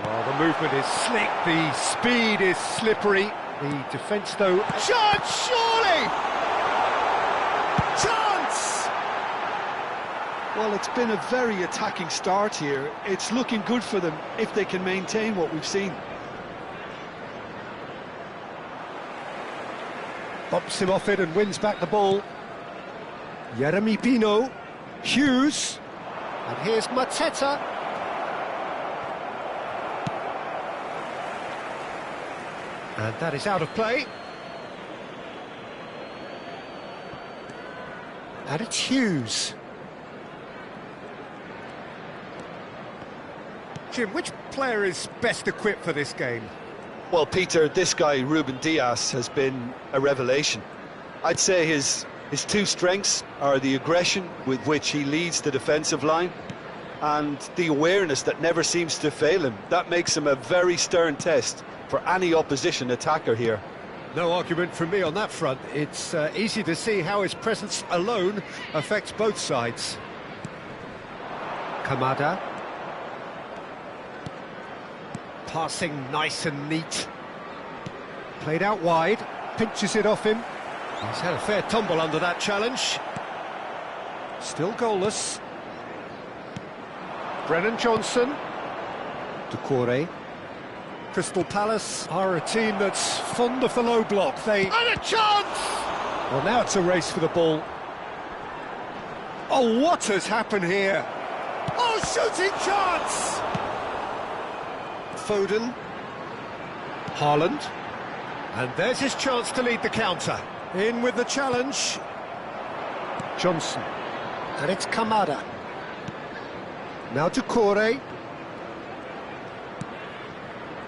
Oh, the movement is slick, the speed is slippery. The defence, though... Chance, surely! Chance! Well, it's been a very attacking start here. It's looking good for them if they can maintain what we've seen. Bumps him off it and wins back the ball. Jeremy Pino. Hughes. And here's Mateta. And that is out of play. And it's Hughes. Jim, which player is best equipped for this game? Well, Peter, this guy, Ruben Dias, has been a revelation. I'd say his two strengths are the aggression with which he leads the defensive line and the awareness that never seems to fail him. That makes him a very stern test for any opposition attacker here. No argument from me on that front. It's easy to see how his presence alone affects both sides. Kamada. Passing nice and neat. Played out wide, pinches it off him. He's had a fair tumble under that challenge. Still goalless. Brennan Johnson. Doucouré. Crystal Palace are a team that's fond of the low block. And a chance! Well, now it's a race for the ball. Oh, what has happened here? Oh, shooting chance! Foden. Haaland. And there's his chance to lead the counter. In with the challenge. Johnson. And it's Kamada. Now Doucouré.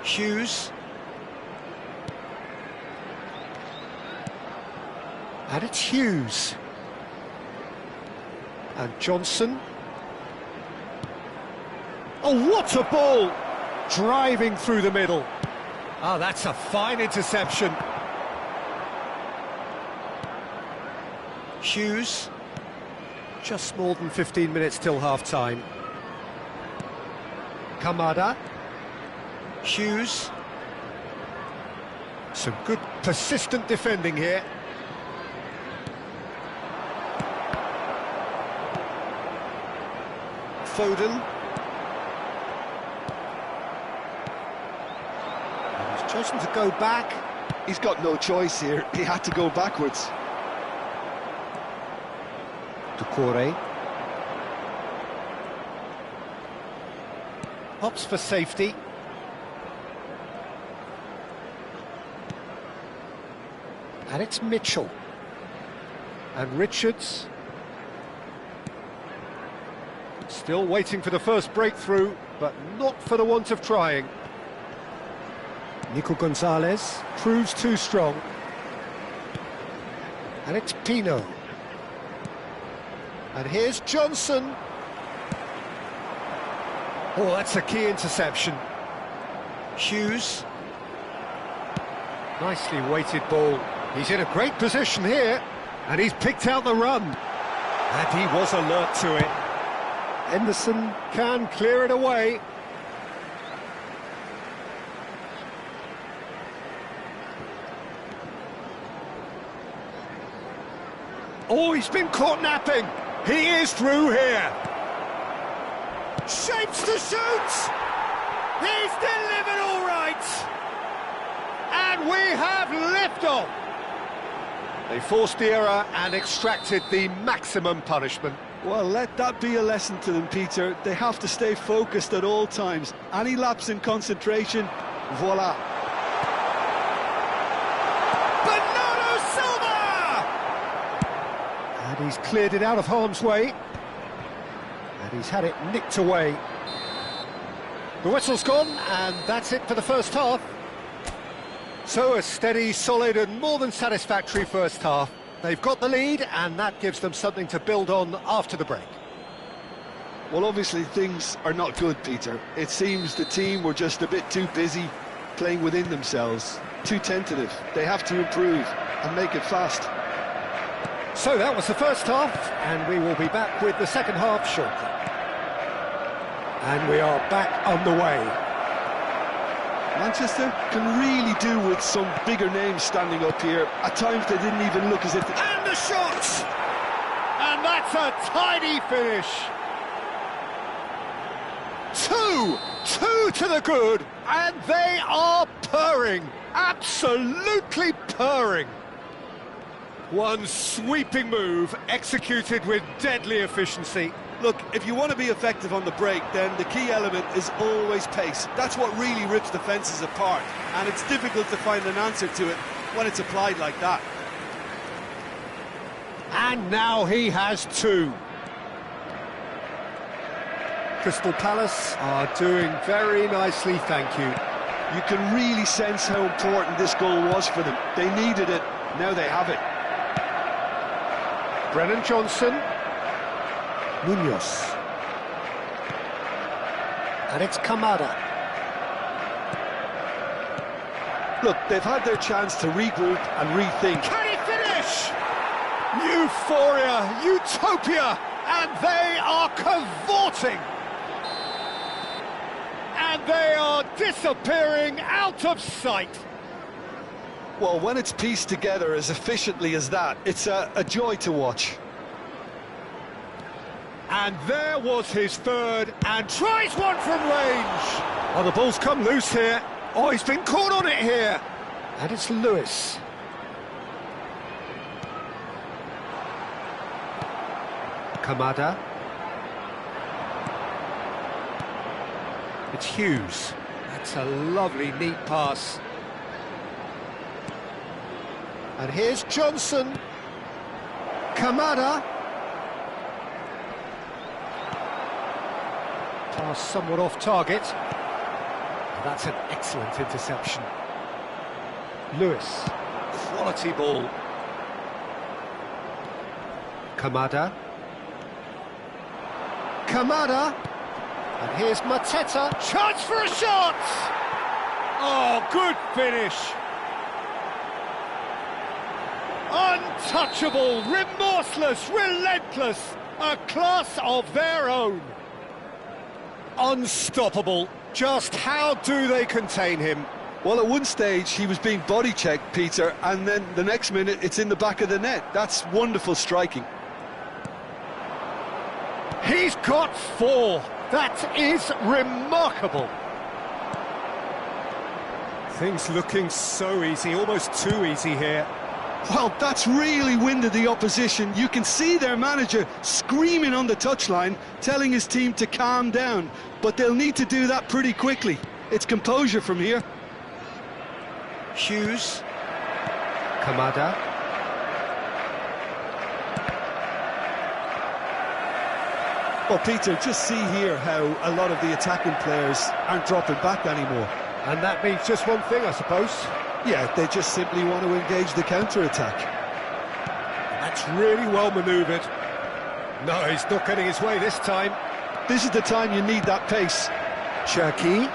Hughes. And it's Hughes. And Johnson. Oh, what a ball! Driving through the middle. Oh, that's a fine interception. Hughes. Just more than 15 minutes till half-time. Kamada. Hughes. Some good persistent defending here. Foden. He's chosen to go back. He's got no choice here. He had to go backwards. Doucouré. Hops for safety. And it's Mitchell. And Richards. Still waiting for the first breakthrough, but not for the want of trying. Nico Gonzalez proves too strong. And it's Pino. And here's Johnson. Oh, that's a key interception. Hughes. Nicely weighted ball. He's in a great position here, and he's picked out the run. And he was alert to it. Henderson can clear it away. Oh, he's been caught napping. He is through here. Shapes to shoot. He's delivered all right. And we have liftoff. They forced the error and extracted the maximum punishment. Well, let that be a lesson to them, Peter. They have to stay focused at all times. Any lapse in concentration, voila. Bernardo Silva! And he's cleared it out of harm's way. And he's had it nicked away. The whistle's gone, and that's it for the first half. So a steady, solid and more than satisfactory first half. They've got the lead, and that gives them something to build on after the break. Well, obviously things are not good, Peter. It seems the team were just a bit too busy playing within themselves, too tentative. They have to improve and make it fast. So that was the first half, and we will be back with the second half shortly. And we are back on the way. Manchester can really do with some bigger names standing up here. At times they didn't even look as if... And the shot! And that's a tidy finish. Two to the good, and they are purring. Absolutely purring. One sweeping move, executed with deadly efficiency. Look, if you want to be effective on the break, then the key element is always pace. That's what really rips defences apart, and it's difficult to find an answer to it when it's applied like that. And now he has two. Crystal Palace are doing very nicely, thank you. You can really sense how important this goal was for them. They needed it, now they have it. Brennan Johnson. Munoz. And it's Kamada. Look, they've had their chance to regroup and rethink. Can he finish? Euphoria, utopia, and they are cavorting. And they are disappearing out of sight. Well, when it's pieced together as efficiently as that, it's a joy to watch. And there was his third, and tries one from range. Oh, the ball's come loose here. Oh, he's been caught on it here. And it's Lewis. Kamada. It's Hughes. That's a lovely, neat pass. And here's Johnson. Kamada. Pass somewhat off target. That's an excellent interception. Lewis. Quality ball. Kamada. Kamada. And here's Mateta. Chance for a shot! Oh, good finish. Untouchable, remorseless, relentless. A class of their own. Unstoppable. Just how do they contain him? Well, at one stage he was being body checked, Peter, and then the next minute it's in the back of the net. That's wonderful striking. He's got four. That is remarkable. Things looking so easy, almost too easy here. Well, that's really winded the opposition. You can see their manager screaming on the touchline, telling his team to calm down. But they'll need to do that pretty quickly. It's composure from here. Hughes. Kamada. Well, Peter, just see here how a lot of the attacking players aren't dropping back anymore. And that means just one thing, I suppose. Yeah, they just simply want to engage the counter-attack. That's really well manoeuvred. No, he's not getting his way this time. This is the time you need that pace. Cherki.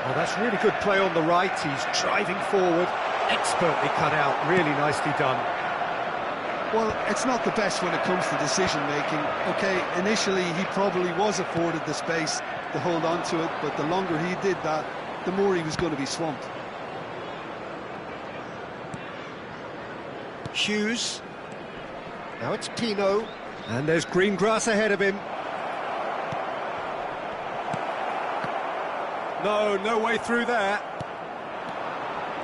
Well, that's really good play on the right. He's driving forward. Expertly cut out. Really nicely done. Well, it's not the best when it comes to decision-making. OK, initially he probably was afforded the space to hold on to it, but the longer he did that, the more he was going to be swamped. Hughes. Now it's Pino. And there's green grass ahead of him. No way through there.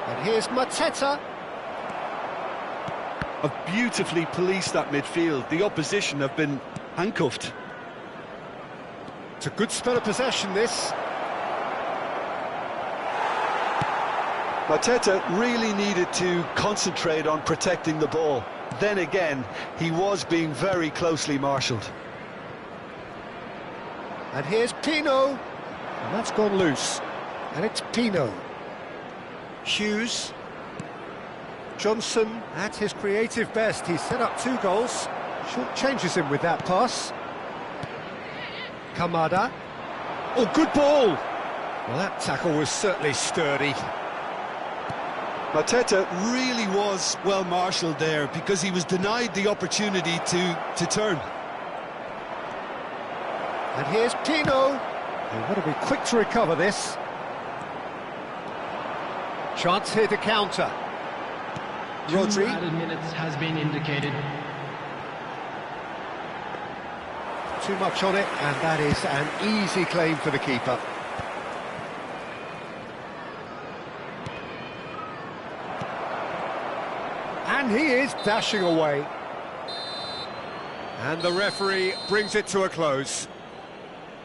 And here's Mateta. Have beautifully policed that midfield. The opposition have been handcuffed. It's a good spell of possession, this. Mateta really needed to concentrate on protecting the ball. Then again, he was being very closely marshalled. And here's Pino. And that's gone loose. And it's Pino. Hughes. Johnson at his creative best. He's set up 2 goals. Short changes him with that pass. Kamada. Oh, good ball! Well, that tackle was certainly sturdy. Mateta really was well marshalled there because he was denied the opportunity to turn. And here's Pino. They've got to be quick to recover this. Chance here to counter. Rodri. 2 added minutes has been indicated. Too much on it, and that is an easy claim for the keeper. And he is dashing away. And the referee brings it to a close.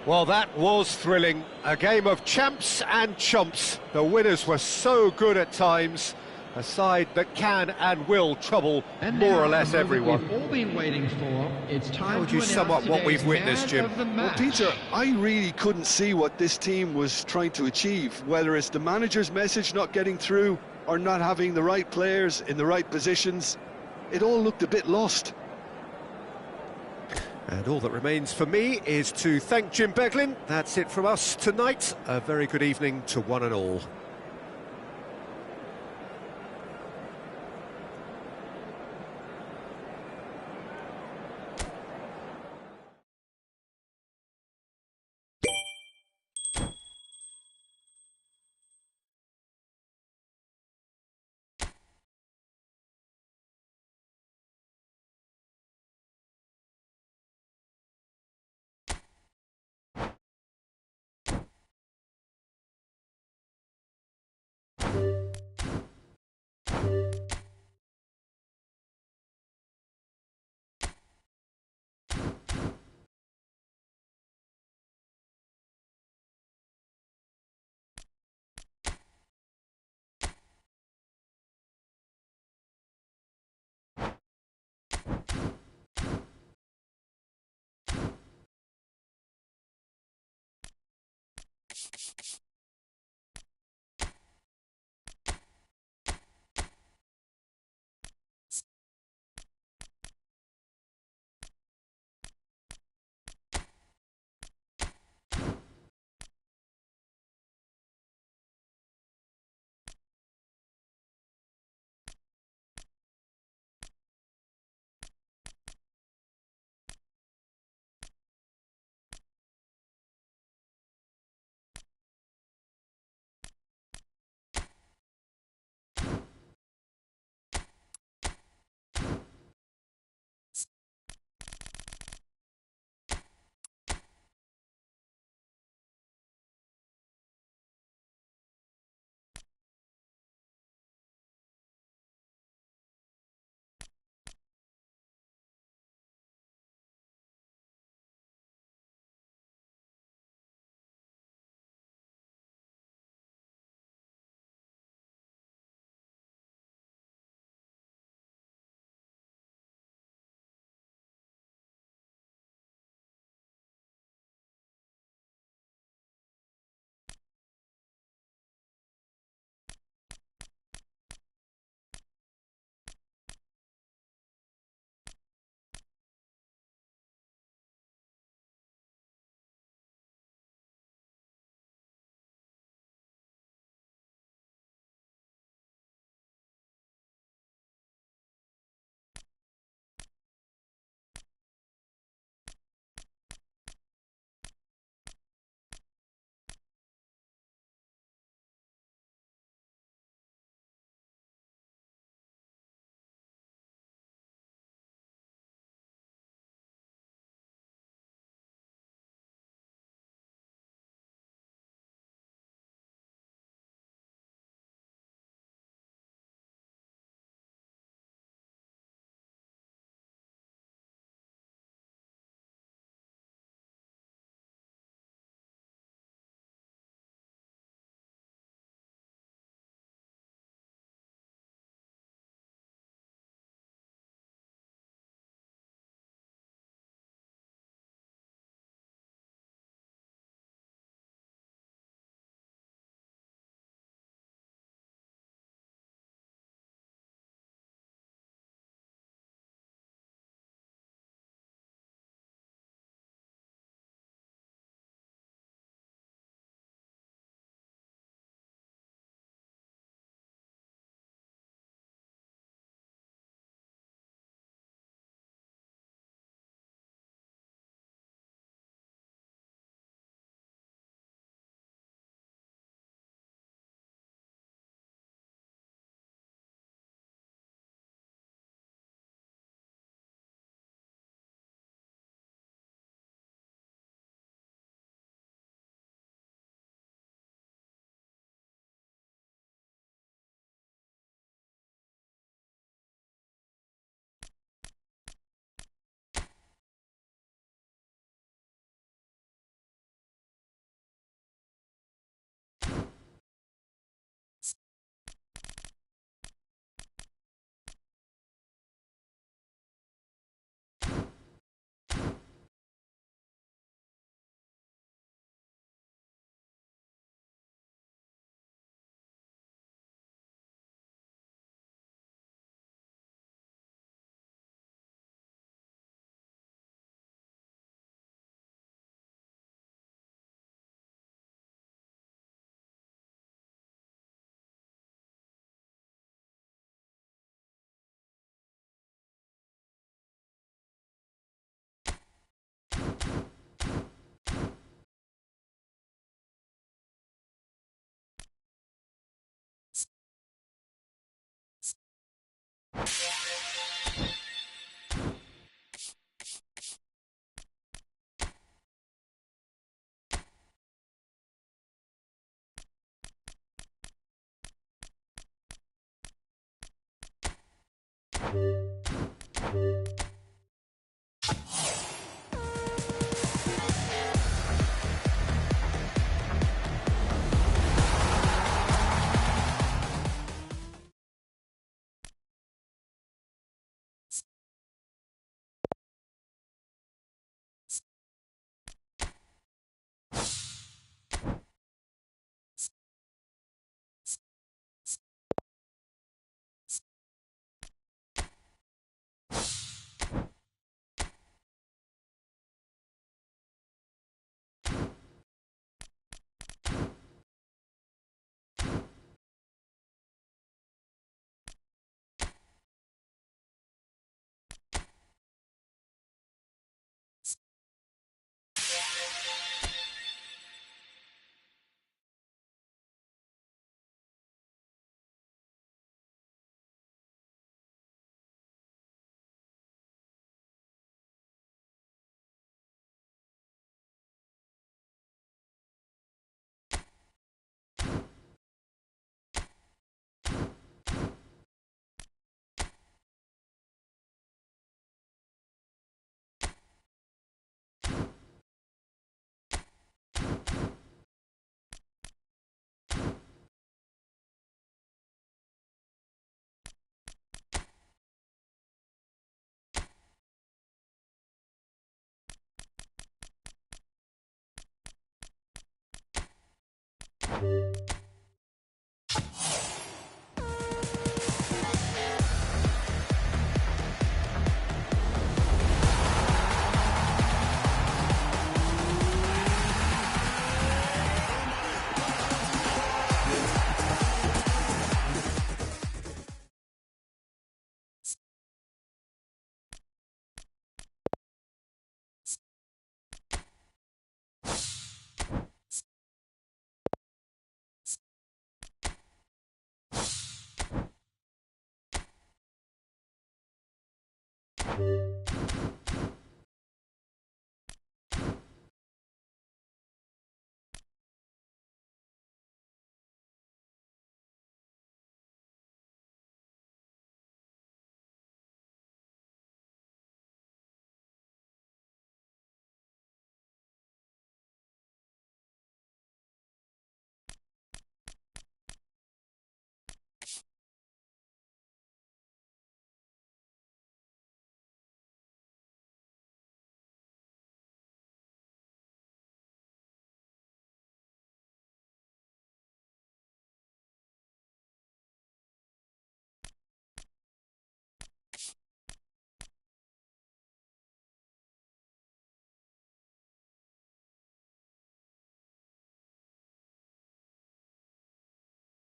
Well, that was thrilling. A game of champs and chumps. The winners were so good at times. A side that can and will trouble more or less everyone. We've all been waiting for. It's time. How would you sum up what we've witnessed, Jim? Well, Peter, I really couldn't see what this team was trying to achieve, whether it's the manager's message not getting through or not having the right players in the right positions. It all looked a bit lost. And all that remains for me is to thank Jim Beglin. That's it from us tonight. A very good evening to one and all.